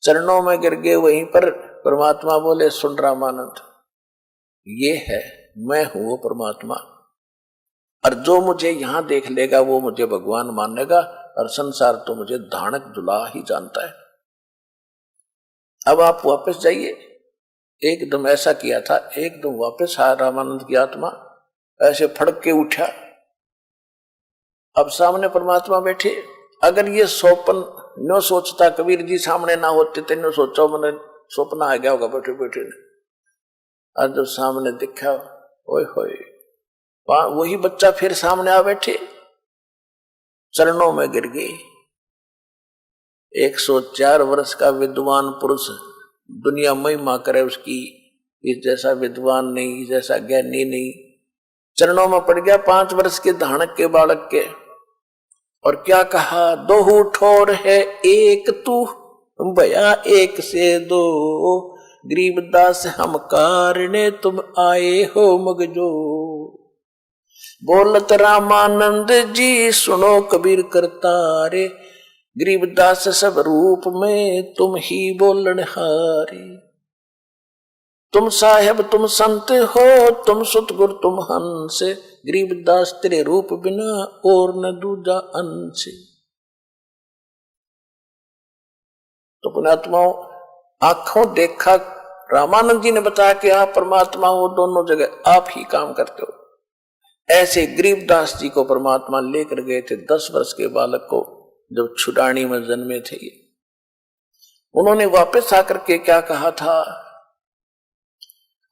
चरणों में गिर गए। वहीं पर परमात्मा बोले सुन रामानंद, ये है मैं हूं वो परमात्मा, और जो मुझे यहां देख लेगा वो मुझे भगवान मानेगा, और संसार तो मुझे धानक दुला ही जानता है। अब आप वापस जाइए। एकदम ऐसा किया था, एकदम वापस आया रामानंद की आत्मा, ऐसे फड़क के उठा। अब सामने परमात्मा बैठे। अगर ये सोपन न सोचता कबीर जी सामने ना होते तो न सोचा मैंने स्वप्न आ गया होगा बैठे बैठे ने। आज जब सामने दिखा, ओए होए, वही बच्चा फिर सामने आ बैठे। चरणों में गिर गए। 104 वर्ष का विद्वान पुरुष, दुनिया महिमा करे उसकी, इस जैसा विद्वान नहीं, इस जैसा ज्ञानी नहीं, चरणों में पड़ गया 5 वर्ष के धानक के बालक के। और क्या कहा, दो ठोर है एक तू, भया एक से दो, गरीबदास हम कारणे तुम आए हो मगजो। बोलत रामानंद जी सुनो कबीर करतारे, गरीबदास सब रूप में तुम ही बोलन हारे। तुम साहेब तुम संत हो, तुम सतगुर तुम हंस, गरीबदास तेरे रूप बिना और न दूजा अंश। तो पुण्यात्माओं, आंखों देखा रामानंद जी ने बताया कि आप परमात्मा हो, दोनों जगह आप ही काम करते हो। ऐसे गरीबदास जी को परमात्मा लेकर गए थे 10 वर्ष के बालक को, जब छुडानी में जन्मे थे। उन्होंने वापस आकर के क्या कहा था,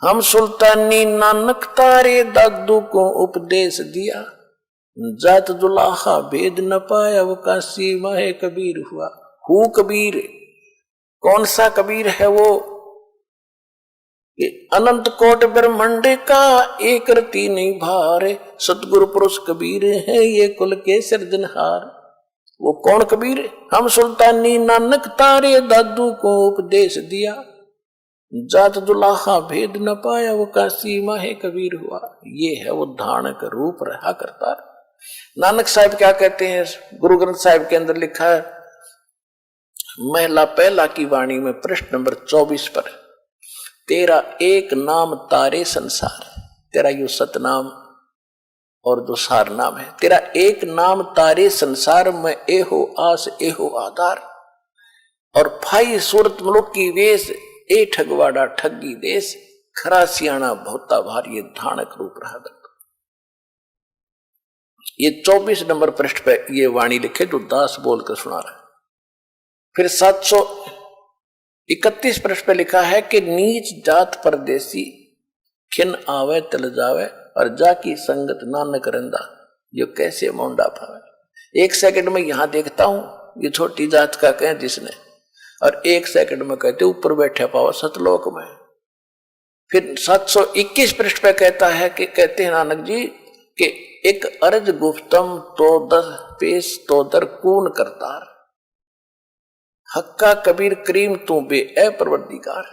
हम सुल्तानी नानक तारे दादू को उपदेश दिया, जात दुलाहा भेद न पाया वो काशी माहे कबीर हुआ। हु कबीर, कौन सा कबीर है वो, अनंत कोट ब्रह्मांड का एक रति नहीं भार, सतगुरु पुरुष कबीर है ये कुल के सिरजनहार। वो कौन कबीर, हम सुल्तानी नानक तारे दादू को उपदेश दिया, जात दुलाहा भेद न पाया वो काशी माहे कबीर हुआ। ये है वो धानक रूप रहा करता। नानक साहब क्या कहते हैं, गुरु ग्रंथ साहिब के अंदर लिखा है, महिला पहला की वाणी में पृष्ठ नंबर 24 पर, तेरा एक नाम तारे संसार, तेरा यो सतनाम और जो सार नाम है, तेरा एक नाम तारे संसार में एहो आस एहो आधार। और फाई सूरत मुलुक की वेश, ए ठगवाड़ा ठगी देश, खरा सियाणा बहुता भारी, ये धानक रूप रहा करता। ये 24 नंबर पृष्ठ पे ये वाणी लिखे जो दास बोलकर सुना रहा है। फिर 731 पृष्ठ पे लिखा है कि नीच जात परदेसी, खिन आवे तल जावे, और जाकी संगत नानक रंदा, जो कैसे मोंडा पावे। 1 सेकंड में यहां देखता हूं, ये छोटी जात का कहें जिसने, और 1 सेकंड में कहते ऊपर बैठे पाओ सतलोक में। फिर 721 पृष्ठ पे कहता है कि कहते हैं नानक जी कि एक अर्ज गुफ्तम तो दर पेश तो दर कून करतार, हक्का कबीर करीम तू बे ए परवरदिगार,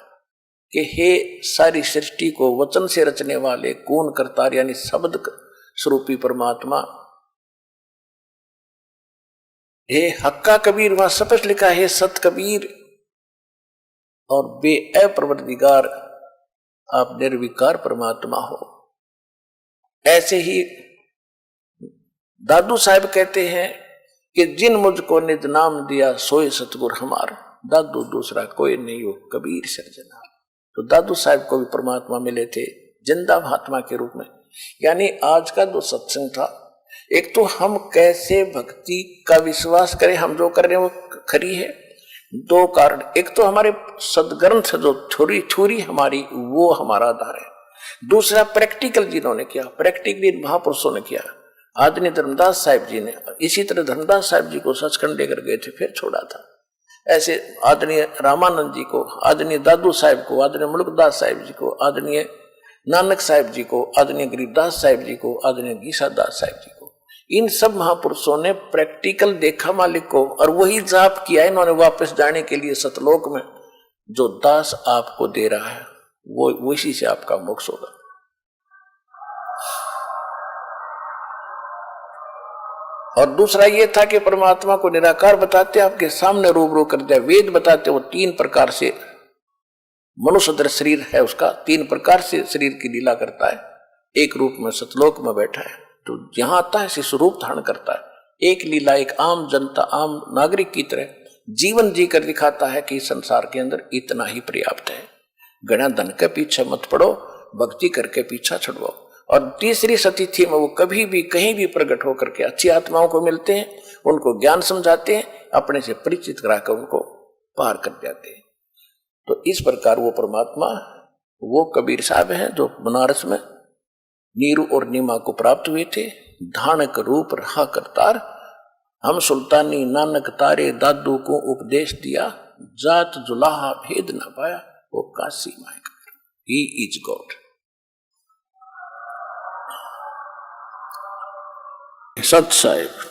कि हे सारी सृष्टि को वचन से रचने वाले कून करतार यानी शब्द स्वरूपी परमात्मा, हे हक्का कबीर, वहां स्पष्ट लिखा है सत कबीर, और बे ए परवरदिगार, आप निर्विकार परमात्मा हो। ऐसे ही दादू साहब कहते हैं कि जिन मुझको निज नाम दिया सोए सतगुर हमार, दादू दूसरा कोई नहीं हो कबीर सृजनहार। तो दादू साहब को भी परमात्मा मिले थे जिंदा महात्मा के रूप में। यानी आज का जो सत्संग था, एक तो हम कैसे भक्ति का विश्वास करें, हम जो कर रहे हैं वो खरी है, 2 कारण, एक तो हमारे सदग्रंथ जो छुरी हमारी वो हमारा आधार है। दूसरा प्रैक्टिकल जिन्होंने किया, प्रैक्टिकली महापुरुषों ने किया। आदरणीय धर्मदास साहिब जी ने इसी तरह धर्मदास साहिब जी को सचखंड लेकर गए थे, फिर छोड़ा था। ऐसे आदरणीय रामानंद जी को, आदरणीय दादू साहिब को, आदरणीय मुल्कदास साहिब जी को, आदरणीय नानक साहिब जी को, आदरणीय गरीबदास साहिब जी को, आदरणीय गीसादास साहिब जी को, इन सब महापुरुषों ने प्रैक्टिकल देखा मालिक को, और वही जाप किया इन्होंने वापस जाने के लिए सतलोक में। जो दास आपको दे रहा है वो इसी से आपका मोक्ष होगा। और दूसरा ये था कि परमात्मा को निराकार बताते, आपके सामने रूबरू कर दिया। वेद बताते वो 3 प्रकार से मनुष्य शरीर है उसका, 3 प्रकार से शरीर की लीला करता है। एक रूप में सतलोक में बैठा है, तो जहां आता है शिशु रूप धारण करता है। एक लीला एक आम जनता, आम नागरिक की तरह जीवन जी कर दिखाता है कि संसार के अंदर इतना ही पर्याप्त है। गणा धन के पीछे मत पड़ो, भक्ति करके पीछा छुड़वाओ। और तीसरी सतिथि में वो कभी भी कहीं भी प्रकट होकर के अच्छी आत्माओं को मिलते हैं, उनको ज्ञान समझाते हैं, अपने से परिचित कराकर उनको पार कर जाते हैं। तो इस प्रकार वो परमात्मा, वो कबीर साहब हैं जो बनारस में नीरू और नीमा को प्राप्त हुए थे। धानक रूप रहा करतार, हम सुल्तानी नानक तारे दादू को उपदेश दिया, जात जुलाहा भेद न पाया, वो काशी माए का। He is God. सत साहिब।